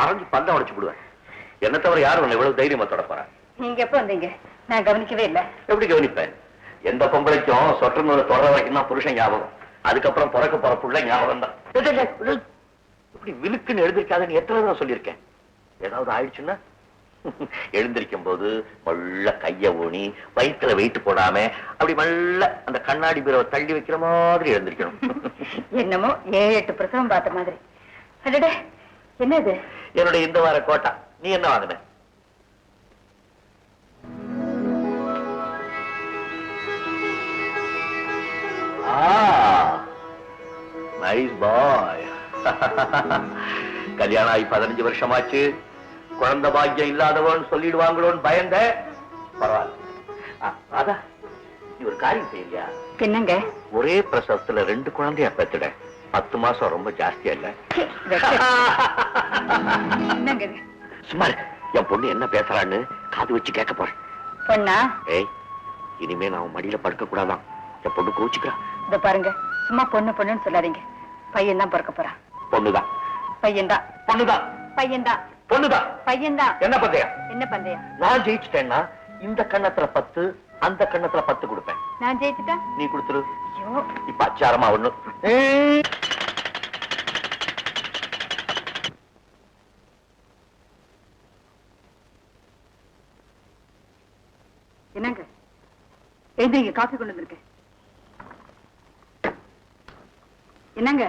Orange பந்தம் உடைச்சு விடுவேன். என்ன தவிர யாரும் உன்னை இவ்வளவு தைரியமா தொடப்பா? நீங்க எப்ப வந்தீங்க? நான் கவனிக்கவே இல்லை. எப்படி கவனிப்பேன்? எந்த பொம்பளைக்கும் சொற்ற நூலை தொடர வரைக்கும் தான் புருஷன் ஞாபகம். அதுக்கப்புறம் பிறக்க போற புள்ள ஞாபகம் தான். இப்படி விழுக்குன்னு எழுந்திருக்காதுன்னு எத்தனை தடவை சொல்லியிருக்கேன். ஏதாவது ஆயிடுச்சுன்னா எழுந்திருக்கும் போது மெல்ல கைய ஊனி வயிற்றுல வெயிட்டு போடாம அப்படி மெல்ல அந்த கண்ணாடி பீரவை தள்ளி வைக்கிற மாதிரி எழுந்திருக்கணும். என்னமோ 7-8 பிரசவம் பார்த்த மாதிரி. அடடே, என்னது? என்னுடைய இந்த வார கோட்டா. நீ என்ன வாங்கின? நைஸ் பாய். கல்யாணம் ஆகி 15 வருஷமாச்சு. குழந்தை பாக்கியம் இல்லாதவன் சொல்லிடுவாங்களோன்னு பயந்த. பரவாயில்ல. அதான் நீ ஒரு காரியம் செய்யலையா? என்னங்க? ஒரே பிரசவத்துல 2 குழந்தையா பெத்துட. 10 மாசம் ரொம்ப ஜாஸ்தியா இல்ல? சும்மா என் பொண்ணு என்ன பேசுறான்னு காது வச்சு கேட்க போறேன். பொண்ணா? ஏய், இனிமே நான் மடியில படுக்க கூடாதான். என் பொண்ணு கோச்சுக்கிறான். இத பாருங்க, சும்மா பொண்ணுன்னு சொல்லாதீங்க. பையன் தான் பிறக்க போறான். பொண்ணுதான். பையன்தான். பொண்ணுதான். பையன்தான். பொண்ணுதான். பையன்தான். என்ன பந்தயம்? என்ன பந்தயம்? நான் ஜெயிச்சுட்டேன்னா இந்த கண்ணத்துல 10, அந்த கண்ணத்துல 10 கொடுப்பேன். நான் ஜெயிச்சுட்டா நீ கொடுத்துரு. ஐயோ, இப்ப அச்சாரமா ஒண்ணு. என்னங்க? எழுந்திரிங்க, காஃபி கொண்டு வந்திருக்கேன். என்னங்க?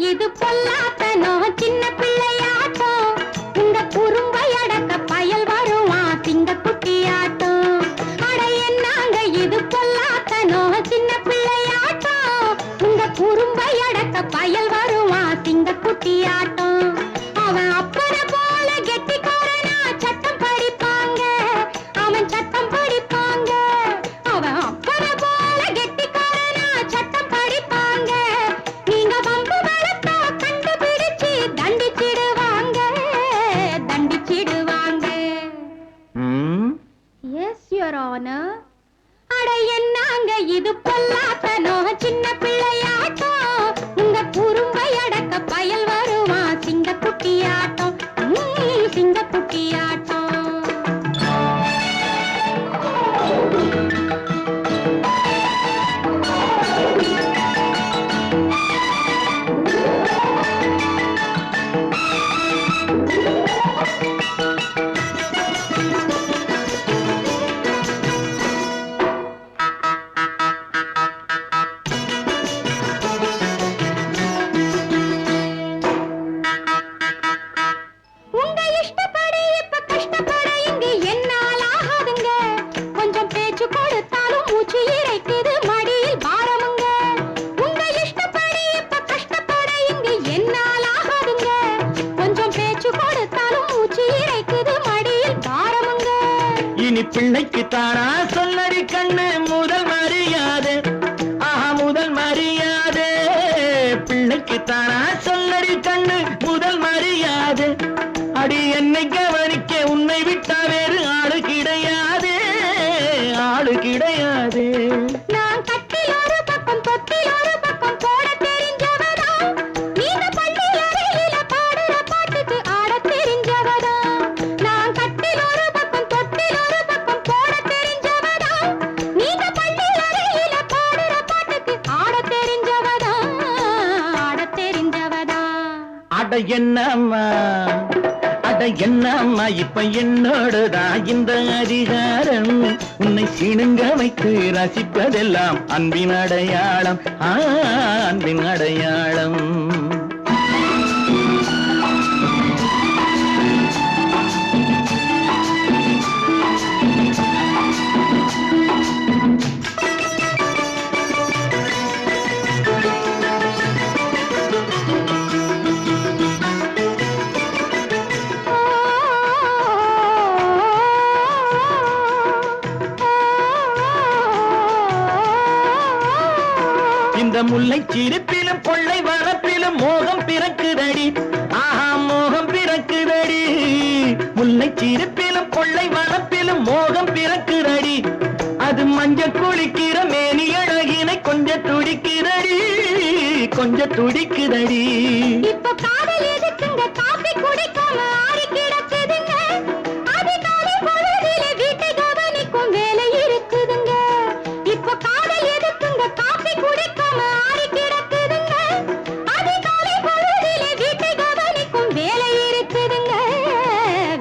இது பொல்லாத்தனோ சின்ன பிள்ளையாட்டம். உங்க குறும்பை அடக்க பயல் வருவா சிங்க குட்டியாட்டம். அட என்னாங்க இது பொல்லாத்தனோ சின்ன பிள்ளையாட்டம். உங்க குறும்பை அடக்க பயல் வருவா சிங்க குட்டியாட்டம். அவன் அப்பனை போல கெட்டிக்காரனா சட்டம் படிப்பாங்க. அவன் சட்டம் படிப்பாங்க. அவன் அப்பனை போல கெட்டிக்காரனா சட்டம் படிப்பாங்க. நீங்க வம்பு வளர்த்தா கண்டுபிடிச்சு தண்டிச்சிடுவாங்க. தண்டிச்சிடுவாங்க. Yes your honour. அட என்னாங்க இது பொல்லாத்தனோ சின்ன பிள்ளையாட்டம். உங்க குறும்பை அடக்க பயல் வருவா சிங்க குட்டியாட்டம். சிங்க குட்டியாட்டம். பிள்ளைக்கு தானா சொல்லடி கண்ணு முதல் மரியாதை. ஆஹா, முதல் மரியாதை. பிள்ளைக்கு தானா சொல்லடி கண்ணு முதல் மரியாதை. அடி என்னை கவனிக்க உன்னை விட்டா வேறு ஆளு கிடையாது. ஆளு கிடையாது. நான் கட்டில் ஒரு பக்கம் தொட்டில் ஒரு பக்கம் போட தெரிஞ்சவதா. நீங்க பள்ளியில் அறையில பாடுற பாட்டுக்கு ஆட தெரிஞ்சவதா. நான் கட்டில் ஒரு பக்கம் தொட்டில் ஒரு பக்கம் போட தெரிஞ்சவதா. நீங்க பள்ளியில் அறையில பாடுற பாட்டுக்கு ஆட தெரிஞ்சவதா. ஆட தெரிஞ்சவதா. அட என்னம்மா, அட என்னம்மா, இப்ப என்னோடுதான் இந்த அதிகாரம். உன்னை சீனுங்க வைத்து ரசிப்பதெல்லாம் அன்பின் அடையாளம். அன்பின் அடையாளம். முல்லை சிரிப்பிலும் கொள்ளை வரப்பிலும் மோகம் பிறக்குதடி ஆஹா மோகம் பிறக்குதடி முல்லை சிரிப்பிலும் கொள்ளை வரப்பிலும் மோகம் பிறக்குதடி அது மஞ்சள் குளிக்கிற மேனி அழகினை கொஞ்சம் துடிக்குதடி கொஞ்சம் துடிக்குதடி இப்ப காதல் எதுக்குங்க காபி குடிக்காம ஆறி கிடக்குதுங்க அதிகாலை பொழுதிலே வீட்டை கவனிக்கும் வேலை இருக்குதுங்க இப்ப காதல் எதுக்குங்க காபி குடிக்காம ஆறி கிடக்குதுங்க அதிகாலை பொழுதிலே வீட்டை கவனிக்கும் வேலை இருக்குதுங்க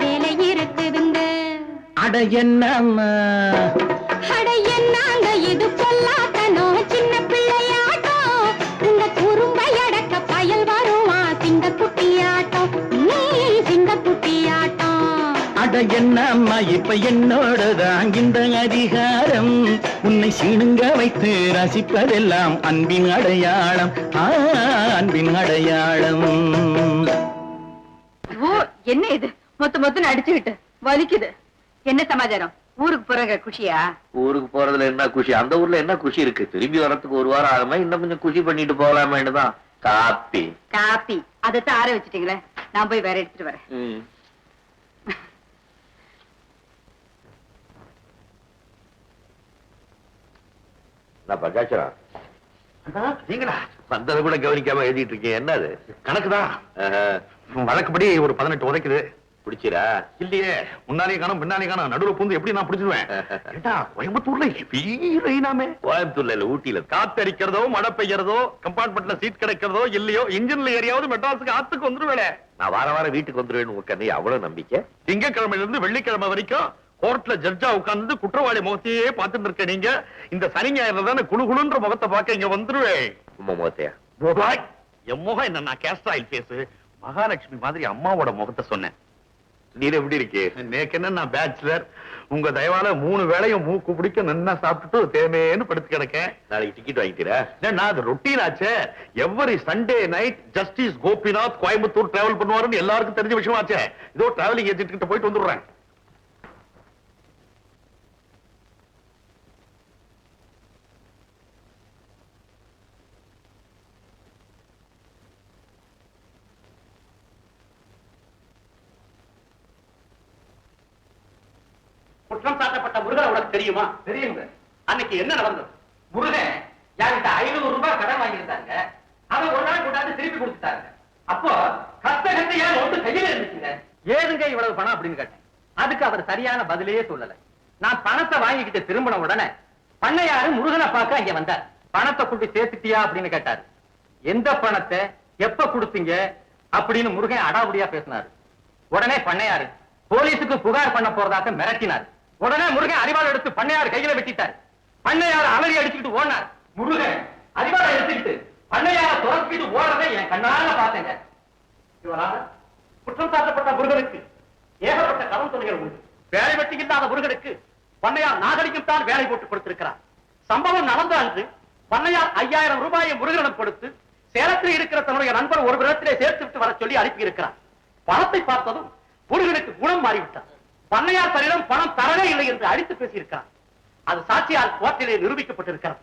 வேலை இருக்குதுங்க அட என்னம்மா அட என்னங்க இது பொல்லாதனோ சின்ன பிள்ளையாட்டம் உங்க குறும்பை அடக்க பயல் வருமா சிங்கக்குட்டியாட்டம் சிங்கக்குட்டியாட்டம் அட என்னம்மா இப்ப என்னோடதான் இந்த அதிகாரம் உன்னை சீனுங்க வைத்து ரசிப்பதெல்லாம் அன்பின் அடையாளம் அன்பின் அடையாளம் ஓ என்ன இது மொத்த அடிச்சுக்கிட்டு வலிக்குது என்ன சமாச்சாரம் ஊருக்கு போறங்க குஷியா ஊருக்கு போறதுல என்ன குஷி அந்த ஊர்ல என்ன குஷி இருக்கு திரும்பி வரத்துக்கு ஒரு வாரம் ஆகுமா இன்னும் கொஞ்சம் குஷி பண்ணிட்டு போகலாமேன்னுதான் காப்பி காப்பி அதைத்தான் ஆற வச்சுட்டீங்களே நான் போய் வேற எடுத்துட்டு வரேன் நான் பஞ்சாச்சரா நீங்களா வந்ததை கூட கவனிக்காம எழுதிட்டு இருக்கீங்க என்ன அது கணக்குதான் வழக்குப்படி ஒரு 18 உதைக்குது பிடிச்சிரா இல்லையே முன்னாலே காணும் பின்னாலே காணும் நடுவுல பூந்து எப்படி நான் பிடிச்சிருவேன் ஏண்டா கோயம்புத்தூர்ல வீரமே கோயம்புத்தூர்ல இல்ல ஊட்டியில காத்தடிக்கிறதோ மழை பெய்யறதோ கம்பார்ட்மெண்ட்ல சீட் கிடைக்கிறதோ இல்லையோ இன்ஜின்ல ஏரியாவது மெட்ராஸுக்கு ஆத்துக்கு வந்துருவேன் நான் வாரம் வீட்டுக்கு வந்துருவேன் உங்க கண்ணி அவ்வளவு நம்பிக்கை திங்கக்கிழமையில இருந்து வெள்ளிக்கிழமை வரைக்கும் கோர்ட்ல ஜட்ஜா உட்கார்ந்து குற்றவாளி முகத்தையே பார்த்துட்டு இருக்க நீங்க இந்த சனி ஞாயிறுல தானே குழுகுழுன்ற முகத்தை பார்க்க இங்க வந்துருவேன் உமா முகத்தையா என் முகம் என்ன நான் கேஸ்ட் ஆயில் பேசு மகாலட்சுமி மாதிரி அம்மாவோட முகத்தை சொன்னேன் நீர் எப்படி இருக்கு நேக்கு என்ன நான் பேச்சுலர் உங்க தயவால 3 வேளையும் மூக்கு பிடிக்க நன்னா சாப்பிட்டுட்டு தேமேன்னு படுத்து கிடக்கேன் நாளைக்கு டிக்கெட் வாங்கிக்கிறா நான் அது ரொட்டீன் ஆச்சே every Sunday night justice Gopinath Coimbatore travel பண்ணுவாருன்னு எல்லாருக்கும் தெரிஞ்ச விஷயம் ஆச்சே இதோ டிராவலிங் ஏஜென்ட் கிட்ட போயிட்டு வந்துடுறேன் குற்றம் சாட்டப்பட்ட முருகன் உனக்கு தெரியுமா? தெரியுங்க. அன்னைக்கு என்ன நடந்தது? முருகன் யார்கிட்ட 500 ரூபாய் கடன் வாங்கியிருந்தாங்க. அதை ஒரு நாள் கொண்டாந்து திருப்பி கொடுத்துட்டாங்க. அப்போ கஷ்டகத்தையா ஒன்று கையில இருந்துச்சுங்க. ஏதுங்க இவ்வளவு பணம் அப்படின்னு கேட்டேன். அதுக்கு அவர் சரியான பதிலையே சொல்லல. நான் பணத்தை வாங்கிக்கிட்டு திரும்பின உடனே பண்ணையாரு முருகனை பார்க்க இங்க வந்தார். பணத்தை கொண்டு சேர்த்துட்டியா அப்படின்னு கேட்டாரு. எந்த பணத்தை எப்ப கொடுத்தீங்க அப்படின்னு முருகன் அடாவுடியா பேசினாரு. உடனே பண்ணையாரு போலீஸுக்கு புகார் பண்ண போறதாக மிரட்டினார். உடனே முருகன் அரிவாள் எடுத்து பண்ணையார் கையில வெட்டிட்டார். பண்ணையார் அலறி அடிச்சுக்கிட்டு ஓடினார். முருகன் அரிவாளை எடுத்துக்கிட்டு பண்ணையார துரத்திட்டு ஓடுறதை என் கண்ணால பார்த்தேங்க. குற்றம் சாட்டப்பட்ட முருகனுக்கு ஏகப்பட்ட கடன் தொகைகள் உண்டு. வேலை வெட்டி இல்லாத முருகனுக்கு பண்ணையார் நாகரிகம் தான் வேலை போட்டு கொடுத்திருக்கிறார். சம்பவம் நடந்த அன்று பண்ணையார் 5000 ரூபாயை முருகனிடம் கொடுத்து சேலத்தில் இருக்கிற தன்னுடைய நண்பர் ஒரு விதத்திலே சேர்த்து விட்டு வர சொல்லி அனுப்பி இருக்கிறார். பணத்தை பார்த்ததும் முருகனுக்கு குணம் மாறிவிட்டார். பண்ணையார் தன்னிடம் பணம் தரவே இல்லை என்று அடித்து பேசியிருக்கிறார். அது சாட்சியால் கோர்ட்டிலே நிரூபிக்கப்பட்டிருக்கிறது.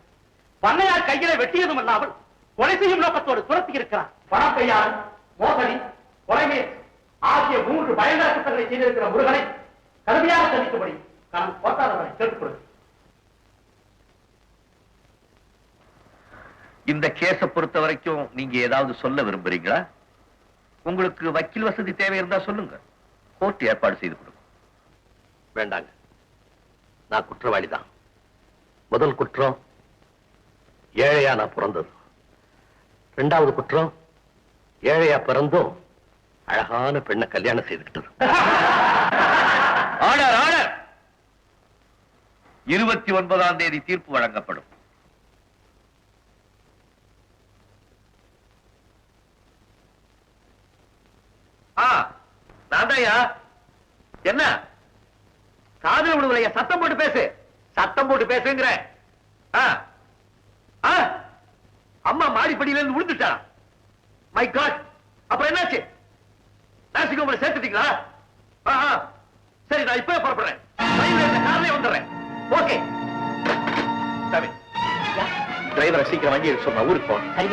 பண்ணையார் கையில வெட்டியதும் இல்லாமல் கொலை செய்யும் நோக்கத்தோடு துரத்தி இருக்கிறார். பணம் கையால் மோசடி கொலைமே ஆகிய 3 பயங்கர குற்றங்களை செய்திருக்கிற முருகனை கடுமையாக தண்டிக்கும்படி நான் கோட்டாளர்களை கேட்டுக்கொள்கிறேன். இந்த கேஸ பொறுத்த வரைக்கும் நீங்க ஏதாவது சொல்ல விரும்புறீங்களா? உங்களுக்கு வக்கீல் வசதி தேவை இருந்தா சொல்லுங்க, கோர்ட் ஏற்பாடு செய்து கொடுக்கும். வேண்டாங்க, நான் குற்றவாளி தான். முதல் குற்றம் ஏழையா நான் பிறந்தது. 2வது குற்றம் ஏழையா பிறந்தும் அழகான பெண்ணை கல்யாணம் செய்துக்கிட்டது. Order order. 29ஆம் தேதி தீர்ப்பு வழங்கப்படும். நான்தாயா. என்ன காதல் விடுவலையா? சத்தம் போட்டு பேசு. சத்தம் போட்டு பேசுங்கிற. அம்மா மாடிப்படியில இருந்து விழுந்துட்டா. மை காட், அப்புறம் என்னாச்சு? நாசிக்கு உங்களை சேர்த்துட்டீங்களா? சரி, நான் இப்பவே புறப்படுறேன். காலையில வந்துடுறேன். ஓகே. டிரைவரை சீக்கிரம் வண்டி எடுத்து சொன்ன ஊருக்கு போகணும். சரி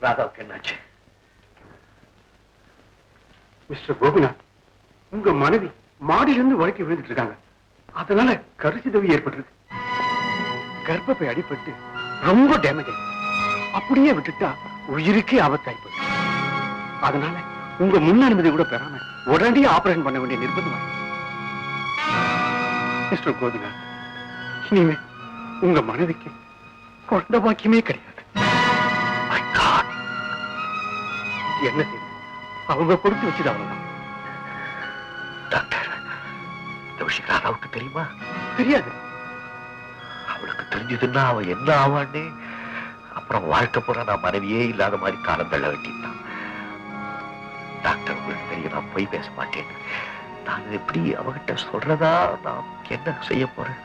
ராதாவுக்கு என்னாச்சு? மிஸ்டர் கோபிநாத், உங்க மனைவி மாடியிலிருந்து வழக்கி விழுந்துட்டு இருக்காங்க. அதனால கருச்சிதவி ஏற்பட்டிருக்கு. கர்ப்பப்பை அடிபட்டு ரொம்ப டேமேஜ் ஆயிடுச்சு. அப்படியே விட்டுட்டா உயிருக்கே ஆபத்தாயிப்போம். அதனால உங்க முன் அனுமதி கூட பெறாம உடனடியே ஆபரேஷன் பண்ண வேண்டிய நிர்பந்தம். மிஸ்டர் கோபிநாத், இனிமே உங்க மனைவிக்கு குழந்தை பாக்கியமே கிடையாது. என்ன செய்ய அவங்க கொடுத்து வச்சுது அவ்வளவுதான். டாக்டர், இந்த விஷயம் ராதாவுக்கு தெரியுமா? தெரியாது. அவளுக்கு தெரிஞ்சதுன்னா அவ என்ன ஆவான்னு அப்புறம் வாழ்க்கை பூரா நான் மனைவியே இல்லாத மாதிரி காலம் தள்ள வேண்டியதுதான். டாக்டர், உங்களுக்கு தெரியும் நான் போய் பேச மாட்டேன். நான் எப்படி அவகிட்ட சொல்றதா? நான் என்ன செய்ய போறேன்?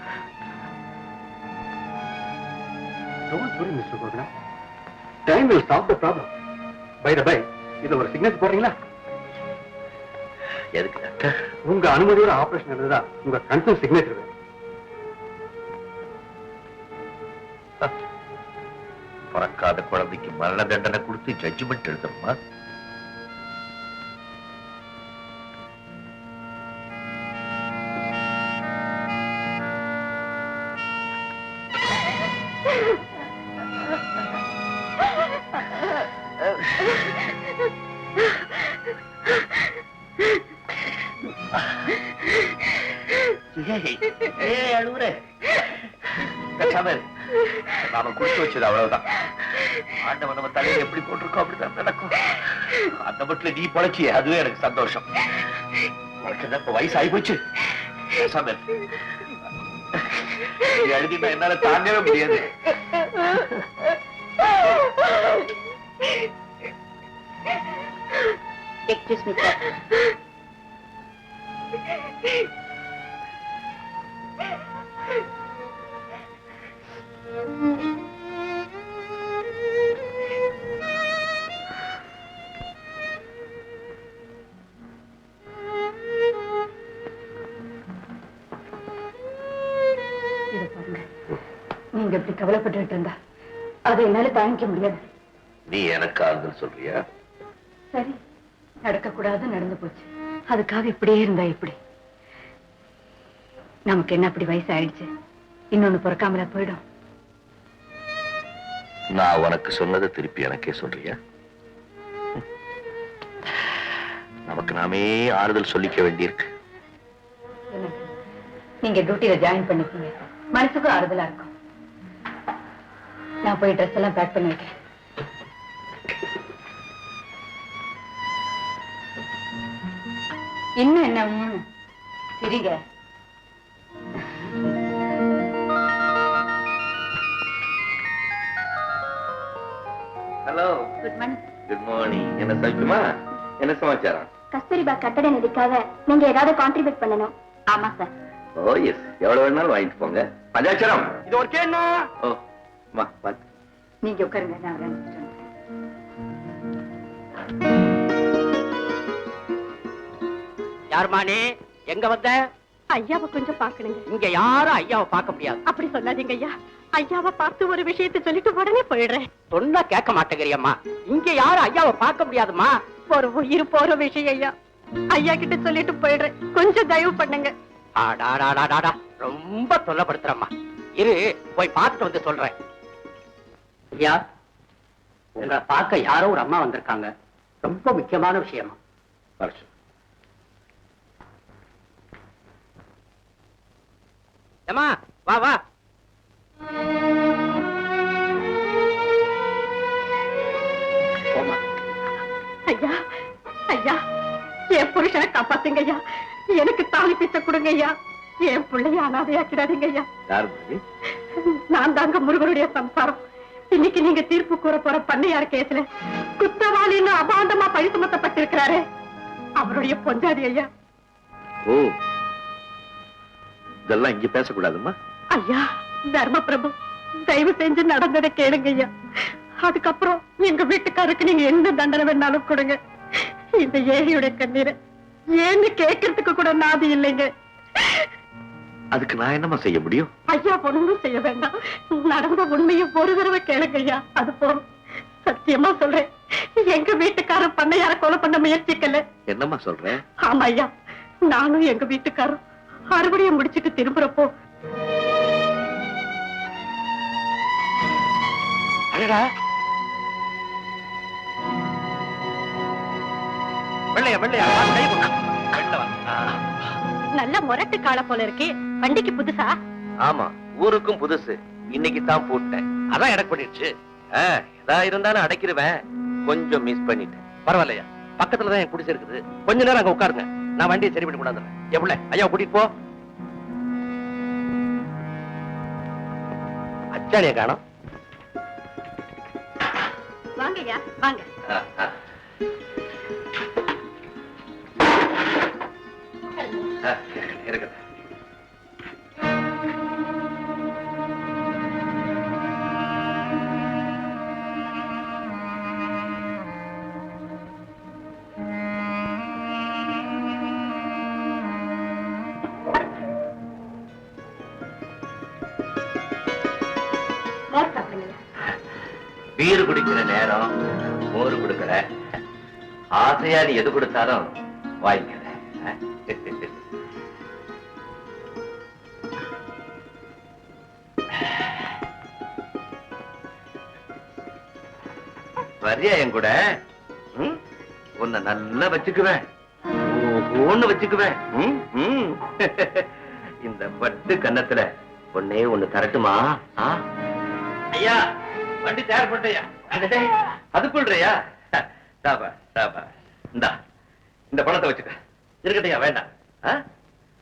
Don't worry, Mr. Gopiநாத். Time will solve the problem. By the by, இத ஒரு சிக்னேச்சர் போடுறீங்களா? எதுக்கு டாக்டர்? உங்க அனுமதியோட ஆபரேஷன் நடந்ததா உங்க கன்சர்ன் சிக்னேச்சர் வேணும். பிறக்காத குழந்தைக்கு மரண தண்டனை கொடுத்து ஜட்ஜ்மெண்ட் எழுதணுமா? அழுவுற நாம குடிச்சு வச்சது அவ்வளவுதான். ஆண்டவன் நம்ம தலையில எப்படி போட்டிருக்கோம் அப்படிதான் நடக்கும். அந்த மட்டும் நீ பொழைச்சி, அதுவே எனக்கு சந்தோஷம். உனக்கு இப்ப வயசு ஆகி போச்சு. எழுதினா என்னால தாங்கவே முடியாது. Excuse me sir. இத பாருங்க, நீங்க இப்படி கவலைப்பட்டு இருந்தா அதை என்னால தாங்கிக்க முடியாது. நீ எனக்கு ஆறுதல் சொல்றியா? சரி, நடக்க கூடாது, நடந்து போச்சு. அதுக்காக இப்படியே இருந்தா எப்படி? நமக்கு என்ன அப்படி வயசு ஆயிடுச்சு, இன்னொன்னு பிறக்காமல போயிடும். நான் உனக்கு சொன்னதை திருப்பி எனக்கே சொல்றியா? நமக்கு நாமே ஆறுதல் சொல்லிக்க வேண்டியிருக்கு. நீங்க டியூட்டியில ஜாயின் பண்ணிக்கீங்க, மனசுக்கும் ஆறுதலா இருக்கும். நான் போய் ட்ரெஸ் எல்லாம் பேக் பண்ணி வைக்கிறேன். இன்னும் என்ன சரிங்க. Hello, good morning. Good morning. என்ன சௌக்கியமா? என்ன சமாச்சாரம்? கஸ்தூரிபா கட்டட நிதிக்காக நீங்க ஏதாவது கான்ட்ரிபியூட் பண்ணணும். ஆமா சார். ஓ எஸ், எவ்வளவு வேணாலும் வாங்கிட்டு போங்க. பஞ்சாட்சரம் இது ஒரு கேள்னா. ஓ மா பாத்து. நீங்க உட்காருங்க, நான் வரேன். யாருமானே எங்க வந்த? ஐயாவை கொஞ்சம் பாக்கணுங்க. இங்க யாரும் ஐயாவை பார்க்க முடியாது. அப்படி சொல்லாதீங்க ஐயா. ஐயாவை பார்த்து ஒரு விஷயத்தை சொல்லிட்டு உடனே போயிடுறேன். சொன்னா கேட்க மாட்டேங்கிறியம்மா. இங்க யாரும் ஐயாவை பார்க்க முடியாதுமா. ஒரு உயிர் போற விஷயம் ஐயா. ஐயா கிட்ட சொல்லிட்டு போயிடுறேன், கொஞ்சம் தயவு பண்ணுங்க. ஆடாடாடாடா, ரொம்ப தொல்லப்படுத்துறம்மா. இரு, போய் பார்த்துட்டு வந்து சொல்றேன். ஐயா, உங்களை பார்க்க யாரோ ஒரு அம்மா வந்திருக்காங்க. ரொம்ப முக்கியமான விஷயமா. ஏமா, வா வா. ஐயா, ஐயா, என் புருஷனை காப்பாத்துங்க ஐயா. எனக்கு தாலி பிச்சை கொடுங்க ஐயா. என் பிள்ளைய அனாதையாக்கிடாதீங்க ஐயா. நான் தாங்க முருகனுடைய சம்சாரம். இன்னைக்கு நீங்க தீர்ப்பு கூற போற பண்ணையார் கேஸ்ல குற்றவாளின்னு அபாண்டமா பழி சுமத்தப்பட்டிருக்கிறாரே, அவருடைய பொஞ்சாதி ஐயா. ஓ, இதெல்லாம் இங்க பேசக்கூடாதும்மா. ஐயா தர்மபிரபு, தயவு செஞ்சு நடந்ததை கேளுங்க ஐயா. அதுக்கப்புறம் எங்க வீட்டுக்காருக்கு நீங்க எந்த தண்டனை வேணாலும் கொடுங்க. இந்த ஏழையுடைய கண்ணீரை ஏன்னு கேட்கறதுக்கு கூட நாதி இல்லைங்க. அதுக்கு நான் என்னம்மா செய்ய முடியும்? ஐயா ஒண்ணும் செய்ய வேண்டாம். நடந்த உண்மையை ஒரு தடவை கேளுங்க ஐயா, அது போதும். சத்தியமா சொல்றேன், எங்க வீட்டுக்காரர் பண்ணையார கொலை பண்ண முயற்சிக்கல. என்னம்மா சொல்ற? ஆமா ஐயா, நானும் எங்க வீட்டுக்காரரும் அறுவடையை முடிச்சிட்டு திரும்புறப்போ வெள்ளையா வெள்ளையா கை கொண்டா. வெள்ள வா. நல்ல முரட்டு கால போல இருக்கு. வண்டிக்கு புதுசா? ஆமா, ஊருக்கும் புதுசு. இன்னைக்கு தான் போட்டேன். அதான் எடக்கு பண்ணிடுச்சு. ஏதா இருந்தாலும் அடைக்கிருவேன். கொஞ்சம் மிஸ் பண்ணிட்டேன். பரவாயில்லையா, பக்கத்துலதான் என் குடிசை இருக்குது. கொஞ்ச நேரம் அங்க உட்காருங்க, நான் வண்டியை சரி பண்ணி கொண்டாந்துறேன். எவ்வளவு ஐயா கூட்டிட்டு போ. அச்சானிய காணோம். வாங்க ஐயா வாங்க. இருக்குது. மோர் சாப்பிடுங்க. பீர் குடிக்கிற நேரம் மோர் கொடுக்கற. ஆசையா நீ எது கொடுத்தாலும் வாங்கிக்கிற. வரியா என் கூட? உன்னை நல்லா வச்சுக்குவேன், ஒண்ணு வச்சுக்குவேன். இந்த பட்டு கன்னத்துல ஒன்னே ஒண்ணு தரட்டுமா? ஐயா வண்டி தயார் பண்ணியா? அதுக்குள்றையா? இந்த பணத்தை வச்சுக்க. இருக்கட்டையா? வேண்டாம்.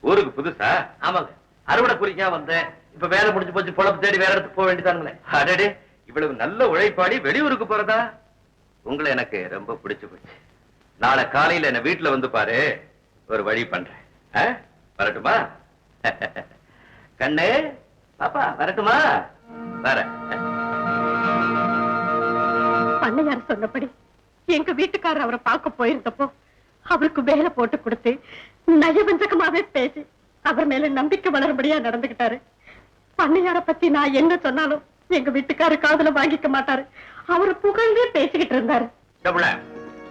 ஊருக்கு புதுசா? ஆமாங்க, அறுவடை குறிக்கா வந்தேன். இப்ப வேலை முடிஞ்சு போச்சு, பொழப்பு தேடி வேற இடத்துக்கு போக வேண்டியதானுங்களே. அடடே, இவ்வளவு நல்ல உழைப்பாடி வெளியூருக்கு போறதா? உங்களை எனக்கு ரொம்ப பிடிச்சு போச்சு. நாளை காலையில என்ன வீட்டுல வந்து பாரு, ஒரு வழி பண்றேன். வரட்டுமா? கண்ணே பாப்பா, வரட்டுமா? வர. பண்ணையார் சொன்னபடி எங்க வீட்டுக்காரர் அவரை பார்க்க போயிருந்தப்போ அவருக்கு வேலை போட்டு கொடுத்து நயவஞ்சகமாவே பேசி அவர் மேல நம்பிக்கை வளரும்படியா நடந்துகிட்டாரு. பண்ணையார பத்தி நான் என்ன சொன்னாலும் எங்க வீட்டுக்காரு காதுல வாங்கிக்க மாட்டாரு. அவரு புகழ்ந்தே பேசிக்கிட்டு இருந்தாரு.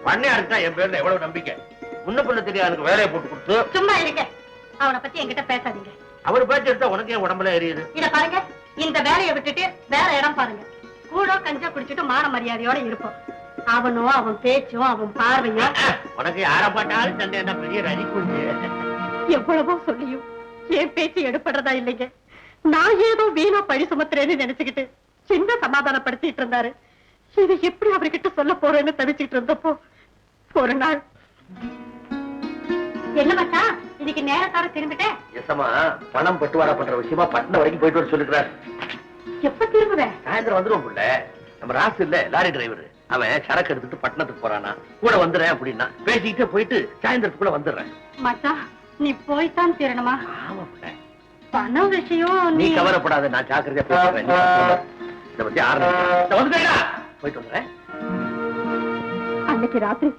பண்ணையாருக்கா என் பேர்ல எவ்வளவு நம்பிக்கை. முன்ன பிள்ளை தெரியாது வேலையை போட்டு கொடுத்து. சும்மா இருக்க, அவனை பத்தி என்கிட்ட பேசாதீங்க. அவர் பேச்சு எடுத்தா உனக்கு என் உடம்புல எரியுது. இத பாருங்க, இந்த வேலையை விட்டுட்டு வேற இடம் பாருங்க. கூடோ கஞ்சா குடிச்சிட்டு மான மரியாதையோட இருப்போம். அவனும் அவன் பேச்சும் அவன் பார்வையும். உனக்கு யார பாட்டாலும் சண்டை என்ன பெரிய ரதி குஞ்சு. எவ்வளவோ சொல்லியும் என் பேச்சு எடுப்படுறதா இல்லைங்க. நான் ஏதோ வீணா பழி சுமத்துறேன்னு நினைச்சுக்கிட்டு சின்ன சமாதானப்படுத்திட்டு இருந்தாரு. இதை எப்படி அவர்கிட்ட சொல்ல போறேன்னு தவிச்சுட்டு இருந்தப்போ ஒரு நாள், என்ன மச்சா இன்னைக்கு நேரத்தார திரும்பிட்டேன். எசமா பணம் பட்டுவாடா பண்ற விஷயமா பட்டணம் வரைக்கும் போயிட்டு வர சொல்லிக்கிறார். எப்ப திரும்புவேன்? சாயந்தரம் வந்துருவோம் புள்ள. நம்ம ராசு இல்ல லாரி டிரைவர், அவன் சரக்கு எடுத்துட்டு பட்டணத்துக்கு போறானா, கூட வந்துடுறேன் அப்படின்னா பேசிக்கிட்டே போயிட்டு சாயந்தரத்துக்குள்ள வந்துடுறேன். மச்சா நீ போய்தான் தீரணுமா? ஆமா புள்ள, பணம் விஷயம் நீ கவலைப்படாத, நான் ஜாக்கிரதையா பேசுறேன். இதை பத்தி ஆரம்பிக்கிறேன். போயிட்டு வந்துடுறேன். அன்னைக்கு ராத்திரி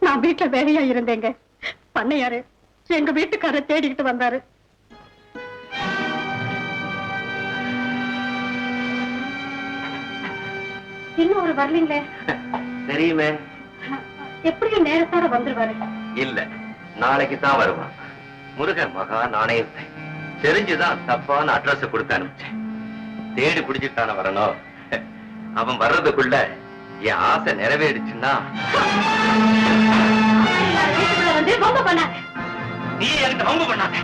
நான் வீட்டுல வேலையா இருந்தேங்க. பண்ணையாரு எங்க வீட்டுக்கார தேடிக்கிட்டு வந்தாரு. இன்னும் ஒரு வரலீங்களே. தெரியுமே. எப்படியும் நேரத்தோட வந்துருவாரு. இல்ல, நாளைக்கு தான் வருவான். முருகன் மகா நாணயத்தை தெரிஞ்சுதான் தப்பான அட்ரஸ் கொடுத்து அனுப்பிச்சேன். தேடி பிடிச்சிட்டான வரணும். அவன் வர்றதுக்குள்ள என் ஆசை நிறைவேறிச்சுன்னா வந்து பொங்க பண்ணாங்க. நீ என்கிட்ட வம்பு பண்ணாத.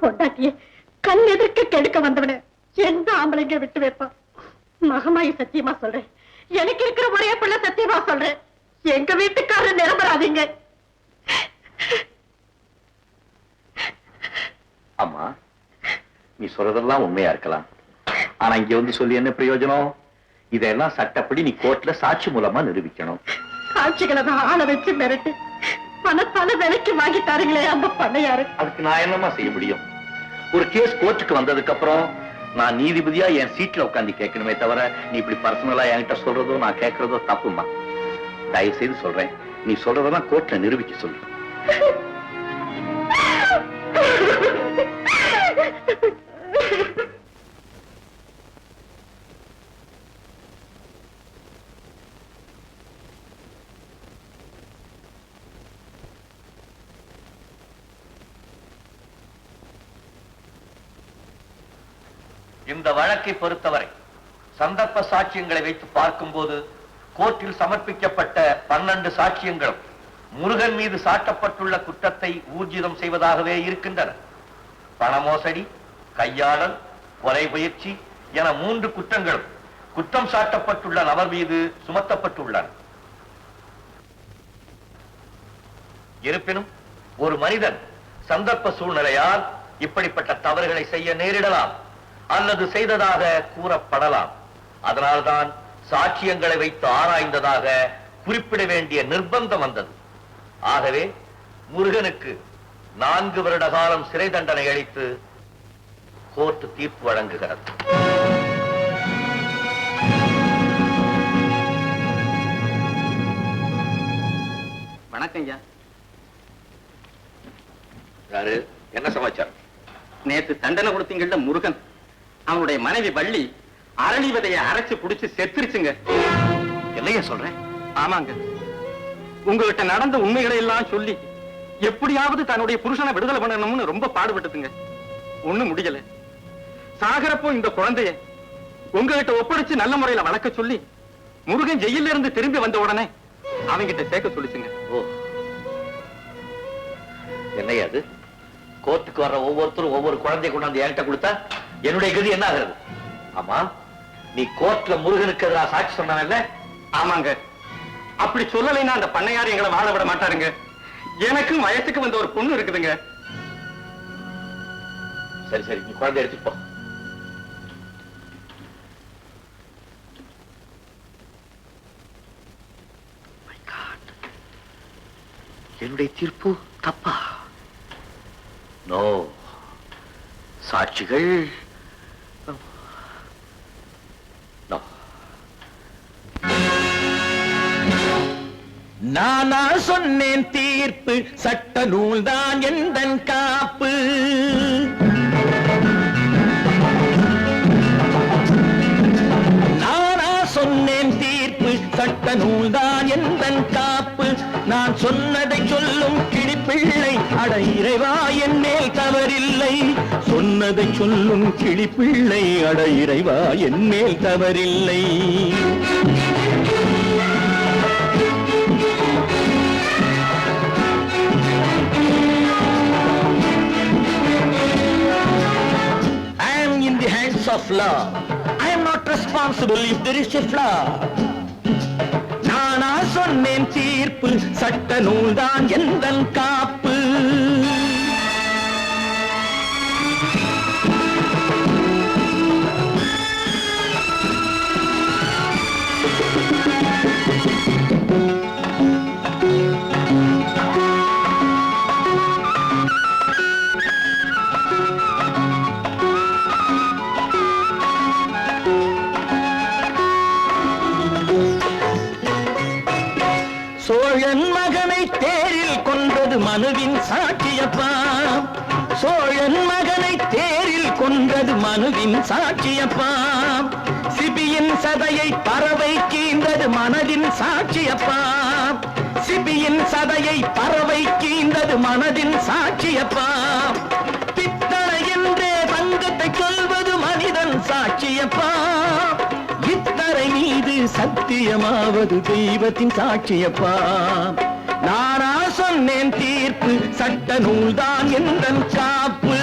பொண்டாட்டியே கண் எதிர்க்க கெடுக்க வந்தவன எந்த ஆம்பளைங்க விட்டு வைப்பான்? மகமாயி சத்தியமா சொல்றேன், எனக்கு இருக்கிற ஒரே பிள்ளை சத்தியமா சொல்றேன், எங்க வீட்டுக்காரர் நிரம்பராதீங்க. அம்மா, நீ சொல்றதெல்லாம் உண்மையா இருக்கலாம், ஆனா இங்க வந்து சொல்லி என்ன பிரயோஜனம்? இதெல்லாம் சட்டப்படி நீ கோர்ட்ல சாட்சி மூலமா நிரூபிக்கணும். சாட்சிகளை தான் ஆளை வச்சு மிரட்டி பணத்தால விலைக்கு வாங்கிட்டாருங்களே அந்த பண்ணையாரு. அதுக்கு நான் என்னமா செய்ய முடியும்? ஒரு கேஸ் கோர்ட்டுக்கு வந்ததுக்கு அப்புறம் நான் நீதிபதியா என் சீட்ல உட்காந்து கேட்கணுமே தவிர நீ இப்படி பர்சனலா என்கிட்ட சொல்றதோ நான் கேட்கறதோ தப்புமா. தயவு செய்து சொல்றேன், நீ சொல்றதெல்லாம் கோர்ட்ல நிரூபிக்க சொல்லு. இந்த வழக்கை பொறுத்தவரை சந்தர்ப்ப சாட்சியங்களை வைத்து பார்க்கும்போது கோர்ட்டில் சமர்ப்பிக்கப்பட்ட 12 சாட்சியங்களும் முருகன் மீது சாட்டப்பட்டுள்ள குற்றத்தை ஊர்ஜிதம் செய்வதாகவே இருக்கின்றன. பண மோசடி, கையாடல், கொலை முயற்சி என 3 குற்றங்களும் குற்றம் சாட்டப்பட்டுள்ள நபர் மீது சுமத்தப்பட்டுள்ளன. இருப்பினும் ஒரு மனிதன் சந்தர்ப்ப சூழ்நிலையால் இப்படிப்பட்ட தவறுகளை செய்ய நேரிடலாம் அல்லது செய்ததாக கூறப்படலாம். அதனால்தான் சாட்சியங்களை வைத்து ஆராய்ந்ததாக குறிப்பிட வேண்டிய நிர்பந்தம் வந்தது. ஆகவே முருகனுக்கு 4 வருட காலம் சிறை தண்டனை அளித்து கோர்ட் தீர்ப்பு வழங்குகிறது. வணக்கம் ஐயா. யாரு? என்ன சமாச்சாரம்? நேத்து தண்டனை கொடுத்தீங்கல்ல முருகன், அவனுடைய மனைவி வள்ளி அரளி விதையை அரைச்சு புடிச்சு செத்துருச்சுங்க. என்னையா சொல்றேன்? ஆமாங்க, உங்ககிட்ட நடந்த உண்மைகளை எல்லாம் சொல்லி எப்படியாவது தன்னுடைய புருஷனை விடுதலை பண்ணணும்னு ரொம்ப பாடுபட்டுதுங்க. ஒண்ணும் முடியல. சாகரப்போ இந்த குழந்தைய உங்ககிட்ட ஒப்படைச்சு நல்ல முறையில வளர்க்க சொல்லி முருகன் ஜெயில இருந்து திரும்பி வந்த உடனே அவங்கிட்ட சேர்க்க சொல்லிச்சுங்க. ஓ, என்னையா அது? கோர்ட்டுக்கு வர்ற ஒவ்வொருத்தரும் ஒவ்வொரு குழந்தைய கொண்டாந்து என்கிட்ட கொடுத்தா என்னுடைய கதி என்ன ஆகிறது? ஆமா, நீ கோர்ட்ல முருகனுக்கு எதிராக சாட்சி சொன்னாங்கல்ல? ஆமாங்க, அப்படி சொல்லலைன்னா அந்த பண்ணையார் எங்களை வாழ விட மாட்டாருங்க. எனக்கும் வயசுக்கு வந்த ஒரு பொண்ணு இருக்குதுங்க. சரி சரி, நீ குழந்தை எடுத்துட்டு போ. என்னுடைய தீர்ப்பு தப்பா? நோ, சாட்சிகள் நோ. நானா சொன்னேன் தீர்ப்பு, சட்ட நூல்தான் எந்தன் காப்பு. நானா சொன்னேன் தீர்ப்பு, சட்ட நூல்தான் எந்தன் காப்பு. நான் சொன்னதை சொல்லும் கிளிப்பிள்ளை, அட இறைவா என் மேல் தவறில்லை. சொன்னதை சொல்லும் கிளிப்பிள்ளை, அட இறைவா என் மேல் தவறில்லை. Of law, I am not responsible if there is a flaw. நானா சொன்னேன் தீர்ப்பு, சட்ட நூல்தான் எந்தன் காப்பு. சோழன் மகனை தேரில் கொன்றது மனுவின் சாட்சியப்பா. சோழன் மகனை தேரில் கொன்றது மனுவின் சாட்சியப்பா. சிபியின் சதையை பறவை கீந்தது மனதின் சாட்சியப்பா. சிபியின் சதையை பறவை கீந்தது மனதின் சாட்சியப்பா. பித்தளை என்றே தங்கத்தை சொல்வது மனிதன் சாட்சியப்பா. இத்தரை மீது சத்தியமாவது தெய்வத்தின் சாட்சியப்பா. நானா சொன்னேன் தீர்ப்பு, சட்ட நூல்தான் எந்தன் காப்பு.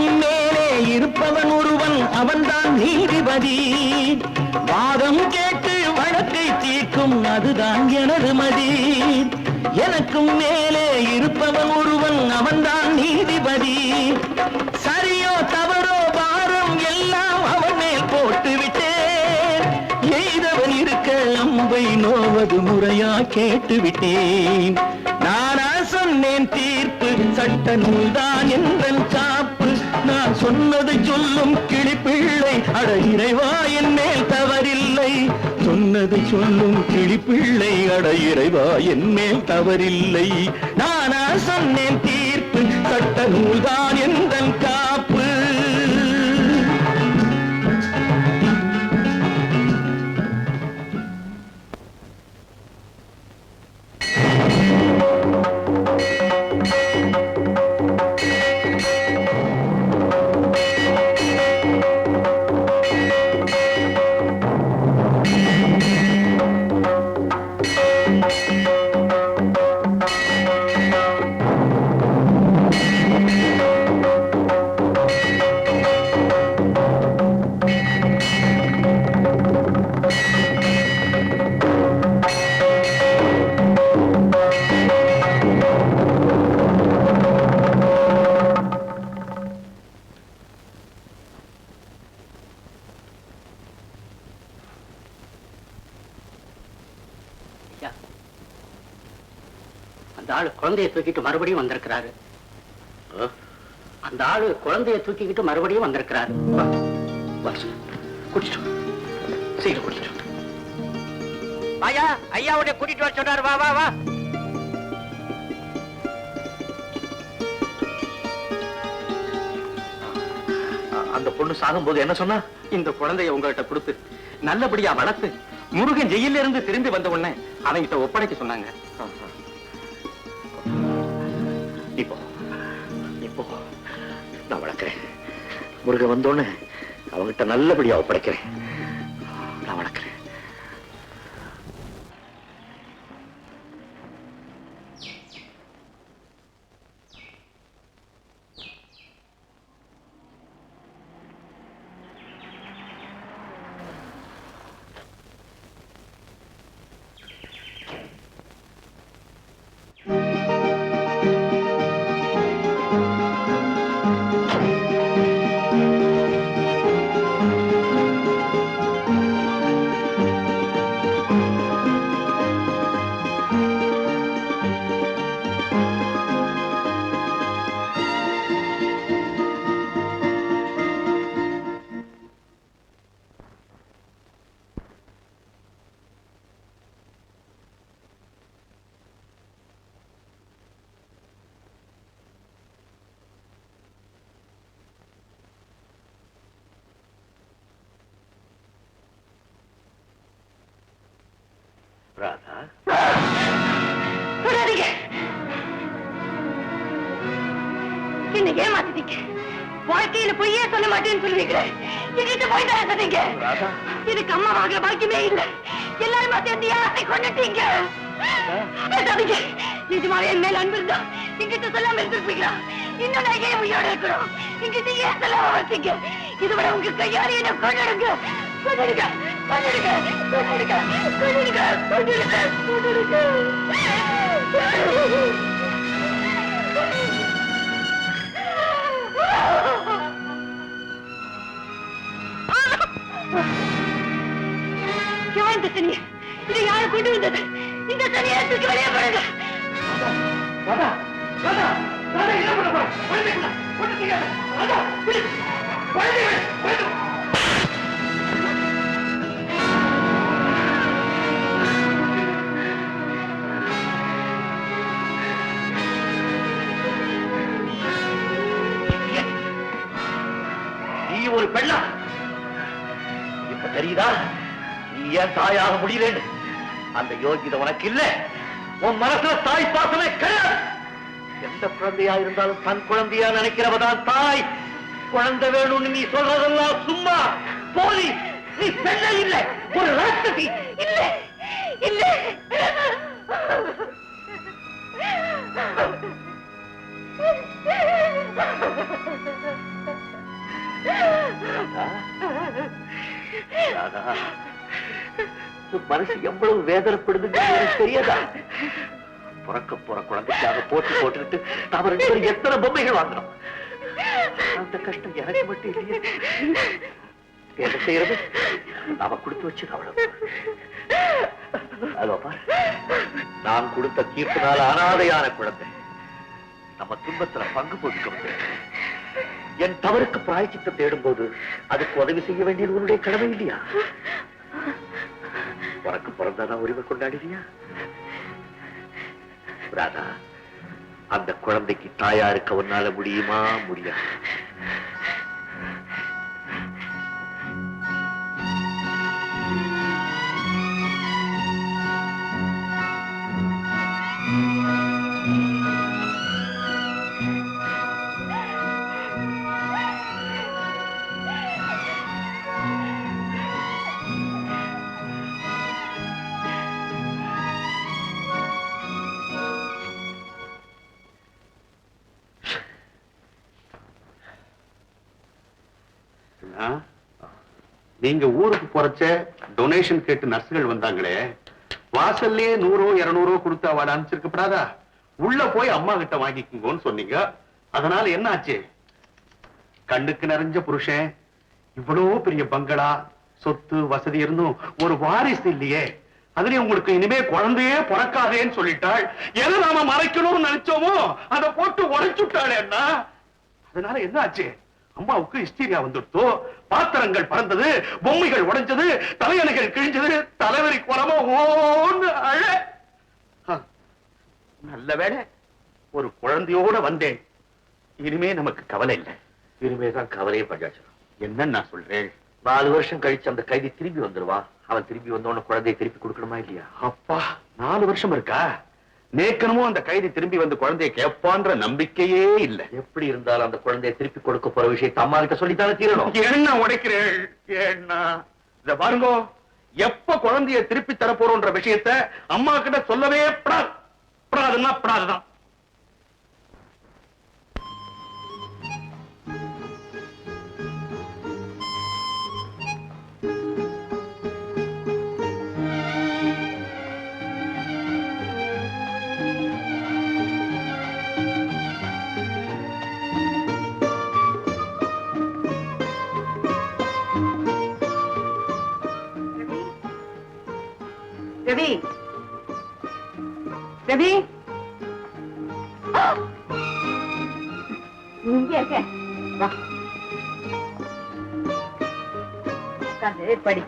எனக்கும் மேலே இருப்பவன் ஒருவன், அவன்தான் நீதிபதி. வாதம் கேட்டு வழக்கை தீர்க்கும் அதுதான் எனது மதி. எனக்கும் மேலே இருப்பவன் ஒருவன், அவன்தான் நீதிபதி. சரியோ தவறோ பாரம் எல்லாம் அவன் மேல் போட்டு விட்டேன். எய்தவன் இருக்க அம்பை நோவது முறையா கேட்டு விட்டேன். நானா சொன்னேன் தீர்ப்பு, சட்ட நூல்தான் என்றன் காப்பு. நான் சொன்னதை சொல்லும் கிளிப்பிள்ளை, அட இறைவா என் மேல் தவறில்லை. சொன்னதை சொல்லும் கிளிப்பிள்ளை, அட இறைவா என் மேல் தவறில்லை. நானா சொன்னேன் தீர்ப்பு, சட்ட நூல்தான் என்றன் காப்பு. அந்த ஆளு குழந்தைய தூக்கிட்டு மறுபடியும் வந்திருக்கிறாரு. அந்த ஆளு குழந்தைய தூக்கிக்கிட்டு மறுபடியும் வந்திருக்கிறாரு. குடிச்சிட்டு சீக்கிரம் குடிச்சிட்டு ஐயா, ஐயாவுடைய கூட்டிட்டு வர சொன்னாரு. வா வா வா. அந்த பொண்ணு சாகும்போது என்ன சொன்னா? இந்த குழந்தைய உங்கள்கிட்ட கொடுத்து நல்லபடியா வளர்த்து முருகன் ஜெயில இருந்து திரும்பி வந்த உடனே அவங்கிட்ட ஒப்படைக்க சொன்னாங்க. இப்போ நான் வளர்க்கிறேன். முருகன் வந்தோன்னு அவங்கிட்ட நல்லபடியா ஒப்படைக்கிறேன். நான் வளர்க்கிறேன். ராதா, என்ன ஏமாத்திட்டீங்க. வாழ்க்கையில பொய்யே சொல்ல மாட்டேன்னு சொல்லுவீங்களே, எங்கிட்ட போய் தான் சொன்னீங்க. இதுக்கு அம்மா வாங்க பாக்கியமே இல்லை. எல்லாருமா சேர்ந்து யாரை கொண்டுட்டீங்க. பேசாதீங்க. நிஜமாவே என் மேல அன்பு இருந்தா எங்கிட்ட சொல்லாம இருந்திருப்பீங்களா? இன்னும் நான் ஏன் உயிரோட இருக்கணும்? எங்கிட்ட ஏன் சொல்லாம வச்சீங்க? இது விட உங்க கையாலே என்ன கொண்டுடுங்க. கொண்டுடுங்க, கொண்டுடுங்க, கொண்டுடுங்க, கொண்டுடுங்க, கொண்டுடுங்க, கொண்டுடுங்க. இந்த தனியை இதை யாரு கொண்டு வந்தது? இந்த தனியை தூக்கி வெளியே போடுங்க. நீ ஒரு பெண்ணா? இப்ப தெரியுதா நீ ஏன் தாயாக முடியலன்னு? அந்த யோகிதை உனக்கு இல்ல. உன் மனசுல தாய் பாசமே கிடையாது. எந்த குழந்தையா இருந்தாலும் தன் குழந்தையா நினைக்கிறவதான் தாய். குழந்தை வேணும்னு நீ சொல்றதெல்லாம் சும்மா போலி. நீ பெண்ணை இல்ல, ஒரு ராட்சசி. இல்ல இல்ல, மனசு எவ்வளவு வேதனைப்படுதுன்னு எனக்கு தெரியாதா? பிறக்க போற குழந்தைக்காக போட்டு போட்டுக்கிட்டு நாம 2 பேரும் எத்தனை பொம்மைகள் வாங்கணும். அந்த கஷ்டம் எனக்கு மட்டும் இல்லையே. என்ன செய்யறது? நாம கொடுத்து வச்சு அவ்வளவு. அதோ பாரு, நான் கொடுத்த தீர்ப்பினால அனாதையான குழந்தை நம்ம துன்பத்துல பங்கு போட்டுக்க முடியாது. என் தவறுக்கு பிராயச்சித்தம் தேடும் போது அதுக்கு உதவி செய்ய வேண்டியது உன்னுடைய கடமை இல்லையா? உனக்கு பிறந்தாதான் உரிமை கொண்டாடுவியா? ராதா, அந்த குழந்தைக்கு தாயா இருக்க உன்னால முடியுமா? முடியாது. நீங்க ஊருக்கு போறச்ச டொனேஷன் கேட்டு நர்சுகள் வந்தாங்களே, வாசல்லே 100 200 கொடுத்து அவளை அனுப்பிச்சிருக்கப்படாதா? உள்ள போய் அம்மா கிட்ட வாங்கிக்குங்கன்னு சொன்னீங்க. அதனால என்ன ஆச்சு? கண்ணுக்கு நிறைஞ்ச புருஷன், இவ்வளவு பெரிய பங்களா, சொத்து வசதி இருந்தும் ஒரு வாரிசு இல்லையே. அதுலயும் உங்களுக்கு இனிமே குழந்தையே பிறக்காதேன்னு சொல்லிட்டாள். எதை நாம மறைக்கணும்னு நினைச்சோமோ அதை போட்டு உடைச்சுட்டாளே அண்ணா. அதனால என்ன ஆச்சு? அம்மாவுக்கு ஹிஸ்டீரியா வந்துடுத்தோ, பாத்திரங்கள் பறந்தது, பொம்மைகள் உடைஞ்சது, தலையணைகள் கிழிஞ்சது, தலைவரி குறமோ ஓன்னு அழ. நல்ல வேளை ஒரு குழந்தையோட வந்தேன். இனிமே நமக்கு கவலை இல்லை. இனிமேதான் கவலையே பஞ்சாச்சரம். என்ன நான் சொல்றேன்? 4 வருஷம் கழிச்சு அந்த கைதி திரும்பி வந்துருவான். அவன் திரும்பி வந்தோன்னு குழந்தையை திருப்பி கொடுக்கணுமா இல்லையா? அப்பா, 4 வருஷம் இருக்கா? நேக்கனமும் அந்த கைதி திரும்பி வந்து குழந்தையை கேட்பான்ற நம்பிக்கையே இல்லை. எப்படி இருந்தாலும் அந்த குழந்தையை திருப்பி கொடுக்க போற விஷயத்தை அம்மா கிட்ட சொல்லித்தானே தீரணும். என்ன உடைக்கிறேள்? என்ன இத பாருங்க, எப்ப குழந்தைய திருப்பி தர போறோன்ற விஷயத்தை அம்மா கிட்ட சொல்லவே படாதுன்னா படாதுதான். ரவி, ரவி, இங்க இருக்க. வா, உட்கார்ந்து படி.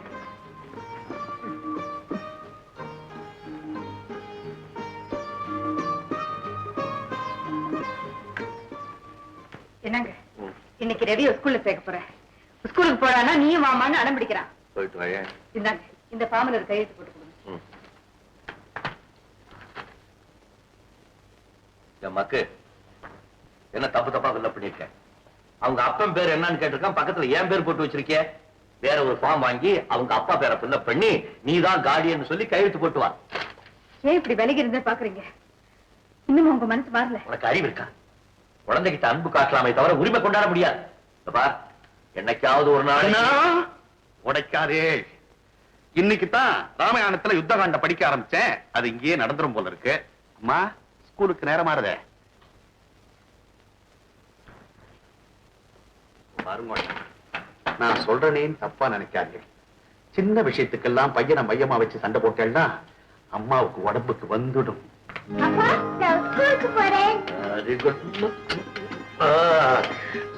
என்னங்க, இன்னைக்கு ரவி ஸ்கூல்ல சேர்க்க போற. ஸ்கூலுக்கு போறானா நீயும் மாமான்னு அடம் பிடிக்கிறான். போயிட்டு வரேன். இந்தாங்க, இந்த ஃபார்ம்ல ஒரு கையெழுத்து போட்டு கொடுங்க. மக்கு என்ன தப்பு தப்பா ஃபில் பண்ணிருக்கேன். அவங்க அப்பன் பேர் என்னன்னு கேட்டிருக்கான், பக்கத்துல என் பேர் போட்டு வச்சிருக்கே. வேற ஒரு ஃபார்ம் வாங்கி அவங்க அப்பா பேரை ஃபில் பண்ணி நீதான் கார்டியன் சொல்லி கையெழுத்து போட்டு வா. ஏன் இப்படி விலகி இருந்தே பாக்குறீங்க? இன்னும் உங்க மனசு மாறல? உனக்கு அறிவு இருக்கா? குழந்தைகிட்ட அன்பு காட்டலாமே தவிர உரிமை கொண்டாட முடியாது. பார், என்னைக்காவது ஒரு நாள் உடைக்காதே. இன்னைக்குதான் ராமாயணத்துல யுத்தகாண்ட படிக்க ஆரம்பிச்சேன். அது இங்கேயே நடந்துரும் போல இருக்கு. அம்மா, ஸ்கூலுக்கு நேரமாறுதே. பாருங்க, நான் சொல்றேன்னு தப்பா நினைக்காதீங்க. சின்ன விஷயத்துக்கெல்லாம் பையனை மையமா வச்சு சண்டை போட்டேன்னா அம்மாவுக்கு உடம்புக்கு வந்துடும்.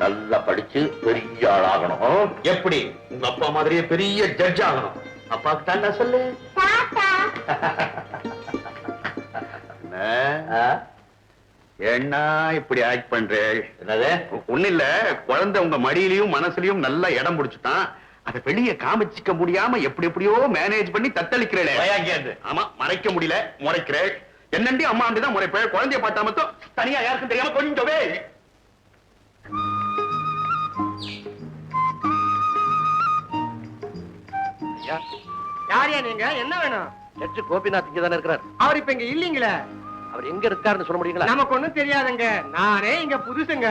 நல்லா படிச்சு பெரிய ஆளாகணும். எப்படி? உங்க அப்பா மாதிரியே பெரிய ஜட்ஜ் ஆகணும். அப்பாவுக்கு தாண்டா சொல்லு. என்ன இப்படி ஆக்ட் பண்றேன்? என்னது? ஒண்ணு இல்ல, குழந்தை உங்க மடியிலையும் மனசுலயும் நல்லா இடம் பிடிச்சுட்டான். அதை வெளியே காமிச்சிக்க முடியாம எப்படி எப்படியோ மேனேஜ் பண்ணி தத்தளிக்கிறேன். ஆமா, மறைக்க முடியல, முறைக்கிறேன். என்னண்டி அம்மா தான் முறைப்பேன். குழந்தைய பார்த்தா மட்டும் தனியா யாருக்கும் தெரியாம கொஞ்சமே. யாரையா நீங்க? என்ன வேணும்? ஜட்ஜ் கோபிநாத் இங்க தானே இருக்கிறார். அவர் இப்ப இங்க இல்லீங்களே. அவர் எங்க இருக்காருன்னு சொல்ல முடியுங்களா? நமக்கு ஒண்ணும் தெரியாதுங்க. நானே இங்க புதுசுங்க.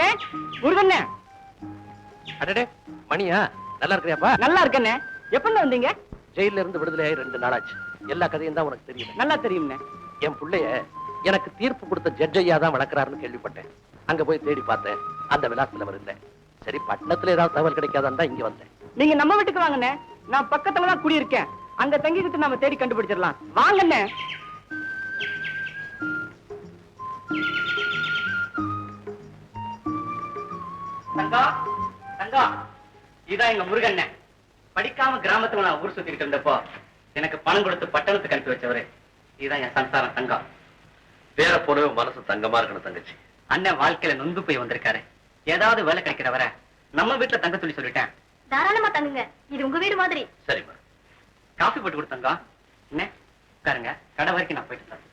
முருகண்ணே முருகண்ணே. அடடே மணியா, நல்லா இருக்கிறியாப்பா? நல்லா இருக்கண்ணே. எப்ப வந்தீங்க? ஜெயில இருந்து விடுதலை 2 நாளாச்சு. எல்லா கதையும் தான் உனக்கு தெரியும். நல்லா தெரியும்ண்ணே. என் புள்ளைய எனக்கு தீர்ப்பு கொடுத்த ஜட்ஜ் ஐயா தான் வளர்க்கறாருன்னு கேள்விப்பட்டேன். அங்க போய் தேடி பார்த்தேன், அந்த விலாசத்துல அவர் இல்ல. சரி, பட்டணத்துல ஏதாவது தகவல் கிடைக்காதான் தான் இங்க வந்தேன். நீங்க நம்ம வீட்டுக்கு வாங்கண்ணே, நான் பக்கத்துல தான் குடியிருக்கேன். அங்க தங்கிக்கிட்டு நம்ம தேடி கண்டுபிடிச்சிடலாம். வாங்கண்ணே. தங்கம் தங்கம், இதான் எங்க முருகண்ணே. படிக்காம கிராமத்துல நான் ஊர் சுத்திட்டு இருந்தப்போ எனக்கு பணம் கொடுத்து பட்டணத்துக்கு அனுப்பி வச்சவரு. இதுதான் என் சம்சாரம் தங்கம். வேற போனவே மனசு தங்கமா இருக்கணும் தங்கச்சி. அண்ணன் வாழ்க்கையில நொந்து போய் வந்திருக்காரு. ஏதாவது வேலை கிடைக்கிற வர நம்ம வீட்டுல தங்க சொல்லி சொல்லிட்டேன். தாராளமா தங்குங்க, இது உங்க வீடு மாதிரி. சரிம்மா. காஃபி போட்டு கொடுத்தங்க. என்ன உட்காருங்க, கடை வரைக்கும் நான் போயிட்டு தரேன்.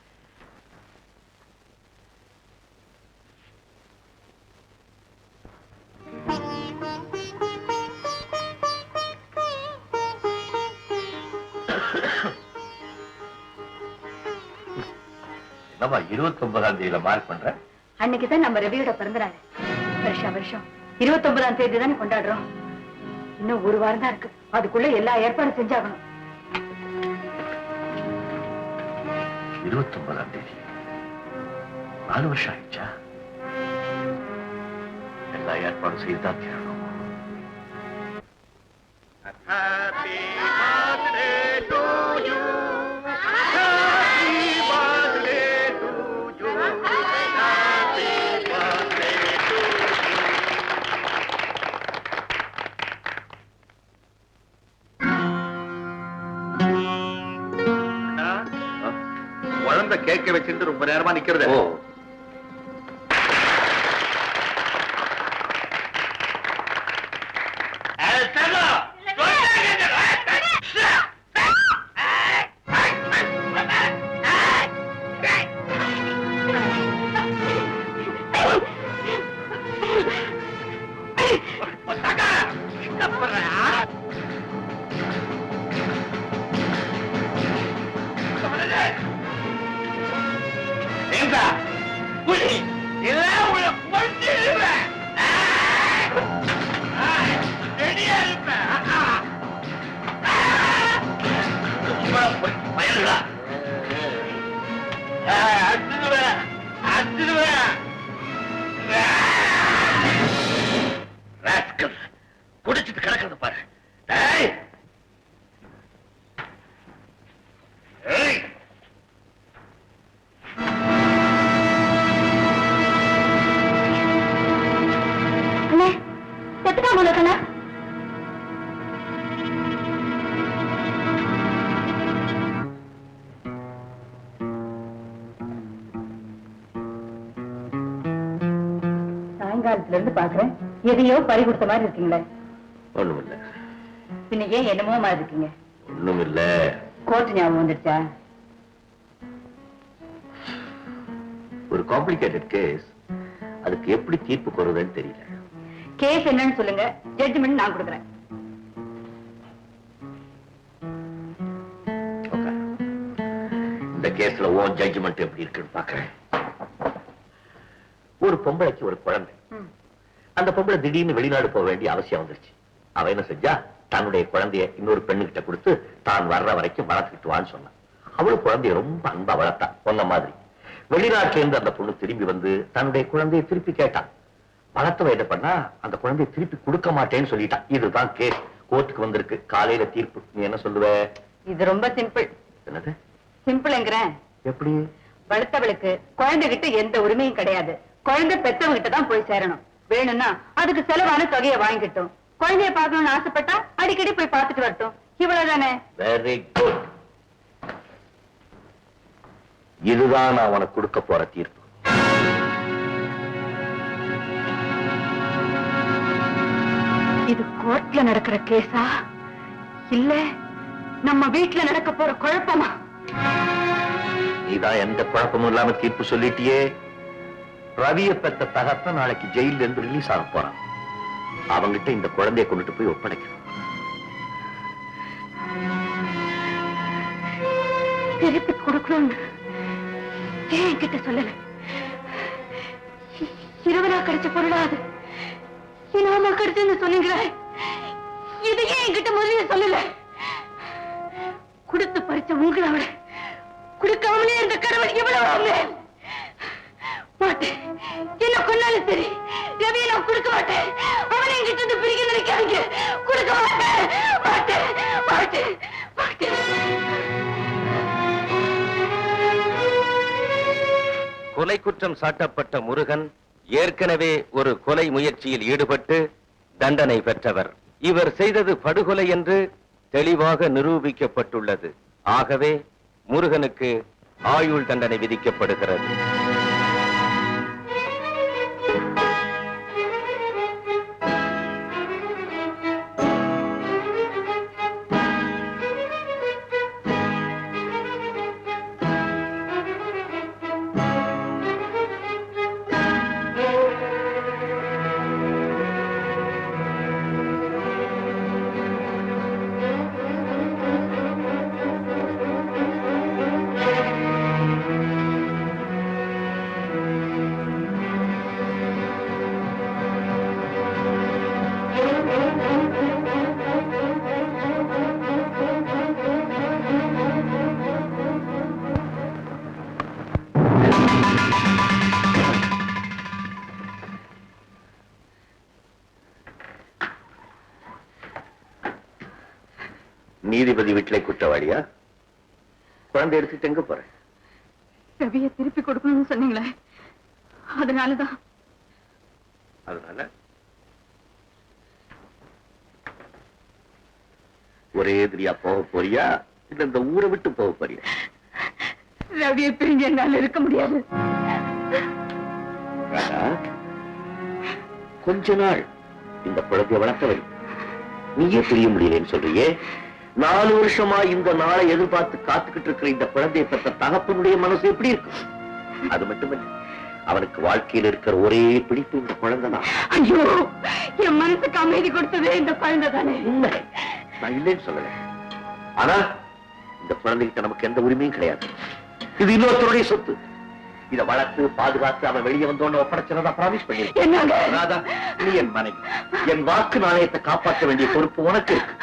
என்னம்மா 29ஆம் தேதியில மார்க் பண்ற? அன்னைக்குதான் நம்ம ரவியோட பிறந்தநாள். வருஷம் 29ஆம் தேதி தானே கொண்டாடுறோம். இன்னும் ஒரு வாரம் தான் இருக்கு. அதுக்குள்ள எல்லா ஏற்பாடும் செஞ்சாகணும். 29ஆம் தேதி 4 வருஷம் ஆயிடுச்சா? எல்லா ஏற்பாடும் செய்துதான் தீரணும். குழந்தை கேட்க வச்சிருந்து ரொம்ப நேரமா நிக்கிறது. குடிச்சிட்டு கிடக்கிறது பாரு. சாயங்காலத்துல இருந்து பாக்குறேன், எதையோ பறி கொடுத்த மாதிரி இருக்கீங்களே. ஒண்ணுமில்ல. பின்ன ஏன் என்னமோ மாதிரி இருக்கீங்க? ஒண்ணுமில்ல. கோர்ட் ஞாபகம் வந்துடுச்சா? ஒரு காம்ப்ளிகேட்டட் கேஸ், அதுக்கு எப்படி தீர்ப்பு கோருதுன்னு தெரியல. கேஸ் என்னன்னு சொல்லுங்க, ஜட்ஜ்மெண்ட் நான் கொடுக்குறேன். இந்த கேஸ்ல ஓன் ஜட்ஜ்மெண்ட் எப்படி இருக்குன்னு பாக்குறேன். ஒரு பொம்பளைக்கு ஒரு குழந்தை. அந்த பொம்பளை திடீர்னு வெளிநாடு போக வேண்டிய அவசியம் வந்துருச்சு. அவ என்ன செஞ்சா, தன்னுடைய குழந்தைய இன்னொரு பெண்ணுகிட்ட கொடுத்து தான் வர்ற வரைக்கும் வளர்த்துக்கிட்டு வான்னு சொன்னான். அவளும் குழந்தைய ரொம்ப அன்பா வளர்த்தா, சொன்ன மாதிரி. வெளிநாட்டுல இருந்து அந்த பொண்ணு திரும்பி வந்து தன்னுடைய குழந்தையை திருப்பி கேட்டான். வளர்த்தவ என்ன பண்ணா, அந்த குழந்தையை திருப்பி கொடுக்க மாட்டேன்னு சொல்லிட்டான். இதுதான் கேஸ், கோர்ட்டுக்கு வந்திருக்கு. காலையில தீர்ப்பு. நீ என்ன சொல்லுவ? இது ரொம்ப சிம்பிள். என்னது சிம்பிள்ங்கிறேன். எப்படி? வளர்த்தவளுக்கு குழந்தைகிட்ட எந்த உரிமையும் கிடையாது. குழந்தை பெத்தவங்கிட்ட தான் போய் சேரணும். வேணும்னா அதுக்கு செலவான தொகையை வாங்கிட்டோம். குழந்தைய பார்க்கணும்னு ஆசைப்பட்டா அடிக்கடி போய் பார்த்துட்டு வரட்டும். இவ்வளவுதானே? Very good. இதுதான் நான் உனக்கு கொடுக்க போற தீர்ப்பு. இது கோர்ட்ல நடக்கிற கேஸா இல்ல நம்ம வீட்டுல நடக்க போற குழப்பமா? நீதான் எந்த குழப்பமும் இல்லாம தீர்ப்பு சொல்லிட்டியே. ரவிய பெத்த தகப்ப நாளைக்கு ஜெயில இருந்து ரிலீஸ் ஆக போறான். அவங்கிட்ட இந்த குழந்தைய கொண்டுட்டு போய் ஒப்படைக்கணும். திருப்பி கொடுக்கணும்னு ஏன் என்கிட்ட சொல்லல? இரவலா கிடைச்ச பொருளாது இனாமா கிடைச்சுன்னு சொன்னீங்களே, இதையே என்கிட்ட முதல்ல சொல்லல. கொடுத்து பறிச்ச உங்களை விட கொடுக்காமலே இந்த கடவுள் எவ்வளவு மாட்டேன். என்ன கொண்டாலும் சரி, ரவியை நான் கொடுக்க மாட்டேன். அவனை என்கிட்ட இருந்து பிரிக்க நினைக்காதீங்க. கொடுக்க மாட்டேன், மாட்டேன், மாட்டேன், மாட்டேன். கொலை குற்றம் சாட்டப்பட்ட முருகன் ஏற்கனவே ஒரு கொலை முயற்சியில் ஈடுபட்டு தண்டனை பெற்றவர். இவர் செய்தது படுகொலை என்று தெளிவாக நிரூபிக்கப்பட்டுள்ளது. ஆகவே முருகனுக்கு ஆயுள் தண்டனை விதிக்கப்படுகிறது. நீதிபதி வீட்டிலே குற்றவாளியா? குழந்தை எடுத்துட்டு எங்க போற? ரவியை திருப்பி கொடுக்கணும்னு சொன்னீங்களே, அதனாலதான். அதனால ஒரே எதிரியா போக போறியா இல்ல இந்த ஊரை விட்டு போக போறியா? ரவியை பிரிஞ்சு என்னால இருக்க முடியாது. கொஞ்ச நாள் இந்த குழந்தைய வளர்த்தவை நீயே பிரிய முடியலன்னு சொல்றியே. 4 வருஷமா இந்த நாளை எதிர்பார்த்து காத்துக்கிட்டு இருக்கிற இந்த குழந்தையை பெற்ற தகப்பனுடைய மனசு எப்படி இருக்கு? அது மட்டுமல்ல, அவனுக்கு வாழ்க்கையில் இருக்கிற ஒரே பிடிப்பு இந்த குழந்தைதான். ஐயோ, என் மனசுக்கு அமைதி கொடுத்ததே இந்த குழந்தை தானே. உண்மை, நான் இல்லைன்னு சொல்லல. ஆனா இந்த குழந்தைகிட்ட நமக்கு எந்த உரிமையும் கிடையாது. இது இன்னொருத்தருடைய சொத்து. இதை வளர்த்து பாதுகாத்து அவன் வெளியே வந்தோன்னு ஒப்படைச்சதா பிராமிஸ் பண்ணிருக்கேன். நீ என் மனைவி, என் வாக்கு நாணயத்தை காப்பாற்ற வேண்டிய பொறுப்பு உனக்கு இருக்கு.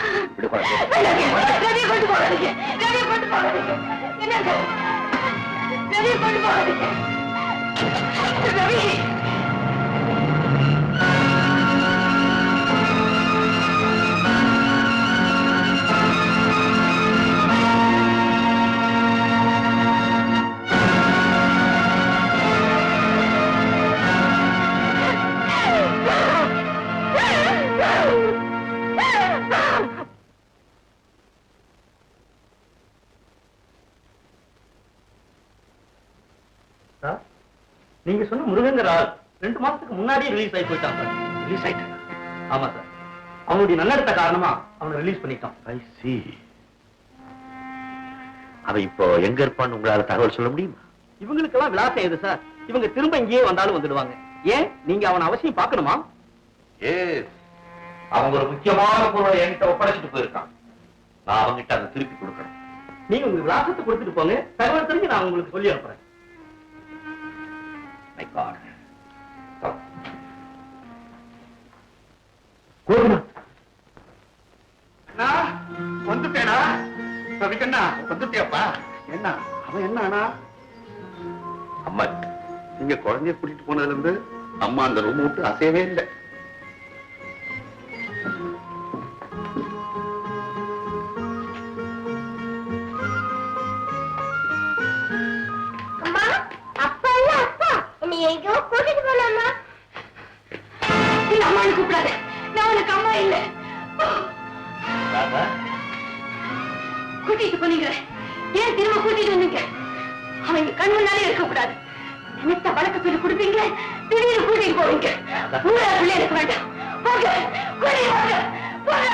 நீங்க சொன்ன முருகங்கிற ஆள் 2 மாசத்துக்கு முன்னாடியே ரிலீஸ் ஆகி போயிட்டான் சார். ரிலீஸ் ஆயிட்டு? ஆமா சார், அவனுடைய நல்லடத்த காரணமா அவனை ரிலீஸ் பண்ணிட்டான். I see. அவன் இப்போ எங்க இருப்பான்னு உங்களால தகவல் சொல்ல முடியுமா? இவங்களுக்கெல்லாம் விலாசம் எது சார்? இவங்க திரும்ப இங்கேயே வந்தாலும் வந்துடுவாங்க. ஏன் நீங்க அவனை அவசியம் பார்க்கணுமா? அவங்க ஒரு முக்கியமான பொருளை என்கிட்ட ஒப்படைச்சிட்டு போயிருக்கான். நான் அவங்கிட்ட அதை திருப்பி கொடுக்கணும். நீங்க உங்க விலாசத்தை கொடுத்துட்டு போங்க, தகவல் தெரிஞ்சு நான் உங்களுக்கு சொல்லி அனுப்புறேன். My God. வந்துட்டேனா? ரவிக்கண்ணா வந்துட்டியாப்பா? என்ன அவன் என்ன ஆனா? அம்மா, நீங்க குழந்தைய கூட்டிட்டு போனதுல இருந்து அம்மா அந்த ரூம் விட்டு அசையவே இல்லை. அம்மா, அப்பா இல்ல அப்பா, என்னை எங்கேயோ கூட்டிட்டு போலாமா? இல்ல, அம்மான்னு கூப்பிடாத. நான் உனக்கு அம்மா இல்ல. கூட்டிட்டு போனீங்க, ஏன் திரும்ப கூட்டிட்டு வந்தீங்க? அவங்க கண் முன்னாலே இருக்கக்கூடாது. நினைத்த வழக்க சொல்லி கொடுப்பீங்க, திடீர்னு கூட்டிட்டு போவீங்க. உங்களை பிள்ளை எனக்கு வேண்டாம். போங்க, கூட்டிட்டு போங்க, போங்க.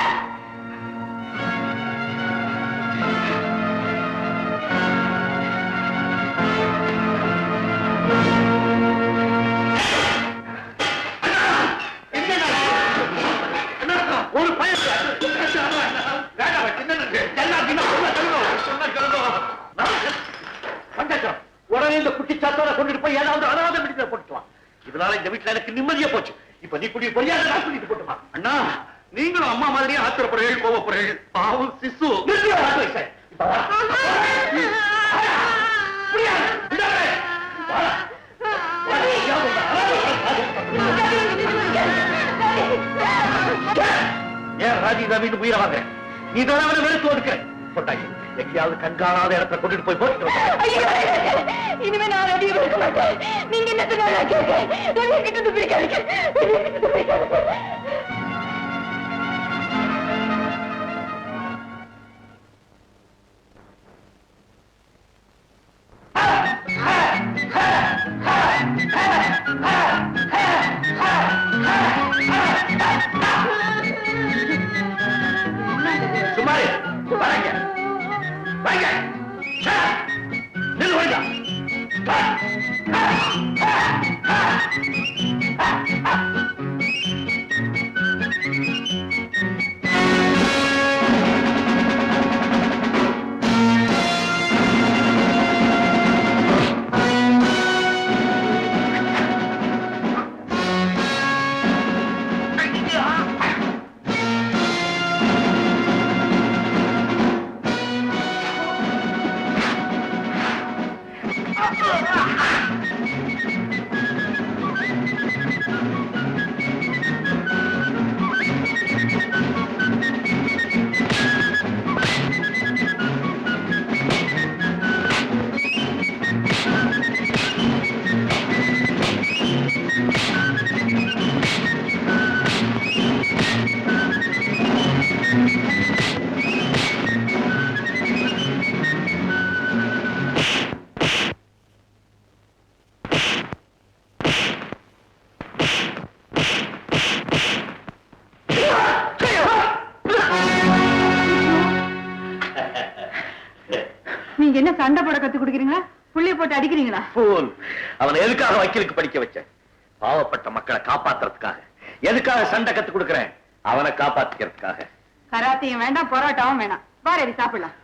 ஒரு பையன் உடனே இந்த குட்டி சாத்தான கொண்டுட்டு போய் ஏதாவது அனாதை விடுதலை போட்டுக்கலாம். இதனால இந்த வீட்டுல எனக்கு நிம்மதியா போச்சு. இப்ப நீ குடி பொரியாத நான் கூட்டிட்டு போட்டுமா. அண்ணா நீங்களும் அம்மா மாதிரியே ஆத்திரப்படுறீர்கள், கோபப்படுறீர்கள். பாவம் சிசு. ஏன் ராஜிதா வீட்டு உயிரை வாங்க? நீ தான் வெறுத்து ஒதுக்க போட்டாங்க. எங்கேயாவது கண்காணாத இடத்துல கொண்டுட்டு போய் போட்டு இனிமே நான் அதிகம் இருக்க மாட்டேன். நீங்க என்ன சொன்னாலும் கேட்க கிட்ட பிடிக்காது. சுமாரி வாங்க வாங்க நில்லு வாங்க. நீங்க என்ன சண்டை போட கத்து கொடுக்குறீங்களா? புள்ளைய போட்டு அடிக்கிறீங்களா? அவனை எதுக்காக வக்கீலுக்கு படிக்க வச்சேன்? பாவப்பட்ட மக்களை காப்பாத்துறதுக்காக. எதுக்காக சண்டை கத்து கொடுக்கிறேன்? அவனை காப்பாத்திக்கிறதுக்காக. கராத்தையும் வேண்டாம், பரோட்டாவும் வேணாம். வாரேடி சாப்பிடலாம்.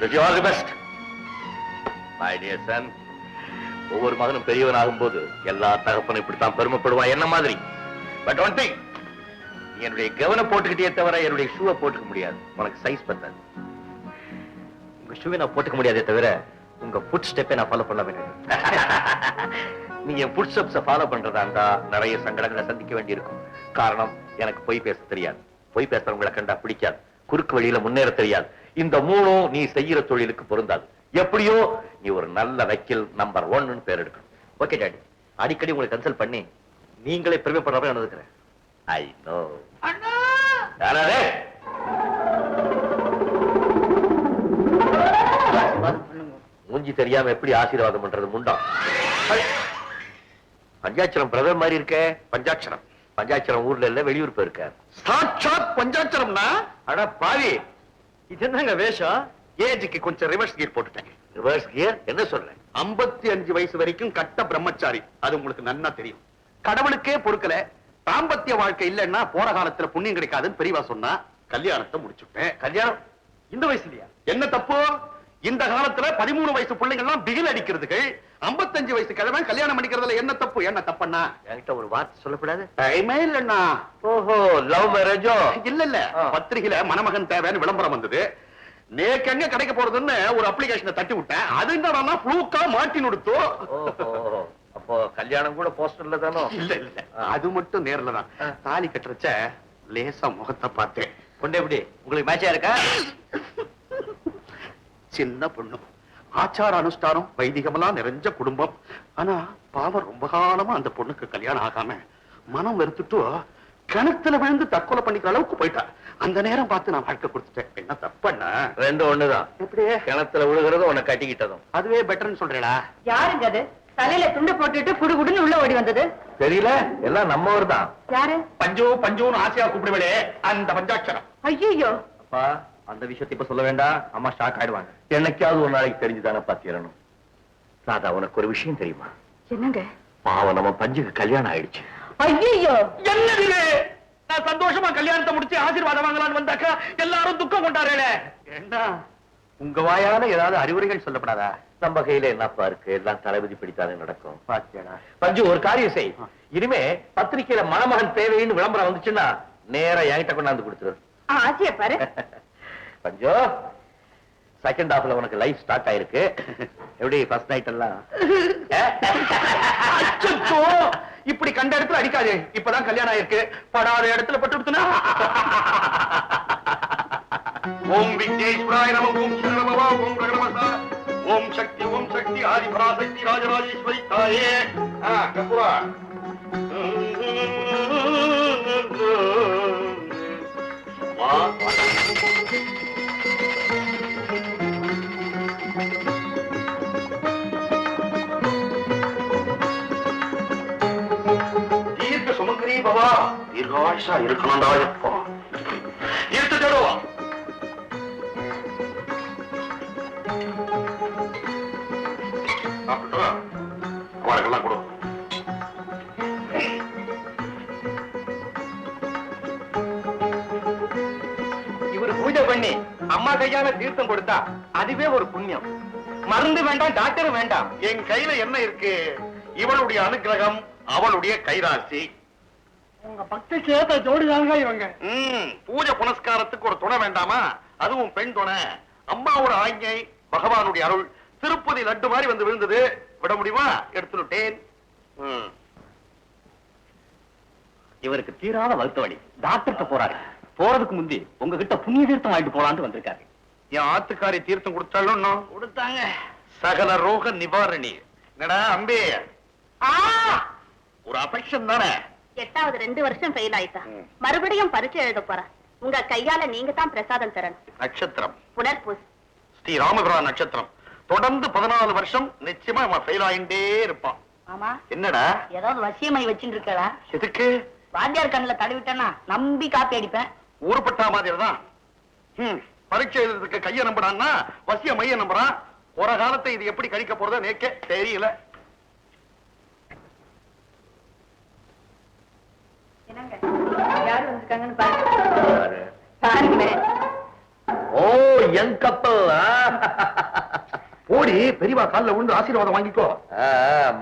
Wish you all the best. My dear son, ஒவ்வொரு மகனும் பெரியவன் ஆகும்போது எல்லா தகப்பனும் இப்படித்தான் பெருமைப்படுவான் என்ன மாதிரி. பட் ஒன் திங், நீ என்னுடைய கவனம் போட்டுக்கிட்டே தவிர என்னுடைய ஷூவை போட்டுக்க முடியாது. உனக்கு சைஸ் பத்தாது. உங்க ஷூவை நான் போட்டுக்க முடியாதே தவிர உங்க ஃபுட் ஸ்டெப்பை நான் ஃபாலோ பண்ண வேண்டும். நீ என் ஃபுட் ஸ்டெப்ஸை ஃபாலோ பண்றதா இருந்தா நிறைய சங்கடங்களை சந்திக்க வேண்டியிருக்கும். காரணம், எனக்கு பொய் பேச தெரியாது. பொய் பேசுறவங்களை கண்டா பிடிக்காது. குறுக்கு வழியில முன்னேற தெரியாது. இந்த மூணும் நீ செய்யற தொழிலுக்கு பொருந்தாது. எப்படியோ நீ ஒரு நல்ல வக்கீல் நம்பர் 1 பேர் எடுக்கணும். ஓகே டாடி, அடிக்கடி உங்களை கன்சல்ட் பண்ணி நீங்களே பெருமைப்படுறவங்க நடந்துக்கிறேன். I know. யாரே மூஞ்சி தெரியாம எப்படி ஆசீர்வாதம் பண்றது முண்டா? பஞ்சாட்சரம் பிரதர் மாதிரி இருக்க. பஞ்சாட்சரம் பஞ்சாட்சரம் ஊர்ல இல்ல, வெளியூர் போயிருக்க. சாட்சாத் பஞ்சாட்சரம்னா? அட பாவி, இது என்னங்க வேஷம்? ஏஜுக்கு கொஞ்சம் ரிவர்ஸ் கியர் போட்டுட்டேன். ரிவர்ஸ் கியர் என்ன சொல்றேன்? 55 வயசு வரைக்கும் கட்ட பிரம்மச்சாரி. அது உங்களுக்கு நன்னா தெரியும். கடவுளுக்கே பொறுக்கல. தாம்பத்திய வாழ்க்கை இல்லைன்னா போற காலத்துல புண்ணியம் கிடைக்காதுன்னு பெரியவா சொன்னா கல்யாணத்தை முடிச்சுட்டேன். கல்யாணம் இந்த வயசுலயா? என்ன தப்பு? இந்த காலத்துல 13 வயசு பிள்ளைங்க எல்லாம் பிகில் அடிக்கிறதுகள். 55 வயசு கிழவன் கல்யாணம் பண்ணிக்கிறதுல என்ன தப்பு? என்ன தப்பண்ணா? என்கிட்ட ஒரு வார்த்தை சொல்லக்கூடாது. டைமே இல்லண்ணா. ஓஹோ, லவ் மேரேஜோ? இல்ல பத்திரிகையில மணமகன் தேவைன்னு விளம்பரம் வந்தது. நேக்கு எங்க கிடைக்க போறதுன்னு ஒரு அப்ளிகேஷனை தட்டி விட்டேன். அது என்னடா ஃப்ளூக்கா மாட்டி நுடுத்தோ. அப்போ கல்யாணம் கூட போஸ்டர்ல தானோ? இல்ல அது மட்டும் நேர்ல தான். தாலி கட்டுறச்ச லேசா முகத்தை பார்த்தேன். பொண்ணு எப்படி உங்களுக்கு மேட்சா இருக்கா? சின்ன பொண்ணு, ஆச்சார அனுஷ்டானம் வைதிகமெல்லாம் நிறைஞ்ச குடும்பம். ஆனா பாவம் ரொம்ப காலமா அந்த பொண்ணுக்கு கல்யாணம் ஆகாம மனம் வெறுத்துட்டு கிணத்துல விழுந்து தற்கொலை பண்ணிக்கிற அளவுக்கு போயிட்டா. அந்த நேரம் பார்த்து நான் வாழ்க்கை கொடுத்துட்டேன். என்ன தப்பண்ணா? ரெண்டும் ஒண்ணுதான். எப்படியே கிணத்துல விழுகிறதும் உன்னை கட்டிக்கிட்டதும். அதுவே பெட்டர்னு சொல்றேடா. யாருங்க அது தலையில துண்டு போட்டுட்டு குடுகுடுன்னு உள்ள ஓடி வந்தது? தெரியல, எல்லாம் நம்மவர் தான். யாரு? பஞ்சு பஞ்சுன்னு ஆசையா கூப்பிடுவேடே அந்த பஞ்சாட்சரம். ஐயோ, அப்பா அந்த விஷயத்தை இப்ப சொல்ல வேண்டாம். அம்மா ஷாக் ஆயிடுவாங்க. என்னைக்காவது ஒரு நாளைக்கு தெரிஞ்சுதானே பாத்திரணும். ராதா, உனக்கு ஒரு விஷயம் தெரியுமா? என்னங்க? பாவம் நம்ம பஞ்சுக்கு கல்யாணம் ஆயிடுச்சு. ஐயோ, என்னது? நான் சந்தோஷமா கல்யாணத்தை முடிச்சு ஆசீர்வாதம் வாங்கலான்னு வந்தாக்கா எல்லாரும் துக்கம் கொண்டாடுறே. என்ன உங்க வாயால ஏதாவது அறிவுரைகள் சொல்லப்படாதா? நம்ம கையில என்னப்பா இருக்கு, எல்லாம் தளபதி பிடித்தாலே நடக்கும். பாத்தியாடா? பஞ்சு, ஒரு காரியம் செய். இனிமே பத்திரிக்கையில மணமகன் தேவைன்னு விளம்பரம் வந்துச்சுன்னா நேரா என்கிட்ட கொண்டாந்து கொடுத்துரு. ஆசைய பாரு. பஞ்சு, செகண்ட் ஹாஃப்ல உனக்கு லைஃப் ஸ்டார்ட் ஆயிருக்கு. எப்படி ஃபர்ஸ்ட் நைட் எல்லாம்? அச்சச்சோ, இப்படி கண்ட இடத்துல அடிக்காதே. இப்பதான் கல்யாணம் ஆயிருக்கு, படாத இடத்துல பட்டுடுத்துனா. ஓம் விக்னேஸ்வராய நம, ஓம் சிவனமவா, ஓம் ரகணமசா, ஓம் சக்தி ஆதி பராசக்தி ராஜராஜேஸ்வரி தாயே. கப்புரா தீர்க்க சுமங்கரி பவா, தீர்காயுஷா இருக்கணும்டா. எப்போ இருத்து தேடுவா. அவளுக்கெல்லாம் கொடு. இவரு பூஜை பண்ணி அம்மா கையால தீர்த்தம் கொடுத்தா அதுவே ஒரு புண்ணியம். மருந்து வேண்டாம், டாக்டரும் வேண்டாம். என் கையில என்ன இருக்கு? இவளுடைய அனுகிரகம், அவளுடைய கைராசி. உங்க பக்திக்கு ஏத்த ஜோடிதாங்க இவங்க. பூஜை புனஸ்காரத்துக்கு ஒரு துணை வேண்டாமா? அதுவும் பெண் துணை. அம்மாவோட ஆஞ்ஞை, பகவானுடைய அருள். திருப்பதி லட்டு மாதிரி வந்து விழுந்தது. விட முடியுமா? எடுத்துட்டேன். இவருக்கு தீராத வருத்த வழி. டாக்டர்கிட்ட போறாரு. போறதுக்கு முந்தி உங்ககிட்ட புண்ணிய தீர்த்தம் வாங்கிட்டு போலான்னு வந்திருக்காரு. என் ஆத்துக்காரி தீர்த்தம் கொடுத்தாலும் கொடுத்தாங்க. சகல ரோக நிவாரணி. என்னடா அம்பே, ஒரு அபெக்ஷன் தானே? 8வது 2 வருஷம் ஃபெயில் ஆயிட்டா. மறுபடியும் பரீட்சை எழுத போறா. உங்க கையால நீங்க தான் பிரசாதம் தரணும். நட்சத்திரம் புனர்பூஸ். ஸ்ரீ ராமபுரா நட்சத்திரம். தொடர்ந்து 14 வருஷம் நிச்சயமா அவன் ஃபெயில் ஆயிட்டே இருப்பான். ஆமா, என்னடா ஏதாவது வசியமை வச்சுட்டு இருக்கா? எதுக்கு? வாத்தியார் கண்ணுல தடவிட்டேன்னா நம்பி காப்பி அடிப்பேன். ஊருப்பட்டா மாதிரி தான். பரீட்சை எழுதுறதுக்கு கைய நம்புறான்னா வசிய மைய நம்புறான். ஒரு காலத்தை இது எப்படி கழிக்க போறதோ நேக்க தெரியல. என்னங்க யாரு வந்திருக்காங்கன்னு பாருங்க. பாருங்க. ஓ, யங் கப்பல். ஓடி பெரியவா கால்ல விழுந்து ஆசீர்வாதம் வாங்கிக்கோ.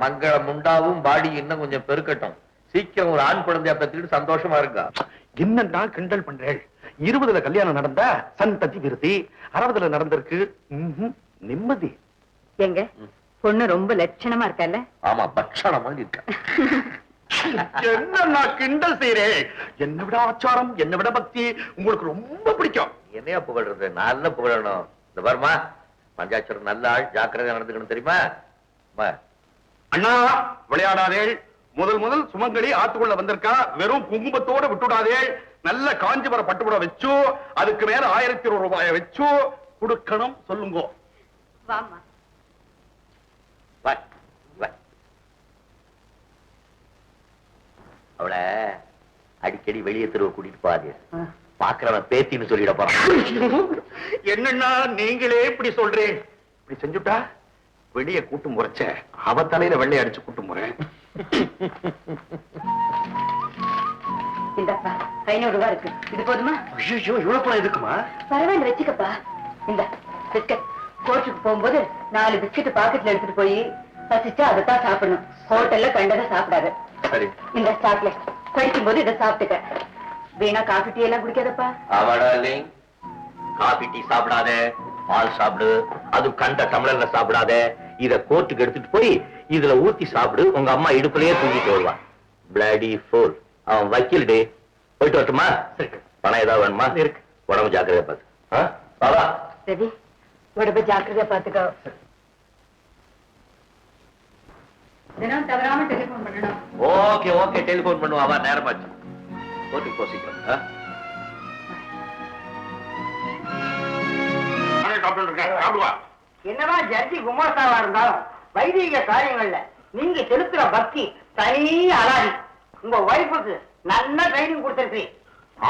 மங்களம் உண்டாவும், பாடி இன்னும் கொஞ்சம் பெருக்கட்டும். சீக்கிரம் ஒரு ஆண் குழந்தைய பெற்றுட்டு சந்தோஷமா இருக்கா. என்னன்னா கிண்டல் பண்றேன். 20ல கல்யாணம் நடந்தா சந்ததி விருத்தி, 60ல நடந்திருக்கு நிம்மதி. எங்க பொண்ணு ரொம்ப லட்சணமா இருக்கல்ல? ஆமா, பட்சணமா இருக்க. என்ன கிண்டல் செய்யறேன்? என்ன விட ஆச்சாரம், என்ன விட பக்தி உங்களுக்கு ரொம்ப பிடிக்கும். என்னையா புகழ்றது? நல்ல புகழணும். இந்த பாருமா, பஞ்சாட்சரம் நல்ல ஆள், ஜாக்கிரதையா நடந்துக்கணும், தெரியுமா? அண்ணா விளையாடாதே. முதல் சுமங்கலி ஆத்துக்குள்ள வந்திருக்கா. வெறும் குங்குமத்தோட விட்டுடாதே. நல்ல காஞ்சிபுர பட்டுப்புட வச்சு, அதுக்கு மேல 1001 ரூபாய வச்சு கொடுக்கணும். சொல்லுங்க. வாமா. அவளை அடிக்கடி வெளியே தெருவ கூட்டிட்டு பாரு. பாக்குறவன் பேத்தின்னு சொல்லிட போறான். என்னன்னா நீங்களே இப்படி சொல்றேன். இப்படி செஞ்சுட்டா வெளியே கூட்டு முறைச்ச அவ தலையில வெள்ளை அடிச்சு கூட்டு முறேன். இந்தப்பா 500 ரூபாய் இருக்கு. இது போதுமா? ஐயோ, இவ்வளவு பணம் எதுக்குமா? பரவாயில்ல, வச்சுக்கப்பா. இந்த பிஸ்கட். கோச்சுக்கு போகும்போது 4 பிஸ்கட் பாக்கெட்ல எடுத்துட்டு போய் பசிச்சா அதைத்தான் சாப்பிடணும். ஹோட்டல்ல கண்டதை சாப்பிடாது. சரி, இந்த சாக்லேட் படிக்கும் போது இதை சாப்பிட்டுக்க. வீணா காஃபி டீ எல்லாம் குடிக்காதப்பா. அவடாலிங், காபி டீ சாப்பிடாத, பால் சாப்பிடு. அது கண்ட டம்ளர்ல சாப்பிடாத. இத கோர்ட்டுக்கு எடுத்துட்டு போய் இதுல ஊத்தி சாப்பிடு. உங்க அம்மா இடுப்புலயே தூக்கிட்டு வருவா. Bloody fool. அவன் வக்கீல் டே. போயிட்டு வரட்டுமா? பணம் ஏதாவது வேணுமா? இருக்கு. உடம்பு ஜாக்கிரதையா பார்த்து. பாவா ரவி, உடம்பு ஜாக்கிரதையா பாத்துக்கோ. தினம் தவறாம டெலிபோன் பண்ணணும். ஓகே ஓகே, டெலிபோன் பண்ணுவா. அவ நேரமாச்சு. கோர்ட்டுக்கு போ சீக்கிரம். என்னதான் ஜட்ஜி குமாஸ்தாவா இருந்தாலும் வைதிக காரியங்கள்ல நீங்க செலுத்துற பக்தி தனி அலாதி. உங்க வைஃபுக்கு நல்ல ட்ரைனிங் கொடுத்திருக்கீங்க.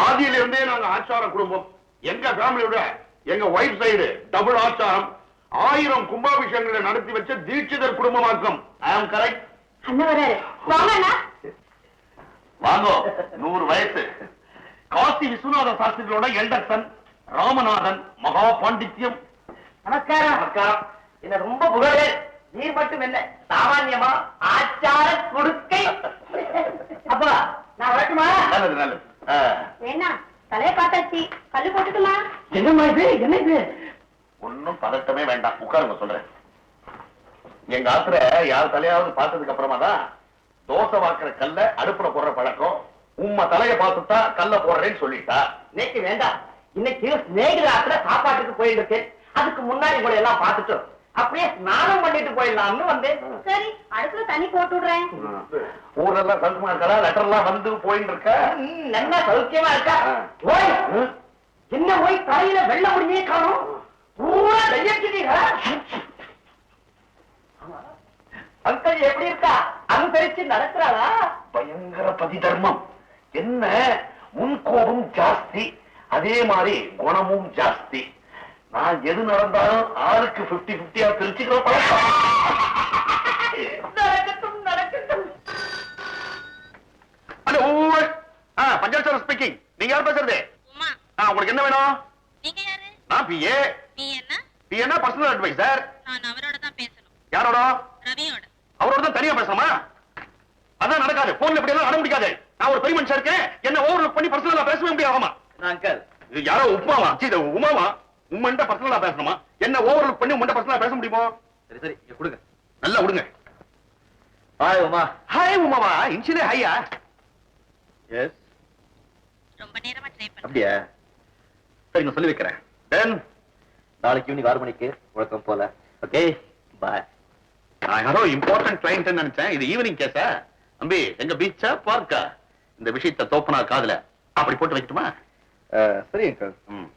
ஆதியில இருந்தே நாங்க ஆச்சார குடும்பம். எங்க ஃபேமிலியோட எங்க வைஃப் சைடு டபுள் ஆச்சாரம். 1000 கும்பாபிஷேகங்களை நடத்தி வச்ச தீட்சிதர் குடும்பமாக்கம். ஐ ஆம் கரெக்ட்? அண்ணா வராரு. வாங்கண்ணா. வாங்கோ. 100 வயசு. காசி விஸ்வநாத சாஸ்திரிகளோட எல்டர்சன் ராமநாதன், மகா பாண்டித்யம். நமஸ்காரம். நமஸ்காரம். என்ன ரொம்ப புகழே, நீர் மட்டும் என்ன சாமான்யமா ஆச்சார கொடுக்கை. அப்பா நான் வரட்டுமா? நல்லது நல்லது. என்ன தலைய பார்த்தாச்சு, கல்லு போட்டுட்டுமா? என்னம்மா இது, என்ன இது? ஒன்னும் பதட்டமே வேண்டாம், உட்காருங்க சொல்றேன். எங்க ஆத்துல யார் தலையாவது பார்த்ததுக்கு அப்புறமா தான் தோசை வாக்குற கல்ல அடுப்புல போடுற பழக்கம். உம்மை தலைய பார்த்துட்டா கல்ல போடுறேன்னு சொல்லிட்டா. இன்னைக்கு வேண்டாம், இன்னைக்கு ஸ்நேகிதாத்துல சாப்பாட்டுக்கு போயிட்டு இருக்கேன். அதுக்கு முன்னாடி கூட எல்லாம் பார்த்துட்டு அப்படியே ஸ்நானம் பண்ணிட்டு போயிடலாம்னு வந்தேன். சரி, அடுப்புல தண்ணி போட்டு விடுறேன். ஊரெல்லாம் சௌக்கியமா இருக்கா? லெட்டர் எல்லாம் வந்து போயிட்டு இருக்க? நல்லா சௌக்கியமா இருக்கா? ஓய், என்ன போய் தலையில வெள்ள முடியே காணும், பூரா வெய்யக்கிறீங்க. அங்கிள் எப்படி இருக்கா? அனுசரிச்சு நடக்கிறாளா? பயங்கர பதி தர்மம். என்ன முன்கோபம் ஜாஸ்தி, அதே மாதிரி குணமும் ஜாஸ்தி. நான் எது நடந்தாலும் ஆளுக்கு 50-50 பிரிச்சுக்கிற பழக்கம். நடக்கட்டும் நடக்கட்டும். Hello, panchayat speaking. நீங்க யார் பேசுறது? உங்களுக்கு என்ன வேணும்? நீங்க யாரு? நான் பிஏ. நீ என்ன? பிஏனா பர்சனல் அட்வைசர். நான் அவரோட தான் பேசணும். யாரோட? ரவியோட. அவரோட தான் தனியா பேசணுமா? அதான் நடக்காது. போன்ல இப்படி எல்லாம் அட முடியாது. நான் ஒரு பெரிய மனுஷன் இருக்கேன், என்ன ஓவர்லுக் பண்ணி பர்சனலா பேசவே முடியாதுமா. அங்கிள், இது யாரோ உப்மாவா? இது உமாவா? உம்மண்ட பர்சனலா பேசணுமா? என்ன ஓவர்லுக் பண்ணி உம்மண்ட பர்சனலா பேச முடியுமோ? சரி சரி, இங்க கொடுங்க. நல்லா விடுங்க. ஹாய் உமா. ஹாய் உமாவா? இன்சிலே ஹையா? எஸ். ரொம்ப நேரமா ட்ரை பண்ணேன். அப்படியே? சரி, நான் சொல்லி வைக்கிறேன். தென் நாளைக்கு ஈவினிங் 6 மணிக்கு வழக்கம் போல. ஓகே, பாய். நான் யாரோ இம்பார்ட்டன்ட் கிளையன்ட் நினைச்சேன். இது ஈவினிங் கேஸா? அம்பி, எங்க பீச்சா பார்க்கா? இந்த விஷயத்தை தோப்பனா காதுல அப்படி போட்டு வைக்கட்டுமா? சரி அங்கிள்,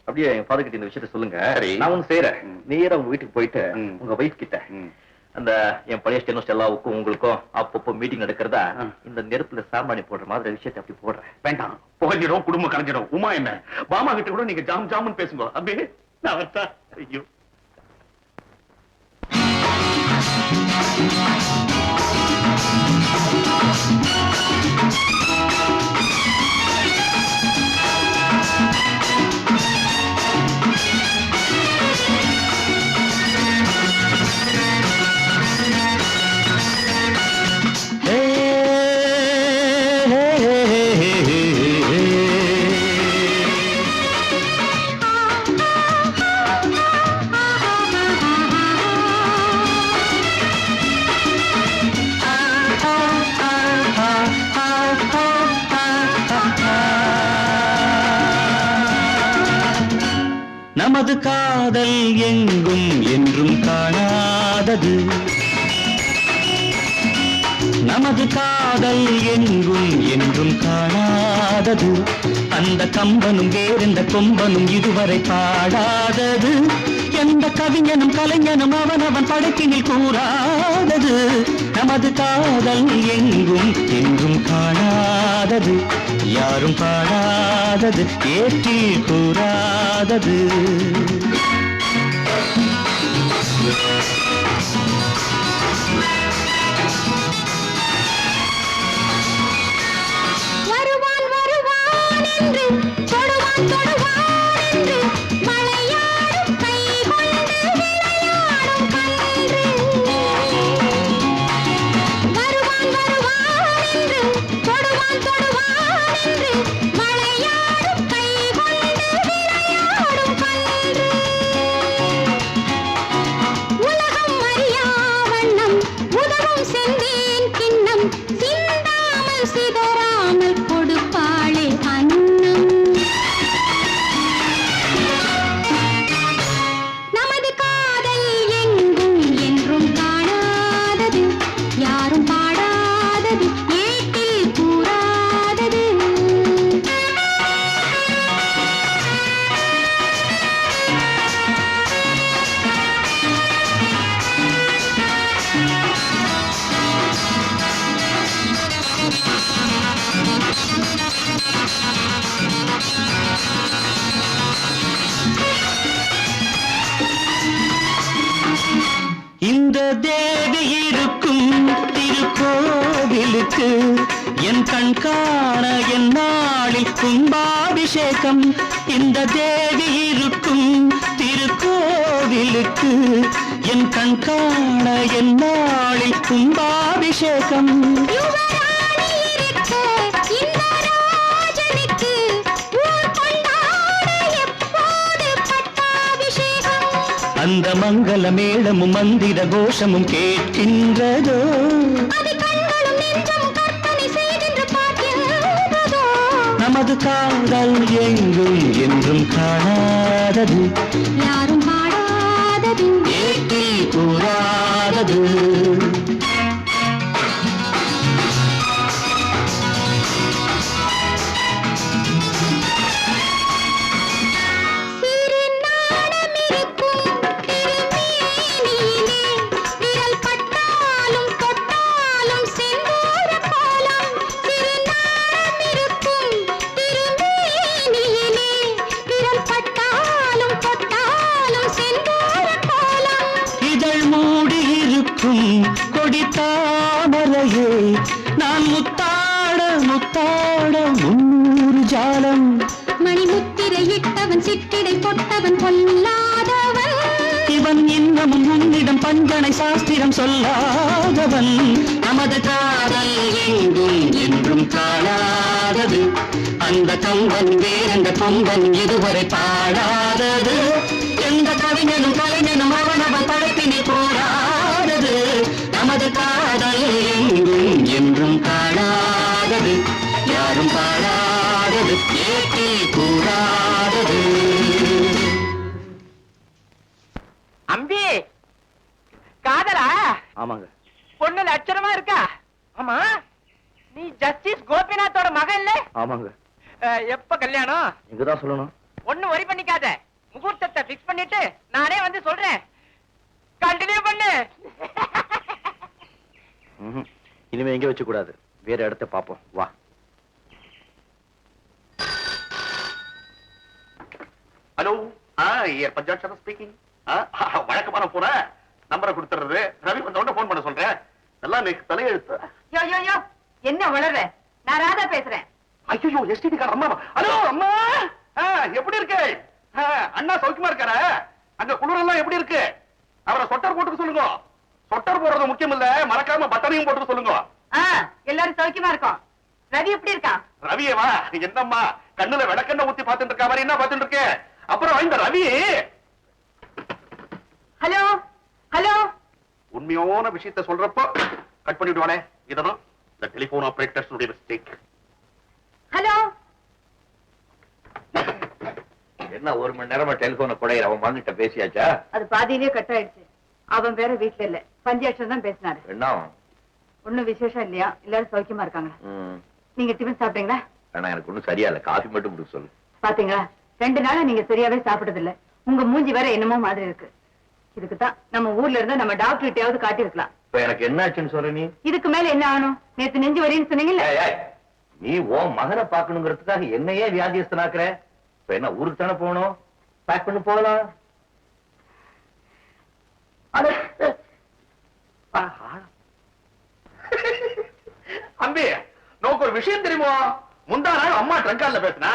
அப்படியே என் ஃபாதர் கிட்ட இந்த விஷயத்தை சொல்லுங்க. சரி. நான் ஒண்ணு செய்யறேன். நேரா உங்க வீட்டுக்கு போயிட்டு உங்க வைஃப் கிட்ட அந்த என் பழைய ஸ்டெனோஸ்ட் எல்லாவுக்கும் உங்களுக்கும் அப்பப்போ மீட்டிங் நடக்கிறதா இந்த நெருப்புல சாம்பிராணி போடுற மாதிரி விஷயத்தை அப்படி போடுறேன். வேண்டாம், புகஞ்சிடும், குடும்பம் கலைஞ்சிடும். உமா என்ன பாமா கிட்ட கூட நீங்க ஜாம் ஜாமுன்னு பேசுங்க. அம்பி, நான் வரட்டா? ஐயோ, நமது காதல் எங்கும் என்றும் காணாதது, நமது காதல் எங்கும் என்றும் காணாதது, அந்த கம்பனும் வேறெந்த கொம்பனும் இதுவரை பாடாதது, எந்த கவிஞனும் கலைஞனும் அவனவன் படைப்பினில் கூறாதது, நமது காதல் எங்கும் என்றும் காணாதது, யாரும் பாடாதது, ஏற்றில் கூறாதது. வருவான் வருவான் என்று தொடுவான் தொடுவான் என்று மலையாடும் கை கொண்டு விளையாடும் கன்று. வருவான் வருவான் என்று தொடுவான் தொடுவான் என்று மலையாடும் கை கொண்டு விளையாடும் கன்று. உலகம் அறியா வண்ணம் உதவும் செந்தேன் கிண்ணம் சிந்தாமல் சிதறாமல் கொடுப்பாளே அன்னம். நமது காதல் எங்கும் என்றும் காணாதது, யாரும் பாடாதது, ஏட்டில் கூறாதது. இந்த தேவி இருக்கும் திருக்கோவிலுக்கு என் கண் காண என் நாளில் கும்பாபிஷேகம் இந்த தேவி இருக்கும் திருக்கோவிலுக்கு என் கண் காண என் நாளில் கும்பாபிஷேகம் யுவராணி இருக்க இந்த ராஜனுக்கு ஊர் கொண்டாட எப்போது பட்டாபிஷேகம் அந்த மங்கள மேளமும் மந்திர கோஷமும் கேட்கின்றதோ அது கண்களும் நெஞ்சம் கற்பனை செய்கின்ற பார்க்கின்றதோ நமது காதல் எங்கும் என்றும் காணாதது யாரும் பாடாதது ஏட்டில் கூறாதது சிறு நாணம் இருக்கும் திருமேனியிலே விரல் பட்டாலும் தொட்டாலும் செந்தூர கோலம் சிறு நாணம் இருக்கும் திருமேனியிலே விரல் பட்டாலும் தொட்டாலும் செந்தூர கோலம் இதழ் மூடி இருக்கும் கொடி தாமரையே நான் முத்தாட முத்தாட முன்னூறு ஜாலம் மணிமுத்திரையிட்டவன் சிற்றிடை பொட்டவன் பொல்லாதவன் இவன் இன்னமும் உன்னிடம் பஞ்சனை சாஸ்திரம் சொல்லாதவன் நமது காதல் எங்கும் என்றும் காணாதது அந்த கம்பன் வேறெந்த கொம்பன் இதுவரை பாடாதது எந்த கவிஞனும் கலைஞனும் அவனவன் படைப்பினை போராதது நமது காதல் எங்கும் என்றும் காணாதது யாரும் பாடாதது ஏற்றி கூறாதது அம்பி காதலா ஆமாங்க. பொண்ணு லட்சணமா இருக்கா? ஆமா, நீ ஜஸ்டிஸ் கோபிநாத்தோட மகன் இல்ல? ஆமாங்க. எப்ப கல்யாணம்? இங்கதான் சொல்லணும். ஒண்ணு வரி பண்ணிக்காத, முகூர்த்தத்தை பிக்ஸ் பண்ணிட்டு நானே வந்து சொல்றேன். கண்டினியூ பண்ணு. இனிமே எங்க வச்சு கூடாது, வேற இடத்த பாப்போம். வா. ஹலோ, பஞ்சாட்சரம் ஸ்பீக்கிங். வழக்கமான போன நம்பரை கொடுத்துறது. ரவி வந்தோட போன் பண்ண சொல்றேன். நல்லா எனக்கு தலையெழுத்து. யோ யோ யோ, என்ன வளர்ற? நான் ராதா பேசுறேன். ஐயோ, எஸ்டிடி கார அம்மா. ஹலோ அம்மா, எப்படி இருக்கு? அண்ணா சௌக்கியமா இருக்காரா? அங்க குளிரெல்லாம் எப்படி இருக்கு? அவரை சொட்டர் போட்டுக்க சொல்லுங்க. சொட்டர் போடுறது முக்கியம் இல்ல, மறக்காம பட்டனையும் போட்டுக்க சொல்லுங்க. எல்லாரும் சௌக்கியமா இருக்கோம். ரவி எப்படி இருக்கான்? ரவியவா? என்னம்மா கண்ணுல விளக்கெண்ண ஊத்தி பாத்துட்டு இருக்கா மாதிரி என்ன பாத்துட்டு இருக்கு? அப்புறம் இந்த ரவி ஹலோ ஹலோ, உண்மையான விஷயத்தை சொல்றப்போ கட் பண்ணிடுவானே. இதெல்லாம் இந்த டெலிபோன் ஆபரேட்டர்ஸ் மிஸ்டேக். ஹலோ. என்ன ஒரு மணி நேரமா டெலிபோனை குடையிற? அவன் வாங்கிட்ட பேசியாச்சா? அது பாதியிலே கட் ஆயிடுச்சு. அவன் வேற வீட்டுல இல்ல, பஞ்சாட்சம் தான் பேசினாரு. என்ன ஒண்ணும் விசேஷம் இல்லையா? எல்லாரும் சௌக்கியமா இருக்காங்க. நீங்க டிஃபன் சாப்பிட்டீங்களா? ஆனா எனக்கு ஒண்ணும் சரியா இல்ல, காஃபி மட்டும் கொடுக்க சொல்லு. பாத்தீங்களா, 2 நாளா நீங்க சரியாவே சாப்பிட்டது இல்ல. உங்க மூஞ்சி வேற என்னமோ மாதிரி இருக்கு. இதுக்குதான் நம்ம ஊர்ல இருந்து நம்ம டாக்டர் கிட்டயாவது காட்டியிருக்கலாம். இப்ப எனக்கு என்ன ஆச்சுன்னு சொல்ற நீ? இதுக்கு மேல என்ன ஆகணும்? நேத்து நெஞ்சு வரின்னு சொன்னீங்கல்ல. ஏய், ஏய், நீ உன் மகனை பாக்கணுங்கிறதுக்காக என்னையே வியாதியஸ்தனாக்குற. இப்ப என்ன ஊருக்கு தானே போகணும்? பேக் பண்ணி போகலாம். அம்பி, நோக்கு ஒரு விஷயம் தெரியுமோ? முந்தா நாள் அம்மா ட்ரங்கால்ல பேசினா.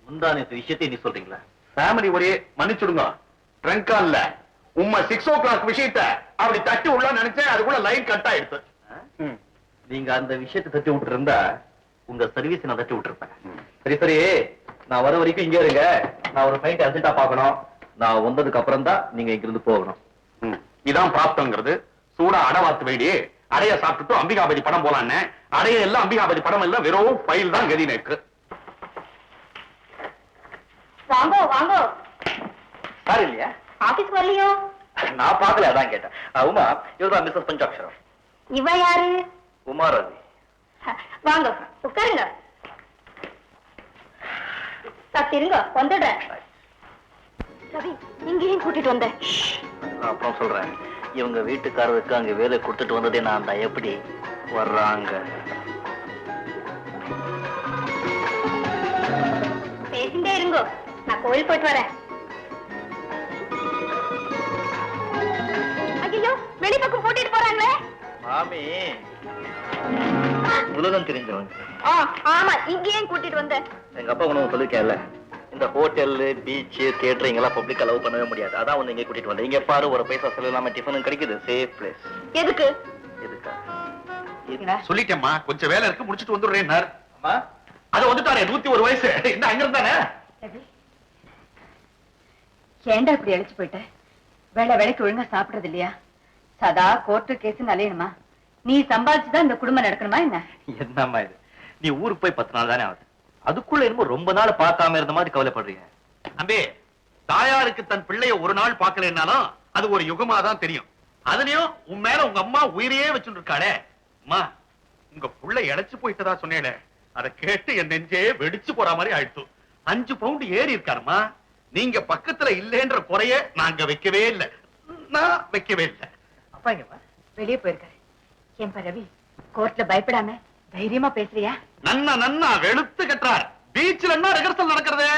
முந்தானத்து விஷயத்தை நீ சொல்றீங்களா? ஃபேமிலி ஒரே மன்னிச்சுடுங்க. ட்ரங்கால்ல உம்மா 6 o'clock விஷயத்தை அப்படி தட்டி உள்ள நினைச்சேன், அதுக்குள்ள லைன் கட் ஆயிடுச்சு. நீங்க அந்த விஷயத்தை தட்டி விட்டு இருந்தா உங்க சர்வீஸ் நான் தட்டி விட்டுருப்பேன். சரி சரி, நான் வர வரைக்கும் இங்கே இருங்க. நான் ஒரு ஃபைட் அர்ஜென்ட்டா பார்க்கணும். நான் வந்ததுக்கு அப்புறம் தான் நீங்க இங்க இருந்து போகணும். இதான் பிராப்தங்கிறது. சூடா அடவாத்து வைடி. அடைய சாப்பிட்டுட்டு அம்பிகாபதி படம் போலான்னு. அடைய எல்லாம் அம்பிகாபதி படம் எல்லாம் வெறும் ஃபைல் தான் கதி நேக்கு. வாங்கோ வாங்கோ. சார் இல்லையா? ஆபீஸ் வரலையோ? நான் பார்க்கல, அதான் கேட்டேன். உமா, இவர்தான் மிஸ்ஸஸ் பஞ்சாட்சரம். இவ யாரு? உமா ரவி. வாங்க உட்காருங்க. சாப்பிருங்க, வந்துடுறேன். ரவி, இங்கேயும் கூட்டிட்டு வந்தேன். நான் அப்புறம் சொல்றேன். இவங்க வீட்டுக்காரருக்கு அங்க வேலை கொடுத்துட்டு வந்ததே நான் தான். எப்படி வர்றாங்க? பேசிட்டே இருங்கோ, நான் கோயில் போயிட்டு வரேன். ஐயோ, வெளி பக்கம் கூட்டிட்டு போறாங்களே. மாமி உலகம் தெரிஞ்சவங்க. ஆமா, இங்கேயும் கூட்டிட்டு வந்த. எங்க அப்பா உனக்கு சொல்லிருக்கேன்ல, இந்த ஹோட்டல், பீச், தியேட்டர் இங்கெல்லாம் பப்ளிக் அலோவ் பண்ணவே முடியாது. அதான் வந்து இங்க கூட்டிட்டு வந்தேன். இங்க பாரு, ஒரு பைசா செலவு இல்லாம டிஃபனும் கிடைக்குது. Safe place. எதுக்கு? எதுக்கா? சொல்லிட்டேம்மா, கொஞ்சம் வேலை இருக்கு, முடிச்சிட்டு வந்துடுறேன். அம்மா அது வந்துட்டாரே, 101 வயசு. என்ன அங்க இருந்தானே? ஏண்டா இப்படி அழைச்சு போயிட்ட? வேலைக்கு ஒழுங்கா சாப்பிடுறது இல்லையா? சதா கோர்ட்டு கேஸ் அலையணுமா? நீ சம்பாதிச்சுதான் இந்த குடும்பம் நடக்கணுமா என்ன? என்னம்மா இது, நீ ஊருக்கு போய் 10 நாள் தானே ஆகுது, அதுக்குள்ள என்னமோ ரொம்ப நாள் பார்க்காம இருந்த மாதிரி கவலைப்படுறீங்க. அம்பே, தாயாருக்கு தன் பிள்ளைய ஒரு நாள் பார்க்கலன்னாலும் அது ஒரு யுகமா தான் தெரியும். அதுலயும் உன் மேல உங்க அம்மா உயிரையே வச்சுட்டு இருக்காளே. அம்மா, உங்க புள்ள இழைச்சு போயிட்டதா சொன்னேனே, அதை கேட்டு என் நெஞ்சே வெடிச்சு போற மாதிரி ஆயிடுச்சு. 5 பவுண்ட் ஏறி இருக்காருமா. நீங்க பக்கத்துல இல்லைன்ற குறைய நாங்க வைக்கவே இல்லை. நான் வைக்கவே இல்லை. அப்பா எங்கம்மா? வெளியே போயிருக்காரு. என் ரவி, கோர்ட்ல பயப்படாம தைரியமா பேசுறியா? நன்னா வெளுத்து கட்டுறார். பீச்ல என்ன ரிஹர்சல் நடக்கிறது?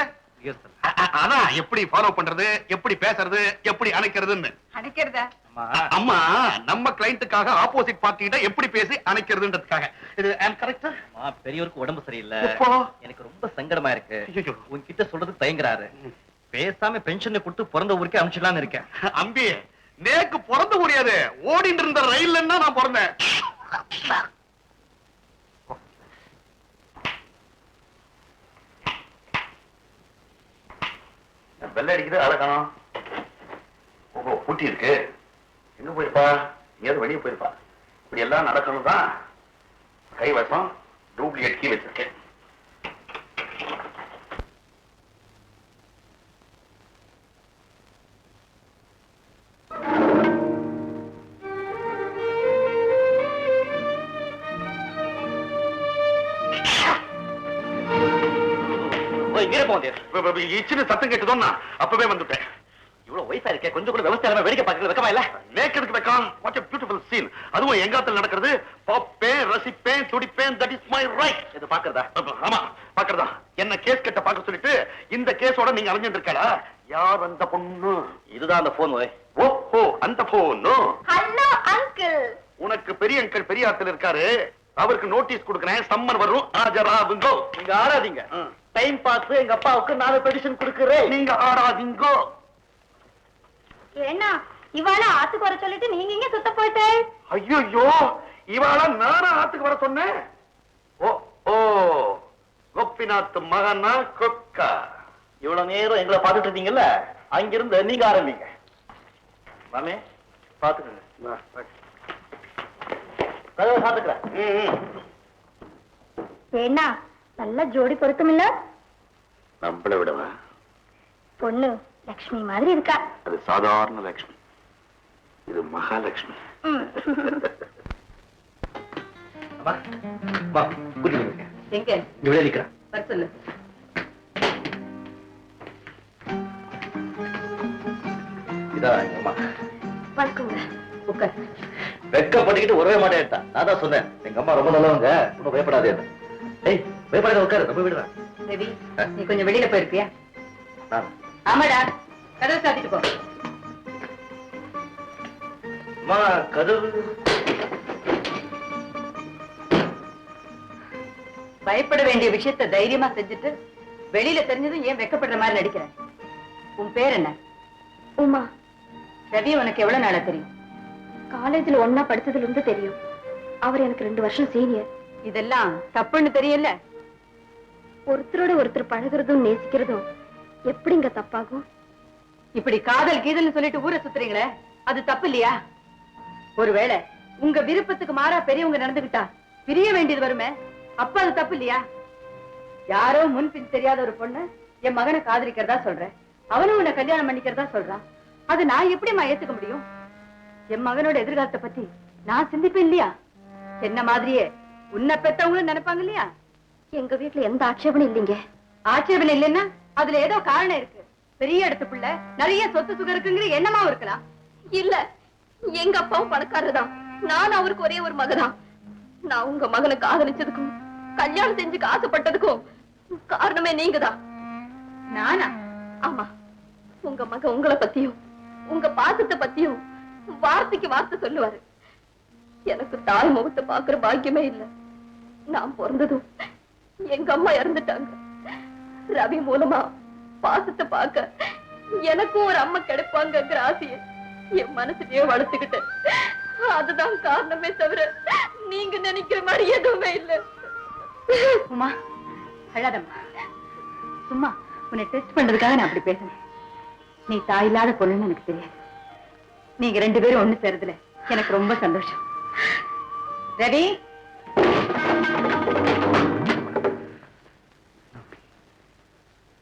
அதான் எப்படி ஃபாலோ பண்றது, எப்படி பேசுறது, எப்படி அணைக்கிறதுன்னு. அணைக்கிறதா? அம்மா, நம்ம கிளைண்ட்டுக்காக ஆப்போசிட் பார்ட்டி கிட்ட எப்படி பேசி அணைக்கிறதுன்றதுக்காக. இது கரெக்டா? பெரியவருக்கு உடம்பு சரியில்லை, எப்போ? எனக்கு ரொம்ப சங்கடமா இருக்கு. ஐயோ. உன்கிட்ட சொல்றது தயங்குறாரு. பேசாம பென்ஷனை கொடுத்து பிறந்த ஊருக்கே அனுப்பிச்சிடலான்னு இருக்கேன். அம்பி, நேக்கு பிறந்த முடியாது, ஓடிட்டு இருந்த ரயில்ல நான் பிறந்தேன். வெள்ள அடிக்குது, அழகாம். ஓஹோ, பூட்டி இருக்கு. எங்க போயிருப்பா? எங்கேயாவது வெளியே போயிருப்பா. இப்படி எல்லாம் நடக்கணும் தான் கைவசம் டூப்ளிகேட் கீ வச்சிருக்கேன். சின்ன சத்தம் கேட்டுதோன்னா அப்பவே வந்துட்டேன். இவ்வளவு வயசா இருக்கே, கொஞ்சம் கூட விவசாயம் வேடிக்கை பார்க்கறது வெக்கமா இல்ல? நேக்கெடுக்கு வைக்கலாம். What a beautiful scene. அதுவும் எங்காத்துல நடக்கிறது. பாப்பேன், ரசிப்பேன், துடிப்பேன். That is my right. இது பாக்குறதா? ஆமா, பாக்குறதா. என்ன கேஸ் கட்ட பார்க்க சொல்லிட்டு இந்த கேஸோட நீங்க அலைஞ்சிட்டு இருக்கா? யார் அந்த பொண்ணு? இதுதான் அந்த போன். ஓஹோ, அந்த பொண்ணு. Hello uncle. உனக்கு பெரிய அங்கிள் பெரியாத்துல இருக்காரு. அவருக்கு நோட்டீஸ் கொடுக்கறேன். சம்மன் வரும், ஆஜராகுங்கோ. நீங்க ஆறாதீங்க. டைம் பார்த்து எங்க அப்பாவுக்கு 4 பெடிஷன் கொடுக்கிறேன். நீங்க ஆறாதீங்கோ. என்ன இவாள ஆத்துக்கு வர சொல்லிட்டு நீங்க இங்க சுத்த போயிட்டே? ஐயோ, இவாள நானா ஆத்துக்கு வர சொன்னேன்? ஓ, கோபிநாத் மகனா கொக்கா. இவ்வளவு நேரம் எங்களை பார்த்துட்டு இருந்தீங்கல்ல, அங்கிருந்து நீங்க ஆரம்பிங்க. மாமே பாத்துக்கங்க. கதவை சாத்துக்கிறேன். ஏன்னா நல்ல ஜோடி பொருத்தம் இல்ல? நம்மள விடவா? பொண்ணு லக்ஷ்மி மாதிரி இருக்கா. அது சாதாரண லட்சுமி, இது மகாலட்சுமி. எங்க வர சொல்லு. இதான் எங்க அம்மா. வணக்கங்க. உட்கார். வெக்கப்பட்டுக்கிட்டு வரவே மாட்டேன். நான் தான் சொன்னேன், எங்க அம்மா ரொம்ப நல்லவங்க, ஒன்றும் பயப்படாதே. ஏய், பயப்படாத, உட்காரு, நம்ம விடுறேன். ரவி, நீ கொஞ்சம் வெளியில போயிருப்பியா? நான் ஆமாடா, கதவை சாத்திட்டு போ. அம்மா, கதவு. பயப்பட வேண்டிய விஷயத்தை தைரியமா செஞ்சுட்டு வெளியில தெரிஞ்சதும் ஏன் வெக்கப்படுற மாதிரி நடிக்கிற? உன் பேர் என்ன? உமா. ரவி உனக்கு எவ்வளவு நாளா தெரியும்? காலேஜ்ல ஒன்னா படிச்சதுல இருந்து தெரியும். அவர் எனக்கு 2 வருஷம் சீனியர். இதெல்லாம் தப்புன்னு தெரியல. ஒருத்தரோட ஒருத்தர் பழகுறதும் நேசிக்கிறதும் எப்படிங்க தப்பாகும்? இப்படி காதல் கீதல்னு சொல்லிட்டு ஊரை சுத்துறீங்களே, அது தப்பு இல்லையா? ஒருவேளை உங்க விருப்பத்துக்கு மாறா பெரியவங்க நடந்துகிட்டா பிரிய வேண்டியது வருமே, அப்ப அது தப்பு இல்லையா? யாரோ முன்பின் தெரியாத ஒரு பொண்ணு என் மகனை காதலிக்கிறதா சொல்றேன், அவனும் உன்னை கல்யாணம் பண்ணிக்கிறதா சொல்றான். அது நான் எப்படிமா ஏத்துக்க முடியும்? என் மகனோட எதிர்காலத்தை பத்தி நான் சிந்திப்பேன் இல்லையா? என்ன மாதிரியே உன்னை பெத்தவங்களும் நினைப்பாங்க இல்லையா? எங்க வீட்டுல எந்த ஆட்சேபனும் இல்லைங்க. ஆட்சேபனை இல்லைன்னா அதுல ஏதோ காரணம் இருக்கு. பெரிய இடத்து பிள்ளை, நிறைய சொத்து சுகம் இருக்குங்கிற எண்ணமாவும் இருக்கலாம். இல்ல, எங்க அப்பாவும் பணக்காரர்தான், நான் அவருக்கு ஒரே ஒரு மகதான். நான் உங்க மகனை காதலிச்சதுக்கும் கல்யாணம் செஞ்சுக்க ஆசைப்பட்டதுக்கும் காரணமே நீங்கதான். நானா? ஆமா, உங்க மகன் உங்களை பத்தியும் உங்க பாசத்தை பத்தியும் வார்த்தைக்கு வார்த்தை சொல்லுவாரு. எனக்கு தாய் முகத்தை பாக்குற பாக்கியமே இல்ல. நான் பிறந்ததும் எங்க அம்மா இறந்துட்டாங்க. ரவி மூலமா பாசத்தை பார்க்க எனக்கும் ஒரு அம்மா கிடைப்பாங்கிற ஆசையை என் மனசுலயே வளர்த்துக்கிட்டேன். அதுதான் காரணமே தவிர நீங்க நினைக்கிற மாதிரி எதுவுமே இல்ல. உமா அழாதம்மா. சும்மா உன்னை டெஸ்ட் பண்றதுக்காக நான் அப்படி பேசுறேன். நீ தாயில்லாத பொண்ணுன்னு எனக்கு தெரியாது. நீங்க 2 பேரும் ஒண்ணு சேருதுல எனக்கு ரொம்ப சந்தோஷம். ரவி,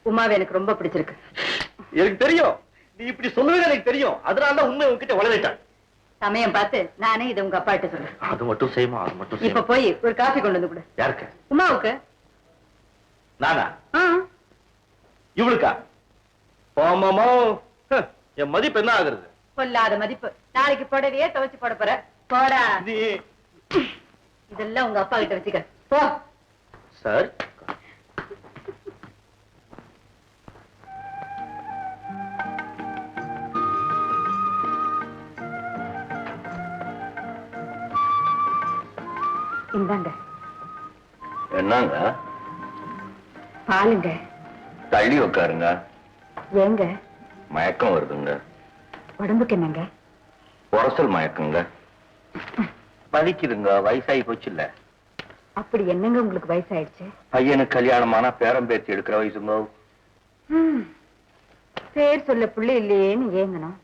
உமாவை எனக்கு ரொம்ப பிடிச்சிருக்கு. எனக்கு தெரியும், நீ இப்படி சொல்லுவே எனக்கு தெரியும். அதனாலதான் உண்மை உங்ககிட்ட வளர்ந்துட்டான். சமயம் பார்த்து நானே இதை உங்க அப்பா கிட்ட சொல்றேன். அது மட்டும் செய்யுமா? அது மட்டும் இப்ப போய் ஒரு காஃபி கொண்டு வந்து கொடு. யாருக்கு? உமாவுக்கு. நானா? இவளுக்கா? ஆமாமா. என் மதிப்பு என்ன ஆகுறது? கொல்லாத மதிப்பு. நாளைக்கு புடவையே துவைச்சு போட போற. போடா. இதெல்லாம் உங்க அப்பா கிட்ட வச்சுக்க. போ. சார், இந்தாங்க. என்னங்க? பாலுங்க. தள்ளி உட்காருங்க. ஏங்க? மயக்கம் வருதுங்க. உடம்புக்கு என்னங்க? உரசல் மயக்கங்க. வலிக்குதுங்க. வயசாகி போச்சு இல்ல? அப்படி என்னங்க உங்களுக்கு வயசாயிடுச்சு? பையனுக்கு கல்யாணமானா பேரம் பேத்தி எடுக்கிற வயசுங்க. பேர் சொல்ல புள்ளை இல்லையேன்னு ஏங்கணும்.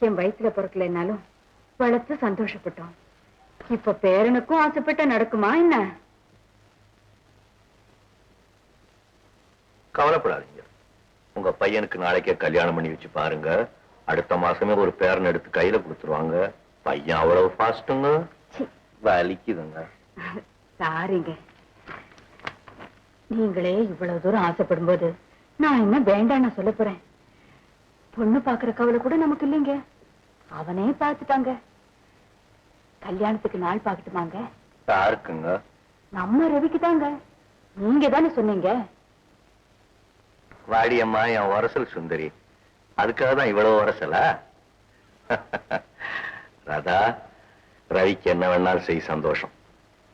என் வயிற்றுல பிறக்கலைன்னாலும் வளர்த்து சந்தோஷப்பட்டோம். இப்ப பேரனுக்கும் ஆசைப்பட்ட நடக்குமா என்ன? கவலைப்படாதீங்க. உங்க பையனுக்கு நாளைக்கே கல்யாணம் பண்ணி வச்சு பாருங்க. அடுத்த மாசமே ஒரு பேரன் எடுத்து கையில கொடுத்துருவாங்க. பையன் அவ்வளவு ஃபாஸ்ட்டுங்க. வலிக்குதுங்க. சாரிங்க. நீங்களே இவ்வளவு தூரம் ஆசைப்படும் போது நான் என்ன வேண்டான்னு சொல்ல போறேன். பொண்ணு பாக்குற கவலை கூட நமக்கு இல்லைங்க. அவனே பார்த்துட்டாங்க. கல்யாணத்துக்கு நாள் பாக்கட்டுமாங்க? யாருக்குங்க? நம்ம ரவிக்கு தாங்க. நீங்க தானே சொன்னீங்க. வாடியம்மா என் உரசல் சுந்தரி. அதுக்காக தான் இவ்வளவு உரசலா? ராதா, ரவிக்கு என்ன வேணாலும் செய், சந்தோஷம்.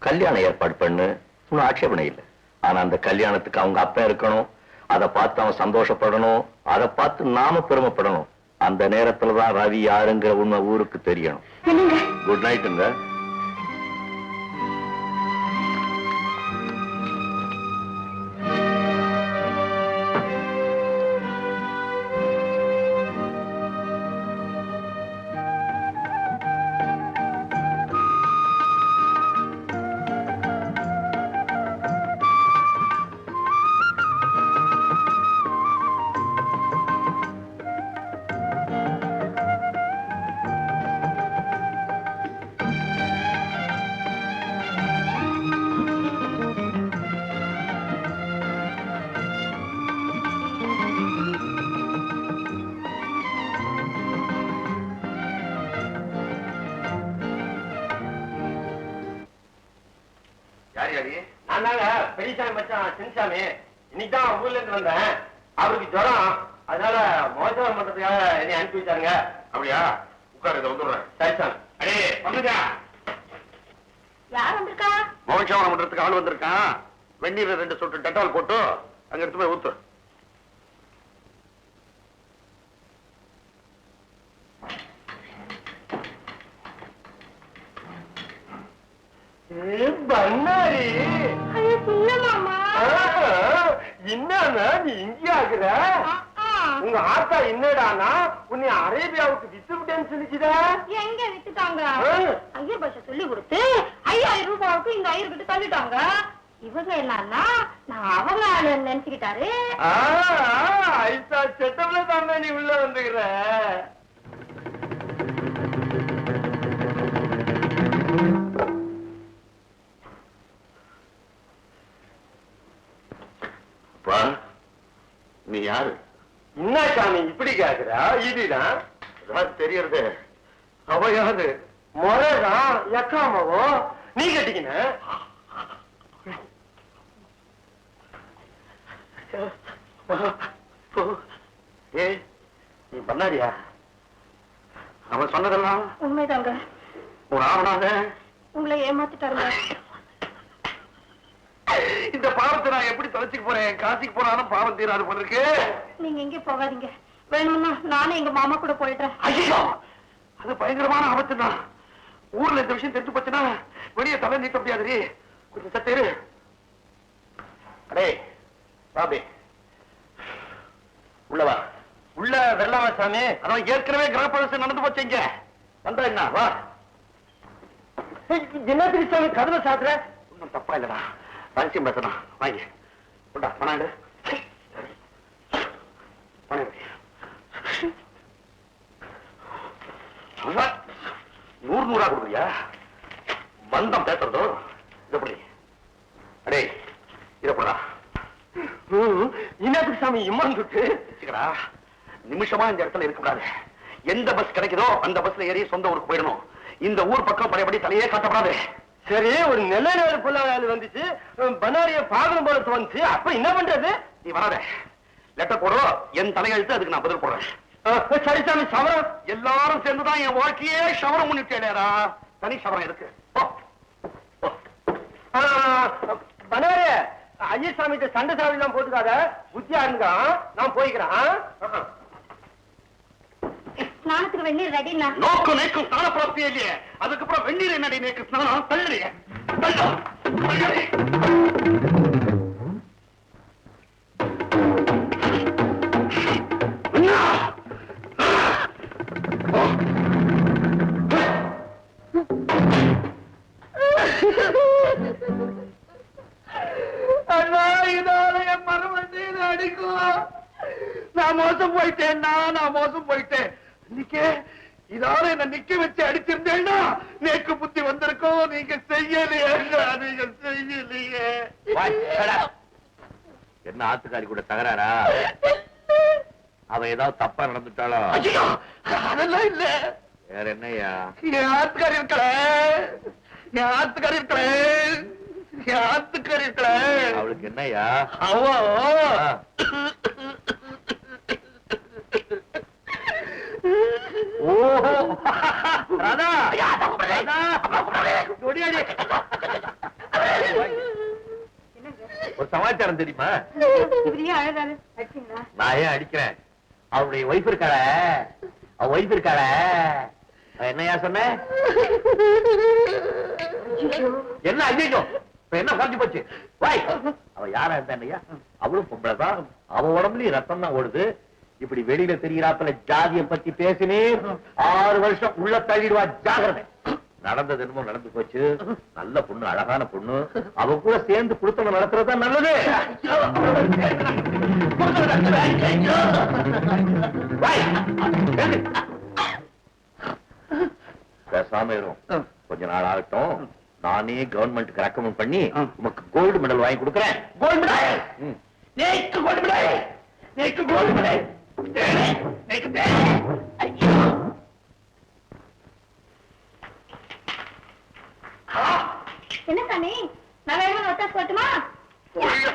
கல்யாணம் ஏற்பாடு பண்ணு, ஒன்னும் ஆட்சேபனை இல்லை. ஆனா அந்த கல்யாணத்துக்கு அவங்க அப்பா இருக்கணும். அதை பார்த்து அவன் சந்தோஷப்படணும். அதை பார்த்து நாம பெருமைப்படணும். அந்த நேரத்துலதான் ரவி யாருங்கிற உண்மை ஊருக்கு தெரியணும். குட் நைட்டுங்க. நான் தாங்க பெரியசாமி மச்சான் சின்னசாமி. இன்னைக்குதான் ஊர்ல இருந்து வந்தேன். அவருக்கு ஜுரம், அதனால மோசம் பண்றதுக்காக என்னை அனுப்பி வச்சாருங்க. அப்படியா? உட்காரு, இதை வந்துடுறேன். சரி சாமி. அடே வந்துடா. யார் வந்திருக்கா? மோட்சம் பண்றதுக்கு ஆள் வந்திருக்கான். வெந்நீர் 2 சொட்டு டெட்டால் போட்டு அங்க எடுத்து போய் ஊத்து. பண்ணாரி என்னன்னா நீ இங்கே ஆகுற? உங்க ஆத்தா என்னடானா உன்னை அரேபியாவுக்கு வித்து விட்டேன்னு சொல்லிச்சுதா? எங்க விட்டுட்டாங்க? ஐயர் பாஷா சொல்லி கொடுத்து 5000 ரூபாய்க்கு இந்த ஐயர் கிட்ட தள்ளிட்டாங்க. இவங்க என்னன்னா நான் அவங்க நினைச்சுக்கிட்டாரு. ஐசா செட்டப்ல தானே நீ உள்ள வந்துக்கிற. நீ யாரு? என்ன சாமி இப்படி கேக்குறா? இதுதான் தெரியறது. அவ யாரு? முறைதான் எக்காமவோ நீ கட்டிக்கின. ஏய், நீ பண்ணாரியா? அவன் சொன்னதெல்லாம் உண்மைதாங்க. ஒரு ஆவணாக உங்களை ஏமாத்திட்டாருங்க. இந்த பாவத்தை நான் எப்படி தொலைச்சிக்க போறேன்? காசிக்கு போனாலும் பாவம் தீராது போல இருக்கு. நீங்க எங்கே போகாதீங்க, வேணும்னா நானே எங்க மாமா கூட போயிடுறேன். ஐயோ, அது பயங்கரமான ஆபத்து தான். ஊர்ல இந்த விஷயம் தெரிஞ்சு போச்சுன்னா வெளியே தலை நீட்ட முடியாது. கொஞ்சம் சத்தேரு. அடே பாபி, உள்ளவா. உள்ள வெள்ளாம சாமி. அதான் ஏற்கனவே கிரகப்பிரவேசம் நடந்து போச்சு. இங்க வந்தா என்ன? வா. என்ன திருச்சாமி கதவை சாத்துற? ஒன்றும் தப்பா இல்லடா, ரகசியம் பேசணும். வாங்கி உண்டா பணம். பணம் 100 கொடுக்குறியா? பந்தம் பேசுறதோ எப்படி? அடே இதப்படா. இன்னத்துக்கு சாமி இம்மான் சுட்டு நிமிஷமா இந்த இடத்துல இருக்கக்கூடாது. எந்த பஸ் கிடைக்குதோ அந்த பஸ்ல ஏறி சொந்த ஊருக்கு போயிடணும். இந்த ஊர் பக்கம் பழையபடி தலையே காட்டப்படாது. சரி, ஒரு நெல்லை நேரம் புள்ள வந்துச்சு, பனாரிய பாகனம் போல தோணுச்சு. அப்ப என்ன பண்றது? நீ வராத, லெட்டர் போடுறோம், என் தலையெழுத்து, அதுக்கு நான் பதில் போடுறேன். சரி சாமி, சவரம் எல்லாரும் சேர்ந்துதான் என் வாழ்க்கையே சவரம் பண்ணிட்டேடா. தனி சவரம் இருக்கு. பனாரே, ஐயசாமி சண்டை சாவி எல்லாம் போட்டுக்காத, புத்தியா இருங்க. நான் போய்க்கிறேன். ஸ்நானத்துக்கு வெந்நீர் ரெடினா? நோக்கம் நேக்கும் ஸ்நான பிராப்தியே இல்லையே, அதுக்கப்புறம் வெந்நீர் என்னடி நேக்கு ஸ்நானம்? தள்ளுறிய அடிக்கும். நான் மோசம் போயிட்டேன்னா, நான் மோசம் போயிட்டேன். இன்னைக்கே இதால என்ன நிக்க வச்சு அடிச்சிருந்தேன்னா நேக்கு புத்தி வந்திருக்கும். நீங்க செய்யலையே, நீங்க செய்யலையே. என்ன ஆத்துக்காரி கூட தகராறா? அவ ஏதாவது தப்பா நடந்துட்டாளோ? அதெல்லாம் இல்ல. வேற என்னையா? என் ஆத்துக்காரி இருக்கல, என் ஆத்துக்காரி இருக்கல, என் ஆத்துக்காரி இருக்கல. அவளுக்கு என்னையா? அவோ ராதா, ஒரு சமாச்சாரம் தெரியுமா? இவரையே அழகாரு அடிச்சீங்களா? நான் ஏன் அடிக்கிறேன்? அவளுடைய ஒய்ஃப் இருக்காள, அவ ஒய்ஃப் இருக்காள. என்னையா சொன்ன? என்ன ஐயோ, இப்ப என்ன குறைஞ்சு போச்சு? அவ யாரா இருந்தா என்னையா? அவளும் பொம்பளைதான், அவ உடம்புலயும் ரத்தம் தான் ஓடுது. இப்படி வெளியில தெரியறாப்புல ஜாதிய பத்தி பேசினே 6 வருஷம் உள்ள தள்ளிடுவா. ஜாகிரதை. நடந்தது என்னமோ நடந்து போச்சு. நல்ல பொண்ணு, அழகான பொண்ணு. அவ கூட சேர்ந்து குடுத்தவங்க நடத்துறதுதான் நல்லது. பேசாம இருக்கும். கொஞ்ச நாள் ஆகட்டும், நானே கவர்மெண்ட்டுக்கு ரெக்கமெண்ட் பண்ணி உனக்கு கோல்டு மெடல் வாங்கி கொடுக்குறேன். கோல்டு மெடல், நேக்கு கோல்டு மெடல், நேக்கு கோல்டு மெடல். என்ன சாமி, நான் வேணுமா ஒட்டாசு போட்டுமா?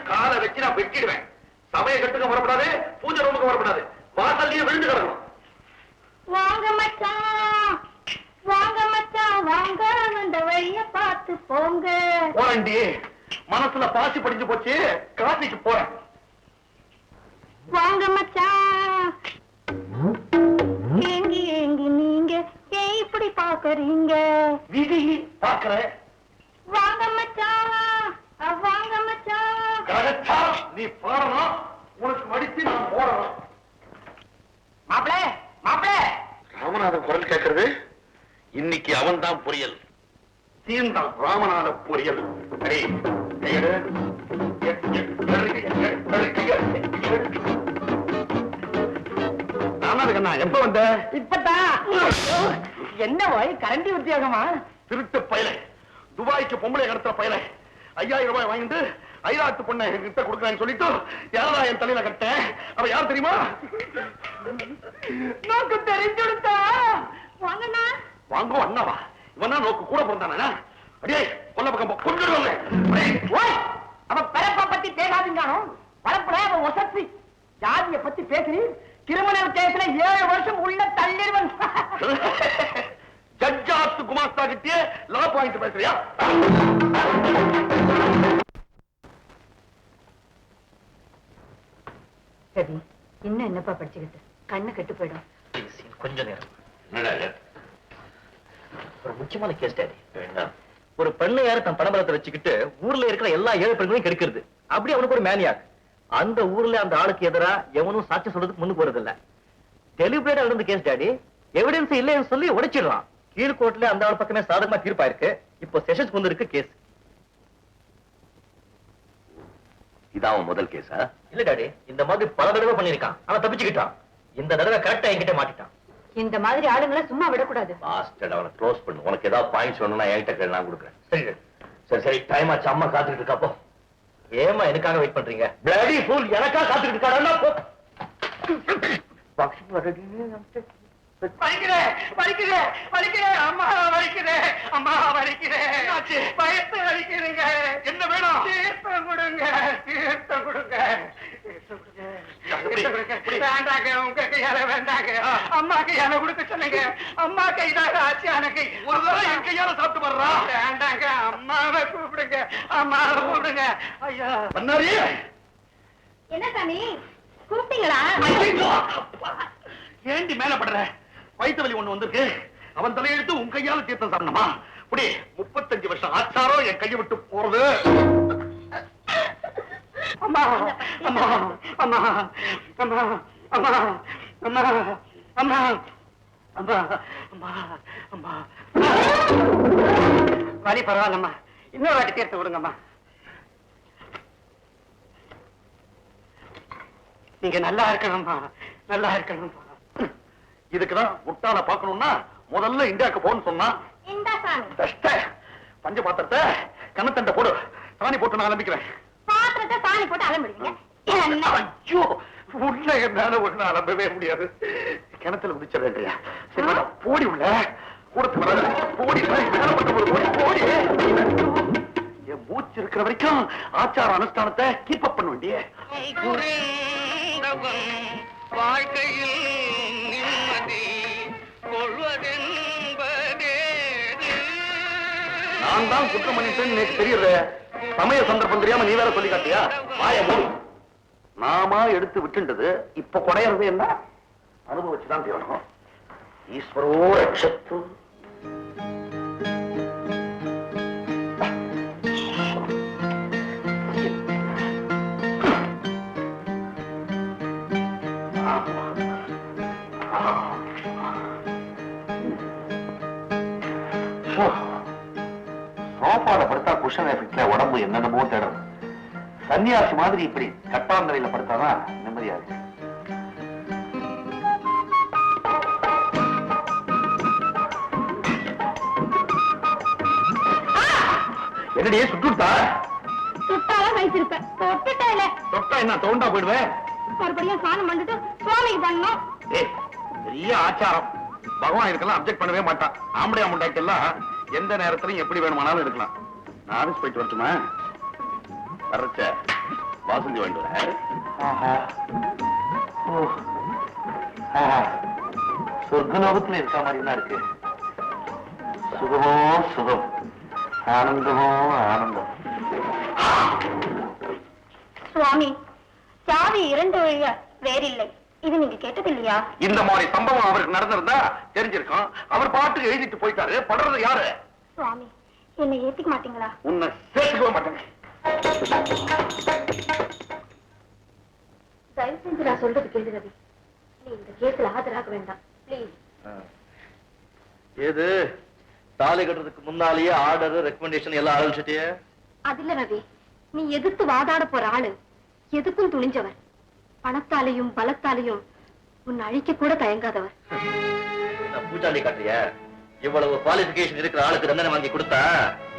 காலை வச்சு நான் வெட்டிடுவேன். சமய கட்டுக்கு வரப்படாது, பூஜை ரூமுக்கு வரப்படாது, வாசல்லையே விழுந்து கிடக்கணும். வாங்க மச்சான், வாங்க மச்சான், வாங்க அந்த வழிய பார்த்து போங்க. போறண்டி, மனசுல பாசி படிஞ்சு போச்சு, காசிக்கு போறேன். வாங்க மச்சான், ஏங்கி ஏங்கி நீங்க ஏன் இப்படி பாக்குறீங்க? விதி பாக்குறேன். வாங்க மச்சான், வாங்க மச்சான். கரெக்டா நீ பாடணும், உனக்கு மடிச்சு நான் போடணும். மாப்பிள மாப்பிள, ராமநாதன் குரல் கேட்கறது. இன்னைக்கு அவன் தான் பொரியல். தீர்ந்தான் ராமநாத பொரியல். ராமநாதன் எப்ப வந்த? இப்பதான். என்ன போய் கரண்டி உத்தியோகமா? திருட்டு பயலை, துபாய்க்கு பொம்பளை கடத்துற பயலை. 5000 ரூபாய் வாங்கிட்டு ஐராத்து பொண்ணை கிட்ட கொடுக்கறான்னு சொல்லிட்டு யாரா என் தலையில கட்ட? அவ யார் தெரியுமா? நோக்கு தெரிஞ்சுடுத்தா. வாங்கண்ணா. வாங்க அண்ணாவா? இவன் தான் நோக்கு கூட பிறந்தானா? அடியே கொல்ல பக்கம் கொண்டுடுவாங்க. அவ பிறப்ப பத்தி பேசாதீங்க. வளர்ப்புற அவன் ஒசத்தி ஜாதிய பத்தி பேசி கிரிமினல் கேஸ்ல 7 வருஷம் உள்ள தள்ளிடுவன். ஜட்ஜாத்து குமாஸ்தா கிட்டே லா பாயிண்ட் பேசுறியா? ரவி, இன்னும் என்னப்பா படிச்சுக்கிட்டு கண்ணு கெட்டு போயிடும். கொஞ்ச நேரம். ஒரு முக்கியமான கேஸ் டாடி. ஒரு பெண்ணை யாரு தன் பணபலத்தை வச்சுக்கிட்டு ஊர்ல இருக்கிற எல்லா ஏழு பெண்களையும் கெடுக்கிறது. அப்படி அவனுக்கு ஒரு மேனியாக். அந்த ஊர்ல அந்த ஆளுக்கு எதிரா எவனும் சாட்சி சொல்றதுக்கு முன்னுக்கு போறது இல்ல. டெலிபரேட்டா இருந்த கேஸ் டாடி. எவிடன்ஸ் இல்லைன்னு சொல்லி உடைச்சிடலாம். கீழ்கோர்ட்ல அந்த ஆள் பக்கமே சாதகமா தீர்ப்பாயிருக்கு. இப்போ செஷன்ஸ் கொண்டு இருக்கு கேஸ். இதான் முதல் கேஸா? இல்ல டாடி, இந்த மாதிரி பல தடவை பண்ணிருக்கான். அவன் தப்பிச்சுக்கிட்டான். இந்த தடவை கரெக்டா என்கிட்ட மாட்டிட்டான். இந்த மாதிரி ஆளுங்களை சும்மா விடக்கூடாது. பாஸ்டர்ட், அவனை க்ளோஸ் பண்ணு. உனக்கு ஏதாவது பாயிண்ட்ஸ் வேணும்னா என்கிட்ட கேளு, நான் கொடுக்குறேன். சரி சரி சரி, டைம் ஆச்சு. அம்மா காத்துக்கிட்டு இருக்காப்போ. ஏமா எனக்காக வெயிட் பண்றீங்க? பிளடி ஃபூல், எனக்கா காத்துக்கிட்டு இருக்காடா? போ. அம்மா வலிக்கிறேன், அம்மா வலிக்கிறேன், பயத்து வலிக்கிறீங்க. என்ன வேணும்? தீர்த்தம் கொடுங்க, தீர்த்தம் கொடுங்க. வேண்டாங்க, உங்க கையால வேண்டாங்க. அம்மா கையால கொடுக்க சொன்னீங்க. அம்மா கைதாங்க ஆச்சு. எனக்கு ஒரு தடவை என் கையால சாப்பிட்டு வர்றா. வேண்டாங்க, அம்மாவை கூப்பிடுங்க, அம்மாவை கூப்பிடுங்க. ஐயா பண்ணாரி, என்ன சாமி கூப்பிட்டீங்களா? ஏண்டி மேல படுற? வயிற்று வலி ஒண்ணு வந்திருக்கு. அவன் தலையெடுத்து உன் கையால தீர்த்தம் சாப்பிடணுமா? இப்படி 35 வருஷம் ஆச்சாரம் என் கையை விட்டு போறது. அம்மா அம்மா அம்மா அம்மா அம்மா அம்மா அம்மா அம்மா அம்மா அம்மா வலி பரவாயில்லம்மா. இன்னொரு வாட்டி தீர்த்து விடுங்கம்மா. நீங்க நல்லா இருக்கணும்மா, நல்லா இருக்கணும்மா. இதுக்குதான் முட்டாள பாக்கணும்னா முதல்ல இந்தியாவுக்கு போன்னு சொன்னா. இந்த சாமி பஞ்ச பாத்திரத்தை கண்ணத்தண்டை போடு. சாணி போட்டு நான் அலம்பிக்கிறேன். பாத்திரத்தை சாணி போட்டு அலம்பிடுவீங்க. ஐயோ, உள்ள என்னால ஒண்ணு அலம்பவே முடியாது. கிணத்துல குதிச்ச வேண்டியா? சரி மேடம், போடி உள்ள கூடத்து வர. போடி மேல பட்டு போடி போடி. என் மூச்சு இருக்கிற வரைக்கும் ஆச்சார அனுஷ்டானத்தை கீப் அப் பண்ண வேண்டிய. வாழ்க்கையில் நிம்மதி கொள்வதென்பதே. நான் தான் குற்றம் பண்ணிட்டேன்னு எனக்கு தெரியுது. சமய சந்தர்ப்பம் தெரியாம நீ வேற சொல்லி காட்டியா? வாய மூடு. நாமா எடுத்து விட்டுண்டது இப்ப குறையறது என்ன? அனுபவிச்சுதான் தீரணும். ஈஸ்வரோ ரட்சத்து. சோபால படுத்தா குஷன் எஃபெக்ட்ல உடம்பு என்னென்னமோ தேடும். சன்னியாசி மாதிரி இப்படி கட்டாந்தரையில படுத்தாதான் நிம்மதியா இருக்கு. என்னடியே சுட்டுட்டா? சுட்டாலும் வயசிருப்பேன். தொட்டுட்டேல தொட்டா என்ன தோண்டா போயிடுவேன்? மறுபடியும் சாணம் பண்ணிட்டு சுவாமிக்கு பண்ணணும். ஏய், பெரிய ஆச்சாரம். பகவான் இதுக்கெல்லாம் அப்செக்ட் பண்ணவே மாட்டான். ஆம்படியா முண்டாக்கெல்லாம் எந்த நேரத்திலையும் எப்படி வேணுமானாலும் எடுக்கலாம். நானும் போயிட்டு வரட்டுமா? வர்றச்ச வாசந்தி வாங்கிட்டு வர. சொர்க்கலோகத்துல இருக்க மாதிரி தான் இருக்கு. சுகமோ சுகம், ஆனந்தமோ ஆனந்தம். சுவாமி, சாவி 2 வழிய வேறில்லை. இது நீங்க கேட்டது இல்லையா? இந்த மாதிரி சம்பவம் அவருக்கு நடந்திருந்தா தெரிஞ்சிருக்கும். அவர் பாட்டுக்கு எழுதிட்டு போயிட்டாரு. படுறது யாரு? சுவாமி, என்னை ஏத்திக்க மாட்டீங்களா? உன்னை சேர்த்துக்க மாட்டேங்க. தயவு செஞ்சு நான் சொல்றது கேளு ரவி. நீ இந்த கேஸ்ல ஆஜராக வேண்டாம் பிளீஸ். ஏது தாலி கட்டுறதுக்கு முன்னாலேயே ஆர்டர் ரெக்கமெண்டேஷன் எல்லாம் ஆரம்பிச்சிட்டியே? அது இல்ல ரவி, நீ எதிர்த்து வாதாட போற ஆளு எதுக்கும் துணிஞ்சவர். பணத்தாலையும் பலத்தாலையும் உன்னை அழிக்க கூட தயங்காதவர். பூஜாலி காட்டுறிய? இவ்வளவு குவாலிபிகேஷன் இருக்கிற ஆளுக்கு தண்டனை வாங்கி கொடுத்தா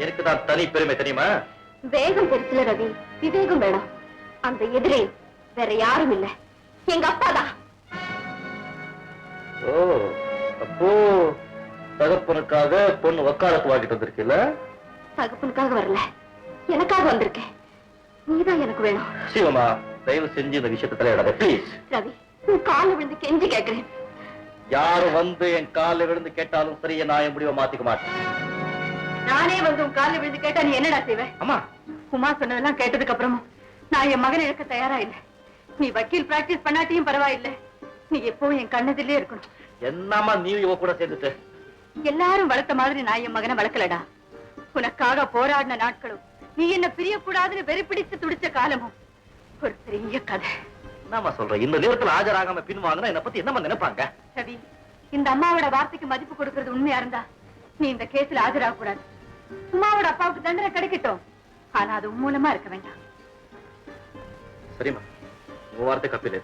எனக்கு தான் தனி பெருமை தெரியுமா? வேகம் பெருசுல ரவி, விவேகம் வேணும். அந்த எதிரே வேற யாரும் இல்ல, எங்க அப்பாதான். ஓ, அப்போ தகப்பனுக்காக பொண்ணு வக்காலத்து வாங்கிட்டு வந்திருக்கீல்ல? தகப்பனுக்காக வரல, எனக்காக வந்திருக்கேன். நீதான் எனக்கு வேணும். சிவமா, தயவு செஞ்சு இந்த விஷயத்தை தலையிடாத ப்ளீஸ். ரவி, உன் கால விழுந்து கெஞ்சி கேட்கிறேன். யாரு வந்து என் காலில் விழுந்து கேட்டாலும் சரி, நான் என் முடிவை மாத்திக்க மாட்டேன். நானே வந்து உன் காலில் விழுந்து கேட்டா நீ என்னடா செய்வேன்? அம்மா, உமா சொன்னதெல்லாம் கேட்டதுக்கு அப்புறமும் நான் என் மகனை இழக்க தயாரா இல்லை. நீ வக்கீல் பிராக்டிஸ் பண்ணாட்டியும் பரவாயில்லை, நீ எப்பவும் என் கண்ணதிலே இருக்கணும். என்னம்மா நீ இவ கூட சேர்ந்துட்டு? எல்லாரும் வளர்த்த மாதிரி நான் என் மகனை வளர்க்கலடா. உனக்காக போராடின நாட்களும், நீ என்ன பிரியக்கூடாதுன்னு வெறி பிடிச்சு துடிச்ச காலமும் ஒரு பெரிய கதை. என்னம்மா சொல்ற? இந்த நேரத்துல ஆஜராகாம பின் வாங்கினா என்ன பத்தி என்னம்மா நினைப்பாங்க? ரவி, இந்த அம்மாவோட வார்த்தைக்கு மதிப்பு கொடுக்கறது உண்மையா இருந்தா நீ இந்த கேஸ்ல ஆஜராக கூடாது. உமாவோட அப்பாவுக்கு தண்டனை கிடைக்கட்டும், ஆனா அது மூலமா இருக்க வேண்டாம். சரிம்மா, உன் வார்த்தை கப்பில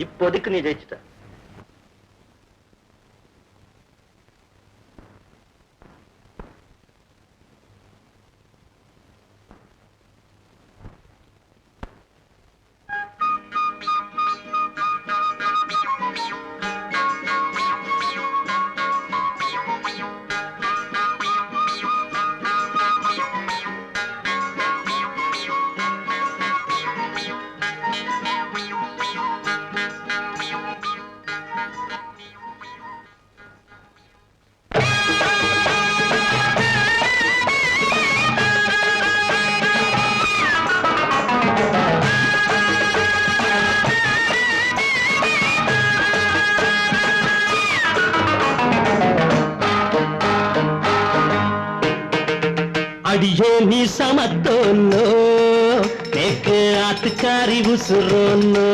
இப்போதைக்கு நீ ஜெயிச்சுட்ட. அடியே நீ சமத்தோன்னோ, நேக்கு ஆத்துக்காரி உசுரோன்னோ.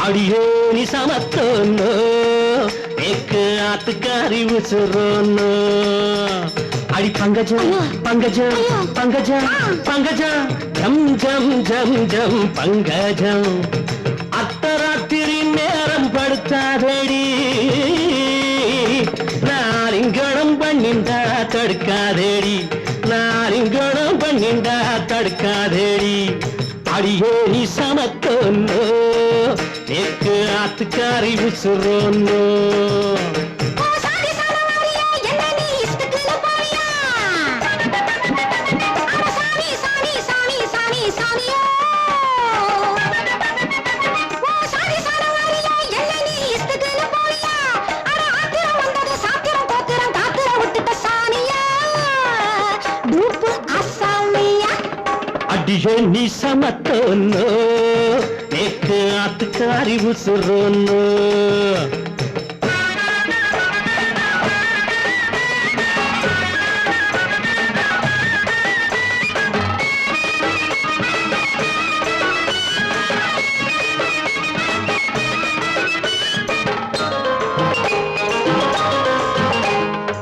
அடியே நீ சமத்தோன்னோ, நேக்கு ஆத்துக்காரி உசுரோன்னோ. அடி பங்கஜம் பங்கஜம் பங்கஜம் பங்கஜம், ஜம் ஜம் ஜம் ஜம் பங்கஜம். அத்தராத்திரி நேரம் படுத்தாதடி, நாரிங்கடம் பண்ணிண்டா தடுக்காதேடி, நாரிங்கடம் பண்ணிண்டா தடுக்காதேடி. அடியே நீ சமத்தோன்னோ, நேக்கு ஆத்துக்காரி உசுரோன்னோ. அடியே நீ சமத்தோன்னோ, நேக்கு ஆத்துக்காரி உசுரோன்னோ.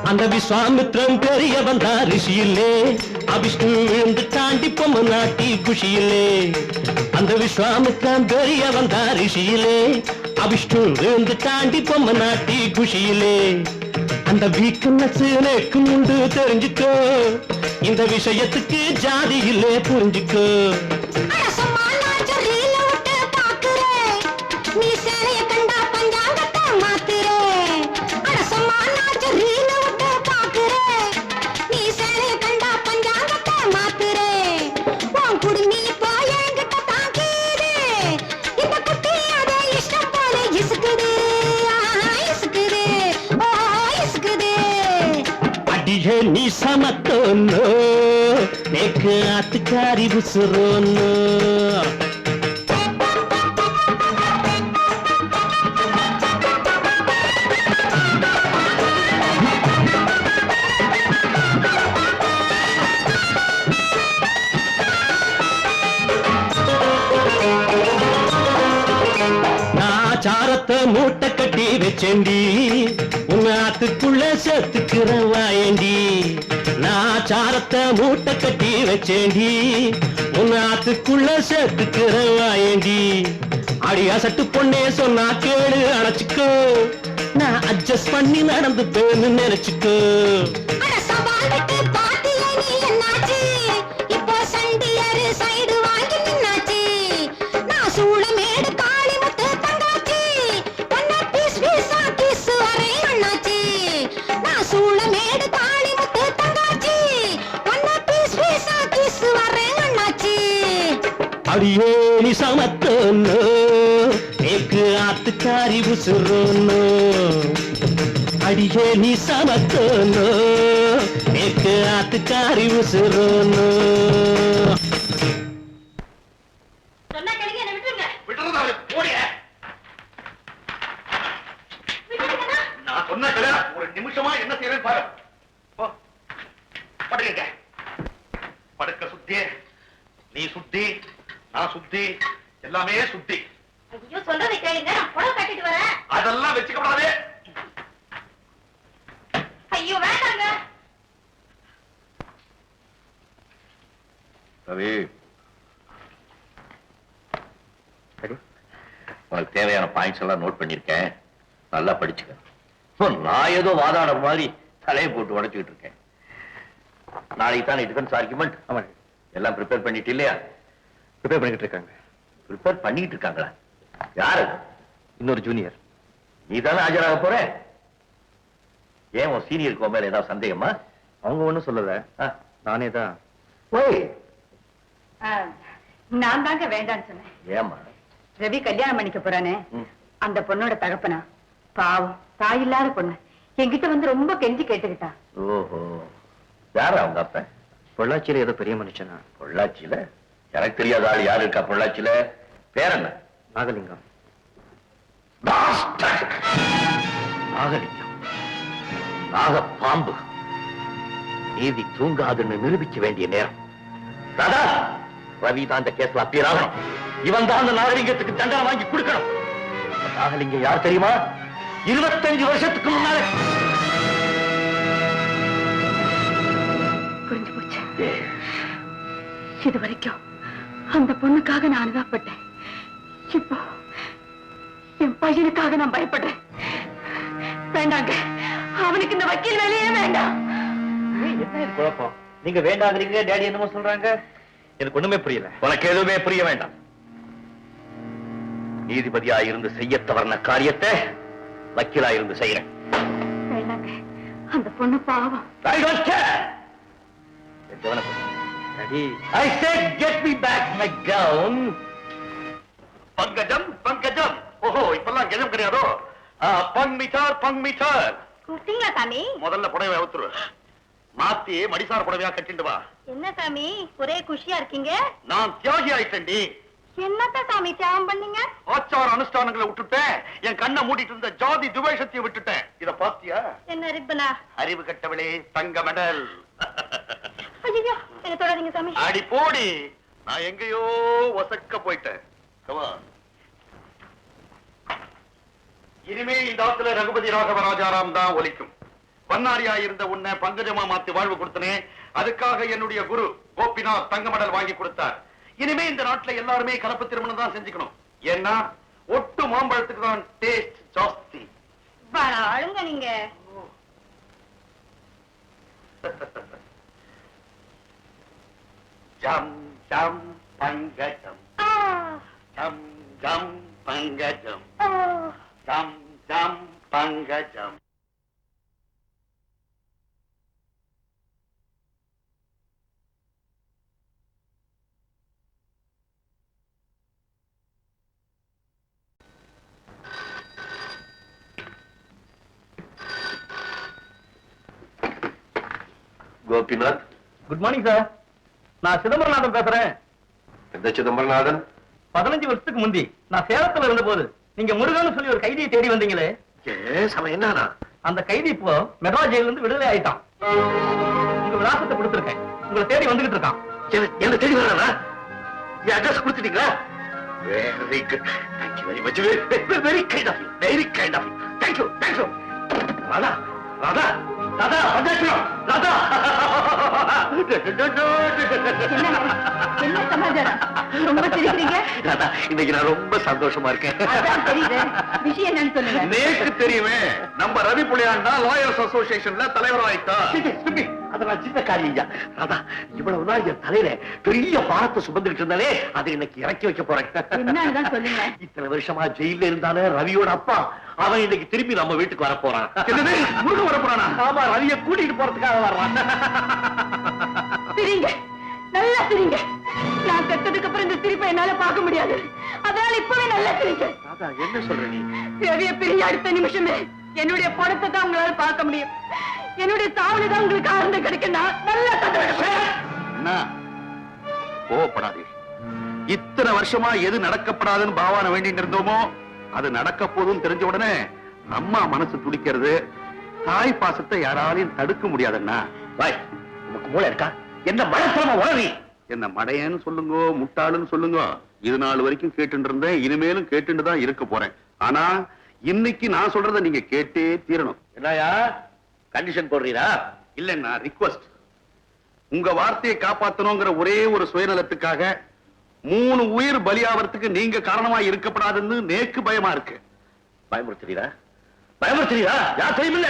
அந்த விஸ்வாமித்ரன் பெரிய வந்தா ரிஷியிலே, அவிஷ்ணு விழுந்து தாண்டி பொம்மை நாட்டி குஷியிலே. அந்த விஸ்வாமித்ரன் பெரிய வந்தா ரிஷியிலே, அவிஷ்ணு விழுந்து தாண்டி பொம்மை நாட்டி குஷியிலே. அந்த வீக்னஸ் எனக்கு உண்டு தெரிஞ்சுக்கோ, இந்த விஷயத்துக்கு ஜாதி இல்லே புரிஞ்சுக்கோ. அடியே நீ சமத்தோன்னோ, நேக்கு ஆத்துக்காரி உசுரோன்னோ. சாரத்தை மூட்டை கட்டி வச்சேண்டி, உன்னாத்துக்குள்ள சேர்த்துக்கிற வாயண்டி. நான் சாரத்தை மூட்டை கட்டி வச்சேண்டி, உன்னாத்துக்குள்ள சேர்த்துக்கிற வாயண்டி. அடி அசட்டு பொண்ணே சொன்னா கேளு அணைச்சுக்கோ, நான் அட்ஜஸ்ட் பண்ணி நடந்து பேன்னு நினைச்சுக்கோ. அடியே நீ சமத்தோன்னோ, நேக்கு ஆத்து ஆத்துக்காரி உசுரோனோ அடியே நீ சமத்தோனோ மேற்கு ஆத்துக்காரி உசுரோனோ. சொன்னா கேளுங்க, என்ன விட்டுருங்க. விட்டுறதா போடிய. நான் சொன்ன கல்யாணம் ஒரு நிமிஷமா என்ன செய்யறேன்னு பாரு. படுக்க படுக்க சுத்தி, நீ சுத்தி, நான் சுத்தி, எல்லாமே சுத்தி. ஐயோ சொல்றதை கேளுங்க, நான் புடவை கட்டிட்டு வரேன். அதெல்லாம் வச்சுக்கப்படாதே. ஐயோ வேண்டாங்க. ரவி, உனக்கு தேவையான பாயிண்ட்ஸ் எல்லாம் நோட் பண்ணிருக்கேன், நல்லா படிச்சுக்க. நான் ஏதோ வாதாட மாதிரி தலையை போட்டு உடைச்சுக்கிட்டு இருக்கேன். நாளைக்கு தான் டிஃபென்ஸ் ஆர்குமெண்ட். ஆமாங்க. எல்லாம் ப்ரிப்பேர் பண்ணிட்டு இல்லையா? ப்ரிப்பேர் பண்ணிட்டு இருக்காங்க. ப்ரிப்பேர் பண்ணிட்டு இருக்காங்களா? யாரு? இன்னொரு ஜூனியர். நீ தானே ஆஜராக போற? ஏன் உன் சீனியருக்கு மேல ஏதாவது சந்தேகமா? அவங்க ஒண்ணும் சொல்லல, நானே தான். ஓய், நான் தாங்க வேண்டான்னு சொன்னேன். ஏமா? ரவி கல்யாணம் பண்ணிக்க போறானே, அந்த பொண்ணோட தகப்பனா பாவம், தாயில்லாத பொண்ணு என்கிட்ட வந்து ரொம்ப கெஞ்சி கேட்டுக்கிட்டா. ஓஹோ, யாரா அவங்க அப்ப? பொள்ளாச்சியில ஏதோ பெரிய மனுஷனா. பொள்ளாச்சியில? எனக்கு தெரியாத ஆள் யாரு இருக்கா பொள்ளாச்சியில? பேர் என்ன? நாகலிங்கம். நாகலிங்கம், நாக பாம்பு. நீதி தூங்காதுன்னு நிரூபிக்க வேண்டிய நேரம். ராதா, ரவி தான் இந்த கேஸ்ல அப்பியர் ஆகணும். இவன் தான் அந்த நாகலிங்கத்துக்கு தண்டனை வாங்கி கொடுக்கணும். நாகலிங்கம் யார் தெரியுமா? 25 வருஷத்துக்கு முன்னாலே. புரிஞ்சு போச்சு. இது வரைக்கும் அந்த பொண்ணுக்காக நான் அனுதாபப்பட்டேன். இப்போ என் பையனுக்காக நான் பயப்படுறேன். வேண்டாங்க, அவனுக்கு இந்த வக்கீல் வேலையே வேண்டாம். என்ன இது குழப்பம்? நீங்க வேண்டாங்கிறீங்க, டேடி என்னமோ சொல்றாங்க. எனக்கு ஒண்ணுமே புரியல. உனக்கு எதுவுமே புரிய வேண்டாம். நீதிபதியா இருந்து செய்ய தவறின காரியத்தை வக்கீலா இருந்து செய்யறேன். வேண்டாங்க, அந்த பொண்ணு பாவம். I don't care. Daddy, I said get me back my gown. Pankajam, Pankajam. ஓஹோ, இப்பெல்லாம் கஜம் கிடையாதோ? பங் மீட்டர். கூப்பிட்டீங்களா சாமி? முதல்ல புடவை அவுத்துரு. மாத்தி மடிசார் புடவையா கட்டிட்டு வா. என்ன சாமி ஒரே குஷியா இருக்கீங்க? நான் தியாகி ஆயிட்டேன்டி. என்னத்த சாமி தியாகம் பண்ணீங்க? ஆச்சார அனுஷ்டானங்களை விட்டுட்டேன். என் கண்ணை மூடிட்டு இருந்த ஜாதி துவேஷத்தையும் விட்டுட்டேன். இத பாத்தியா? என்ன ரிப்பனா? அறிவு கட்டவளே, தங்க மெடல். ஐயோ, என்ன தொடாதீங்க சாமி. அடி போடி, நான் எங்கேயோ ஒசக்க போயிட்டேன். Come on. இனிமே இந்த ஆத்துல ரகுபதி ராகவ ராஜாராம் தான் ஒலிக்கும். பன்னாரியா இருந்த உன்னை பங்கஜமா மாத்தி வாழ்வு கொடுத்தனே, அதுக்காக என்னுடைய குரு கோபிநாத் தங்க மெடல் வாங்கி கொடுத்தார். இனிமே இந்த நாட்டுல எல்லாருமே கலப்பு திருமணம் தான் செஞ்சுக்கணும். ஏன்னா ஒட்டு மாம்பழத்துக்கு தான் டேஸ்ட் ஜாஸ்தி. அழுங்க நீங்க. ஜம் ஜம் பங்கஜம், ஜம் ஜம் பங்கஜம், ஜம் ஜம் Pankajam. Gopinath. Good morning sir. நான் சிதம்பரநாதன் பேசுறேன். எந்த சிதம்பரநாதன்? 15 வருஷத்துக்கு முந்தி நான் சேலத்துல இருந்த போது நீங்க முருகன் சொல்லி ஒரு கைதியை தேடி வந்தீங்களே, அவன் என்னன்னா? அந்த கைதி இப்போ மெட்ராஸ் ஜெயில இருந்து விடுதலை ஆயிட்டான். உங்க விலாசத்தை கொடுத்திருக்கேன், உங்களை தேடி வந்துகிட்டு இருக்கான். என்ன தேடி வர்றானா? என் அட்ரஸ் கொடுத்துட்டீங்களா? Very good, thank you very much, very kind of you, very kind of you, thank you thank you. Radha Radha Radha panchayat Radha. என்ன சமாச்சாரம்? ரொம்ப சிரிக்கிறீங்க. ராதா, இன்னைக்கு நான் ரொம்ப சந்தோஷமா இருக்கேன். அதான் தெரியுது. விஷயம் என்னன்னு சொல்லுங்க. நேக்கு தெரியுமே, நம்ம ரவி புலியாண்டா லாயர்ஸ் அசோசியேஷன்ல தலைவராயிட்டா. அதெல்லாம் சின்ன காரியம். ராதா, இவ்வளவு நாள் என் தலையில பெரிய பாரத்தை சுமந்துகிட்டு இருந்தாலே, அதை இன்னைக்கு இறக்கி வைக்க போறேன். என்னன்னு சொல்லுங்க. இத்தனை வருஷமா ஜெயில இருந்தானே ரவியோட அப்பா, அவன் இன்னைக்கு திரும்பி நம்ம வீட்டுக்கு வர போறான். முருகன் வர போறானா? ஆமா, ரவியை கூட்டிட்டு போறதுக்காக வர்றான். சிரிங்க, நல்லா சிரிங்க. நான் செத்ததுக்கு அப்புறம் இந்த சிரிப்பை என்னால பார்க்க முடியாது. அதனால இப்பவே நல்லா சிரிங்க. என்ன சொல்ற நீ? ரவிய பிரிய அடுத்த நிமிஷமே என்னுடைய படத்தை தான் உங்களால பார்க்க முடியும். என்னுடைய சாவனை தான் உங்களுக்கு ஆனந்தம் கிடைக்குன்னா நல்லா என்ன கோவப்படாதே. இத்தனை வருஷமா எது நடக்கப்படாதுன்னு பாவான வேண்டிட்டு இருந்தோமோ அது நடக்க போதும் தெரிஞ்ச உடனே அம்மா மனசு துடிக்கிறது. தாய் பாசத்தை யாராலையும் தடுக்க முடியாதுன்னா. வாய், உனக்கு மூளை இருக்கா? என்ன மனசுலமா உளறி? என்ன மடையன்னு சொல்லுங்க, முட்டாளுன்னு சொல்லுங்க. இது நாள் வரைக்கும் கேட்டு இருந்தேன், இனிமேலும் கேட்டுட்டு தான் இருக்க போறேன். ஆனா இன்னைக்கு நான் சொல்றதை நீங்க கேட்டே தீரணும். என்னயா கண்டிஷன் போடுறீரா? இல்லன்னா ரிக்வெஸ்ட். உங்க வார்த்தையை காப்பாத்தணுங்கிற ஒரே ஒரு சுயநலத்துக்காக 3 உயிர் பலியாவறதுக்கு நீங்க காரணமா இருக்கப்படாதுன்னு நேக்கு பயமா இருக்கு. பயமுறுத்துறீரா? பயமுறுத்துறீரா? யார் தெரியுமில்ல?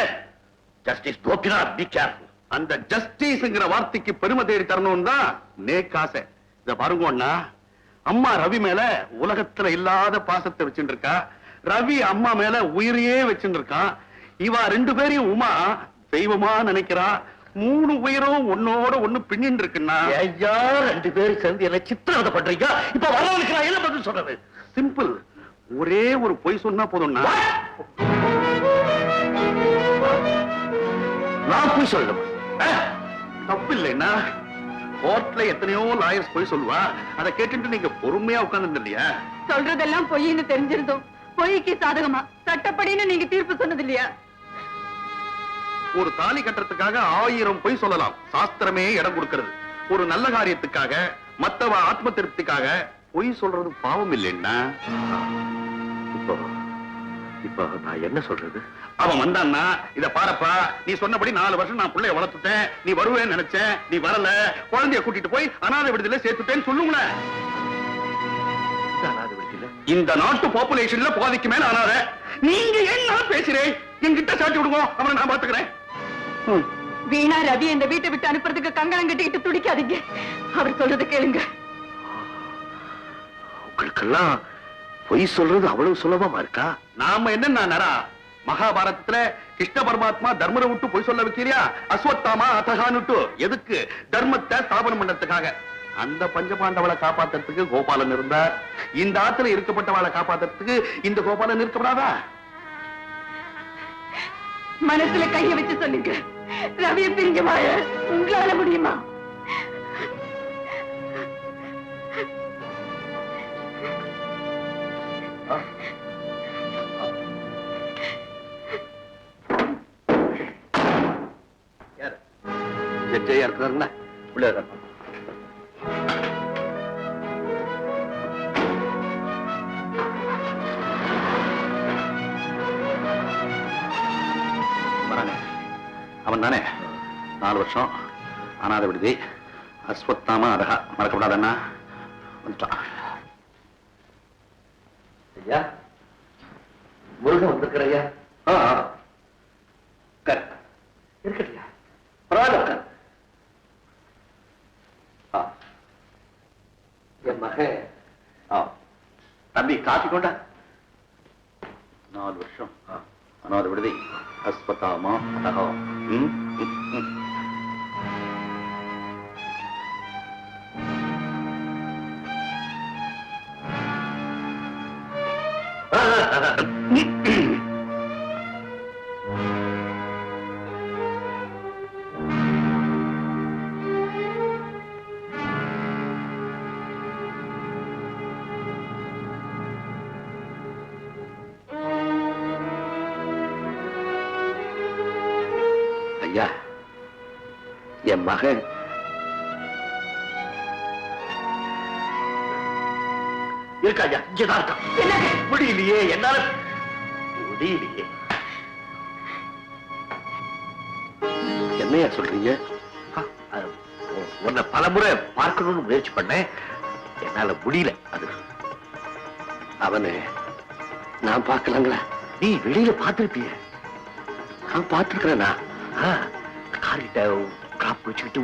Justice Gopinath, be careful. அந்த ஜஸ்டிஸ்ங்கிற வார்த்தைக்கு பெருமை தேடி தரணும் தான் நேக்கு ஆசை. இத பாருங்கன்னா, அம்மா ரவி மேல உலகத்துல இல்லாத பாசத்தை வச்சுட்டு இருக்கா. ரவி அம்மா மேல உயிரையே வச்சுட்டு இருக்கான். இவா 2 பேரையும் உமா தெய்வமா நினைக்கிறா. 3 உயிரும் ஒன்னோட ஒண்ணு பின்னின்னு இருக்குன்னா. ஐயா, 2 பேரும் சேர்ந்து என்ன சித்திரவதை பண்றீங்க? இப்ப வரவனுக்கு நான் என்ன பதில் சொல்றது? சிம்பிள். ஒரே ஒரு பொய் சொன்னா போதும்னா. நான் போய் சொல்லணும். தப்பு இல்லைன்னா கோர்ட்ல எத்தனையோ லாயர்ஸ் போய் சொல்லுவா. அதை கேட்டுட்டு நீங்க பொறுமையா உட்கார்ந்து இல்லையா? சொல்றதெல்லாம் பொய்ன்னு தெரிஞ்சிருந்தோம். பொய்க்கு சாதகமா சட்டப்படின்னு நீங்க தீர்ப்பு சொன்னது இல்லையா? ஒரு தாலி கட்டுறதுக்காக 1000 பொய் சொல்லலாம். சாஸ்திரமே இடம் கொடுக்கிறது. ஒரு நல்ல காரியத்துக்காக, மத்தவ ஆத்ம திருப்திக்காக பொய் சொல்றது பாவம் இல்லைன்னா. இப்போ நான் என்ன சொல்றது? அவன் வந்தான்னா, இத பாரப்பா, நீ சொன்னபடி 4 வருஷம் நான் பிள்ளைய வளர்த்துட்டேன், நீ வருவேன்னு நினைச்சேன், நீ வரல, குழந்தைய கூட்டிட்டு போய் அனாதை விடுதலை சேர்த்துட்டேன்னு சொல்லுங்களேன். இந்த நாட்டு பாப்புலேஷன்ல பாதிக்கு மேல அனாதை. நீங்க என்ன பேசுறேன்? என்கிட்ட சாட்டி விடுங்க, அவனை நான் பாத்துக்கிறேன். வீணா ரவி இந்த வீட்டை விட்டு அனுப்புறதுக்கு கங்கணம் கட்டிக்கிட்டு துடிக்காதீங்க. அவர் சொல்றது கேளுங்க. உங்களுக்கெல்லாம் பொய் சொல்றது அவ்வளவு சுலபமா இருக்கா? நாம என்ன நரா? மகாபாரதத்துல கிருஷ்ண பரமாத்மா தர்மரை விட்டு பொய் சொல்ல வைக்கிறியா? அஸ்வத்தாமா அத்தகானுட்டு எதுக்கு? தர்மத்தை ஸ்தாபனம் பண்றதுக்காக. அந்த பஞ்சபாண்டவளை காப்பாத்துறதுக்கு கோபாலன் இருந்தார். இந்த ஆத்துல இருக்கப்பட்டவளை காப்பாத்துறதுக்கு இந்த கோபாலன் இருக்கப்படாதா? மனசுல கைய வச்சு சொல்லுங்க. ரவிய பிரிஞ்ச வாழ உங்களால முடியுமா? ஜட்ஜையா இருக்கிறாருங்களா? உள்ள இருக்க. அவன் தானே 4 வருஷம் அனாதை விடுதி, அஸ்வத்தாமா அதகா, மறக்கப்படாதண்ணா. வந்துட்டான். ஐயா, முருகன் வந்திருக்கிற ஐயா. இருக்கட்டையா, பரவாயில்ல. என் மகன் தம்பி காஃபி கொண்டா. 4 வருஷம் அனாதை விடுதி, அஸ்வத்தாமா அதகா. ஐயா, என் மகன் இருக்கா ஐயா? இங்கதான் இருக்கான். முடியலையே, என்னால முடியலையே. என்னையா சொல்றீங்க? உன்னை பலமுறை பார்க்கணும்னு முயற்சி பண்ணேன், என்னால முடியல. அது அவனை நான் பார்க்கலாங்களா? நீ வெளியில பார்த்திருப்பிய. நான் பார்த்திருக்கிறேனா? காரிட்ட காப்பு வச்சுக்கிட்டு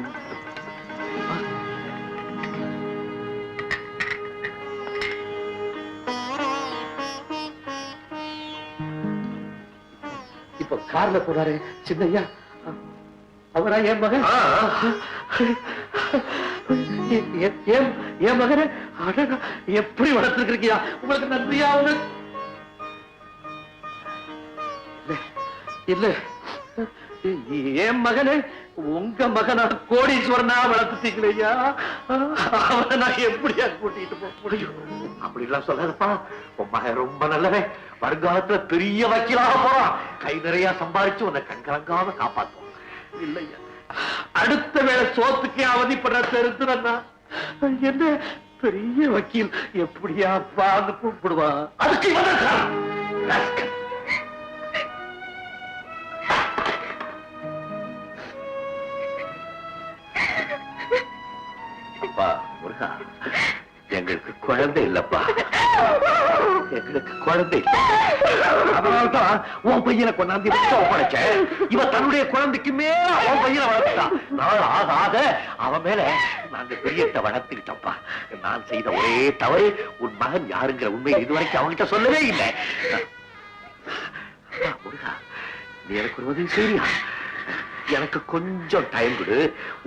இப்ப கார்ல போறாரு சின்னையா, அவரா என் மகன்? என் மகனை அழகா எப்படி வளர்த்துருக்கியா? உங்களுக்கு நன்றியா? இல்ல என் மகனை உங்க மகனா கோடீஸ்வரனா வளர்த்துட்டீங்களா? அவனை நான் எப்படியா கூட்டிட்டு போக முடியும்? அப்படி எல்லாம் சொல்லாதப்பா. உன் மகன் ரொம்ப நல்லவன். வருங்காலத்துல பெரிய வக்கீலாக போறான். கை நிறைய சம்பாதிச்சு உன்னை கண்கலங்காம காப்பாத்துவோம். இல்லையா, அடுத்த வேளை சோத்துக்கே அவதிப்படுற தெரிஞ்சுனா என்ன பெரிய வக்கீல் எப்படியா பாந்து கூப்பிடுவான்? அதுக்கு அப்பா முருகா, எங்களுக்கு குழந்தை இல்லப்பா, எங்களுக்கு குழந்தை இல்லை. அதனால்தான் உன் பையனை கொண்டாந்து ஒப்படைச்சேன். இவ தன்னுடைய குழந்தைக்கு மேல அவன் பையனை வளர்த்துட்டான். நாள் ஆக ஆக அவன் மேல நாங்க பெரியத்தை வளர்த்துக்கிட்டோம்ப்பா. நான் செய்த ஒரே தவறு உன் மகன் யாருங்கிற உண்மையை இதுவரைக்கும் அவங்கிட்ட சொல்லவே இல்லை. முருகா, நீ எனக்கு ஒரு உதவி செய்யா? எனக்கு கொஞ்சம் டைம் கொடு.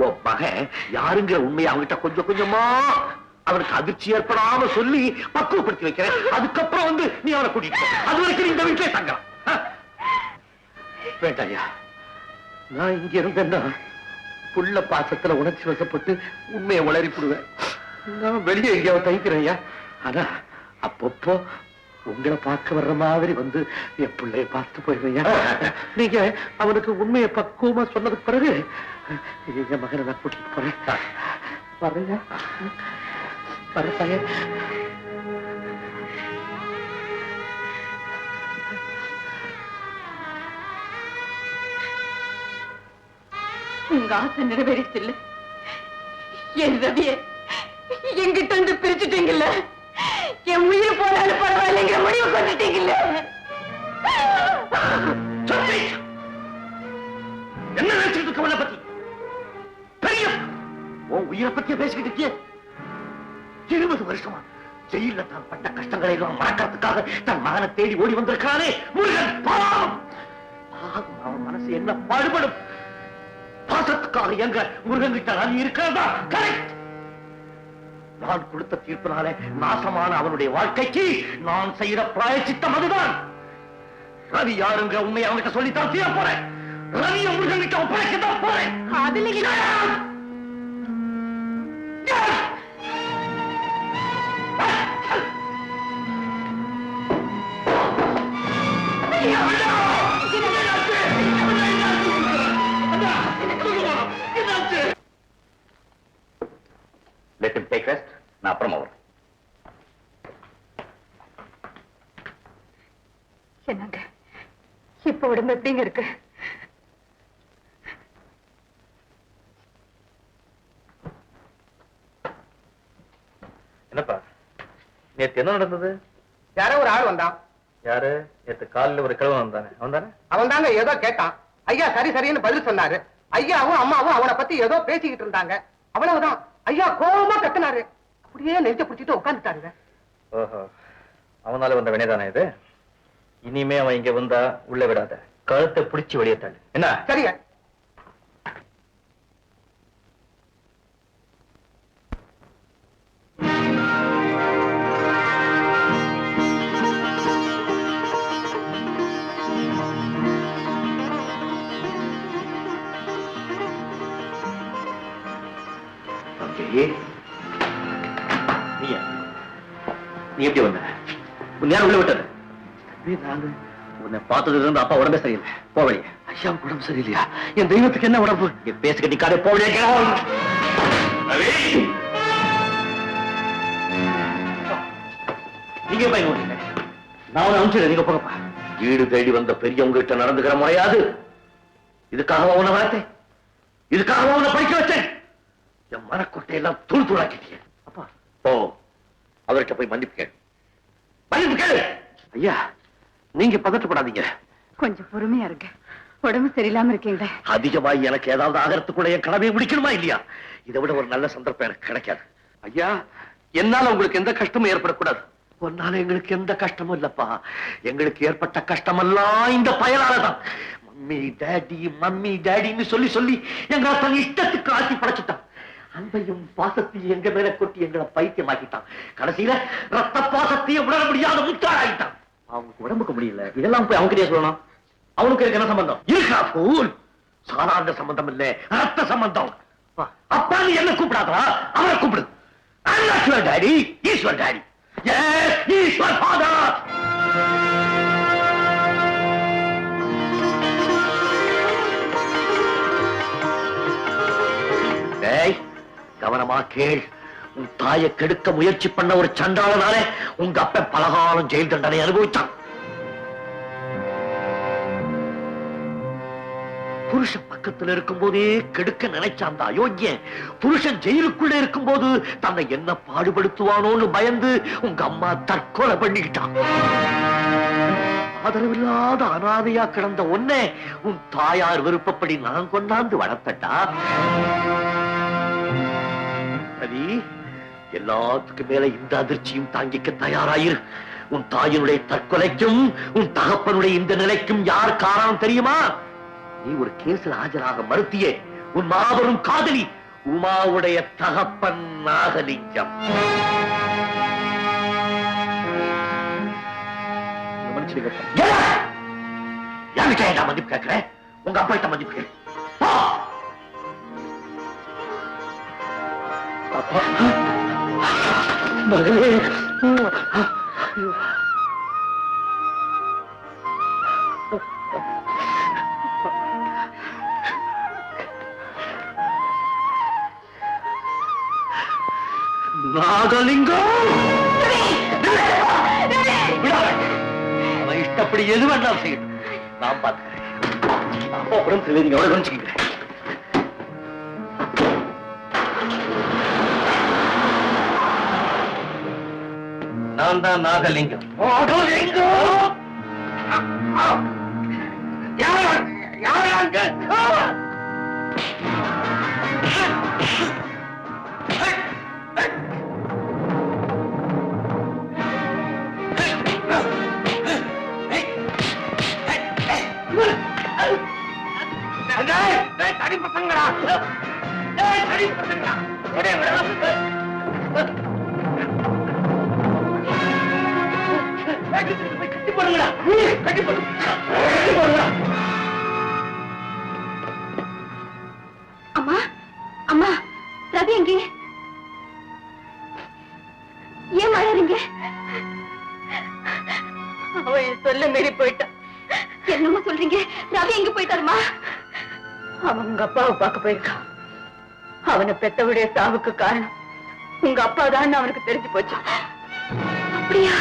உன் மகன் யாருங்கிற உண்மையை அவங்கிட்ட கொஞ்சம் கொஞ்சமா அவனுக்கு அதிர்ச்சி ஏற்படாம சொல்லி பக்குவப்படுத்தி வைக்கிறேன். அதுக்கப்புறம் வந்து நீ அவனை கூட்டிட்டு போ. அது வரைக்கும் இந்த வீட்டிலே தங்கலாம். வேண்டாயா, நான் இங்க இருந்தேன்னா புள்ள பாசத்துல உணர்ச்சி வசப்பட்டு உண்மையை உளறிப்புடுவேன். நான் வெளியே எங்கேயாவது தங்கிக்கிறேன்யா. ஆனா அப்பப்போ உங்களை பார்க்க வர்ற மாதிரி வந்து என் பிள்ளைய பார்த்து போயிருவையா. நீங்க அவனுக்கு உண்மையை பக்குவமா சொன்னதுக்கு பிறகு என் மகனை நான் கூட்டிட்டு போறேன். வர்றையா? வர்றேன். உங்க ஆசை நிறைவேறிச்சு இல்ல? என் ரவிய எங்கிட்ட இருந்து பிரிச்சுட்டீங்கல்ல? என் உயிர் போனாலும் பரவாயில்லைங்கிற முடிவு கொண்டுட்டீங்கல்ல? என்ன நினைச்சிட்டு இருக்க அவனை பத்தி? பெரிய உன் உயிரை பத்திய பேசிக்கிட்டு இருக்கிய? 20 வருஷமா ஜெயில தான் பட்ட கஷ்டங்களை எல்லாம் மறக்கிறதுக்காக தன் மகனை தேடி ஓடி வந்திருக்கானே முருகன். பாவம் அவன் மனசு என்ன பாடுபடும்? பாசத்துக்காக எங்க முருகன் கிட்ட ரவி இருக்கிறதா? கரெக்ட். நான் கொடுத்த தீர்ப்பினாலே நாசமான அவனுடைய வாழ்க்கைக்கு நான் செய்யற பிராயச்சித்தம் அதுதான். ரவி யாருங்கிற உண்மையை அவனுக்கு சொல்லித்தான் தீர போறேன். ரவியை முருகன் கிட்ட ஒப்படைக்கத்தான் போறேன். அதுல Let him take rest. நான் அப்புறமா வரேன். என்னங்க இப்ப உடம்பு எப்படிங்க இருக்கு? என்னப்பா நேத்து என்ன நடந்தது? யாரோ ஒரு ஆள் வந்தான். யாரு? நேத்து காலையில ஒரு கிழவன் வந்தானே, அவன்தானே? அவன் தாங்க ஏதோ கேட்டான். ஐயா சரி சரின்னு பதில் சொன்னாரு. ஐயாவும் அம்மாவும் அவனை பத்தி ஏதோ பேசிக்கிட்டு இருந்தாங்க. அவ்வளவுதான். ஐயா கோபமா கத்துனாரு. அப்படியே நெஞ்ச பிடிச்சிட்டு உட்காந்துட்டாருங்க. ஓஹோ, அவனால வந்த வினைதானே இது? இனிமே அவன் இங்க வந்தா உள்ள விடாத, கழுத்தை பிடிச்சு வெளியே தள்ளு. என்ன? சரிங்க. நீ எப்படி வந்த? உன் நேரம் உள்ள விட்டது. உன்னை பார்த்ததுல இருந்து அப்பா உடம்பே சரியில்லை. போவழிய. ஐயா உடம்பு சரியில்லையா? என் தெய்வத்துக்கு என்ன உடம்பு? பேச கட்டிக்காத போவழிய. நீங்க பையன் ஓடுங்க. நான் உன்னை அனுப்பிச்சிடுறேன். நீங்க போகப்பா. வீடு தேடி வந்த பெரியவங்க கிட்ட நடந்துக்கிற முறையாது. இதுக்காக உன்னை வளர்த்தேன், இதுக்காக உன்னை படிக்க வச்சேன். என் மனக்கொட்டையெல்லாம் தூள் தூளாக்கிட்டீங்க. அப்பா ஓ, அவர்கிட்ட போய் மன்னிப்பு கேளு. மன்னிப்பு கேளு. ஐயா நீங்க பதட்டப்படாதீங்க. கொஞ்சம் பொறுமையா இருக்கு. உடம்பு சரியில்லாம இருக்கீங்களே. அதிகமாய் எனக்கு ஏதாவது ஆகிறதுக்குள்ள என் கடமையை முடிக்கணுமா இல்லையா? இதை விட ஒரு நல்ல சந்தர்ப்பம் எனக்கு கிடைக்காது. ஐயா என்னால உங்களுக்கு எந்த கஷ்டமும் ஏற்படக்கூடாது. ஒன்னால எங்களுக்கு எந்த கஷ்டமும் இல்லப்பா. எங்களுக்கு ஏற்பட்ட கஷ்டமெல்லாம் இந்த பயனாலதான். மம்மி டேடி மம்மி டேடின்னு சொல்லி சொல்லி எங்களை தன் இஷ்டத்துக்கு ஆக்கி படைச்சுட்டான். அன்பையும் பாசத்தையும் எங்க மேல கொட்டி எங்களை பைத்தியமாக்கிட்டான். கடைசியில ரத்த பாசத்தையும் உணர முடியாத முட்டாளாயிட்டான். அவனுக்கு உடம்புக்கு முடியல, இதெல்லாம் போய் அவன்கிட்டயே சொல்லணும். அவனுக்கு இருக்க என்ன சம்பந்தம் இருக்கா? போல் சாதாரண சம்பந்தம் இல்ல, ரத்த சம்பந்தம். அப்பா நீ என்ன கூப்பிடாதா, அவரை கூப்பிடு. I'm not your daddy, he's your daddy. Yes, he's your father. டேய், கவனமா கேள். உன் தாயை கெடுக்க முயற்சி பண்ண ஒரு சண்டாளனால உங்க அப்ப பலகாலம் ஜெயில் தண்டனை அனுபவிச்சான். புருஷன் பக்கத்துல இருக்கும் போதே கெடுக்க நினைச்சான் அந்த அயோக்கியன். புருஷன் ஜெயிலுக்குள்ள இருக்கும் போது தன்னை என்ன பாடுபடுத்துவானோன்னு பயந்து உங்க அம்மா தற்கொலை பண்ணிக்கிட்டான். ஆதரவில்லாத அனாதையா கிடந்த ஒன்னே உன் தாயார் விருப்பப்படி நான் கொண்டாந்து வளர்த்தட்டா. சரி, எல்லாத்துக்கு மேல இந்த அதிர்ச்சியும் தாங்கிக்க தயாராயிரு. உன் தாயினுடைய தற்கொலைக்கும் உன் தகப்பனுடைய இந்த நிலைக்கும் யார் காரணம் தெரியுமா? நீ ஒரு கேஸ்ல ஆஜராக மறுத்தியே உன் மாபெரும் காதலி உமாவுடைய தகப்பன் நாகலிங்கம். யாருக்கிட்ட மதிப்பு கேட்கிறேன்? உங்க அப்பா கிட்ட மதிப்பு கேட்க. மகளே, நாகலிங்கம் அவன் இஷ்டப்படி எது வேண்டாம் செய்யணும், நான் பார்த்துக்கிறேன். அப்பா உடம்பு தெரியுங்க, எவ்வளவு கவனிச்சுக்கிறேன். நான் தான் நாகலிங்கம். தடி பசங்களா, தடி பசங்களா, கட்டி போடுங்களா, கட்டி போடுங்களா. அம்மா, அம்மா, ரவி எங்கே? ஏன் அழறீங்க? அவன் சொல்ல மீறி போயிட்டான். என்னம்மா சொல்றீங்க? ரவி எங்க போயிட்டாருமா? அவன் உங்க அப்பாவை பார்க்க போயிருக்கான். அவனை பெத்தவுடைய சாவுக்கு காரணம் உங்க அப்பா தான் அவனுக்கு தெரிஞ்சு போச்சு. அப்படியா?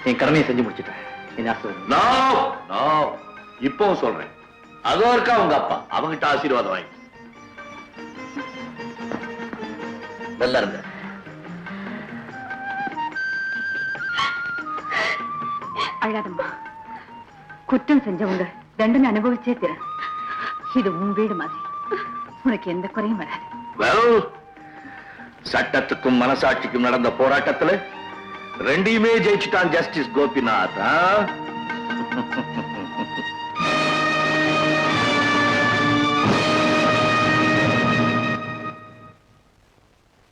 என் கடமையை செஞ்சு முடிச்சிட்டேன். என்ன ஆசீர்வாதம். நோ நோ, இப்பவும் சொல்றேன், அதோ இருக்கா உங்க அப்பா, அவங்கிட்ட ஆசீர்வாதம் வாங்கி. நல்லா இருங்க. அழாதம்மா. குற்றம் செஞ்சவங்க தண்டனை அனுபவிச்சே தீர. இது உன் வீடு மாதிரி, உனக்கு எந்த குறையும் வராது. Well, சட்டத்துக்கும் மனசாட்சிக்கும் நடந்த போராட்டத்துல ரெண்டையுமே ஜெயிச்சுட்டான் ஜஸ்டிஸ் கோபிநாத்.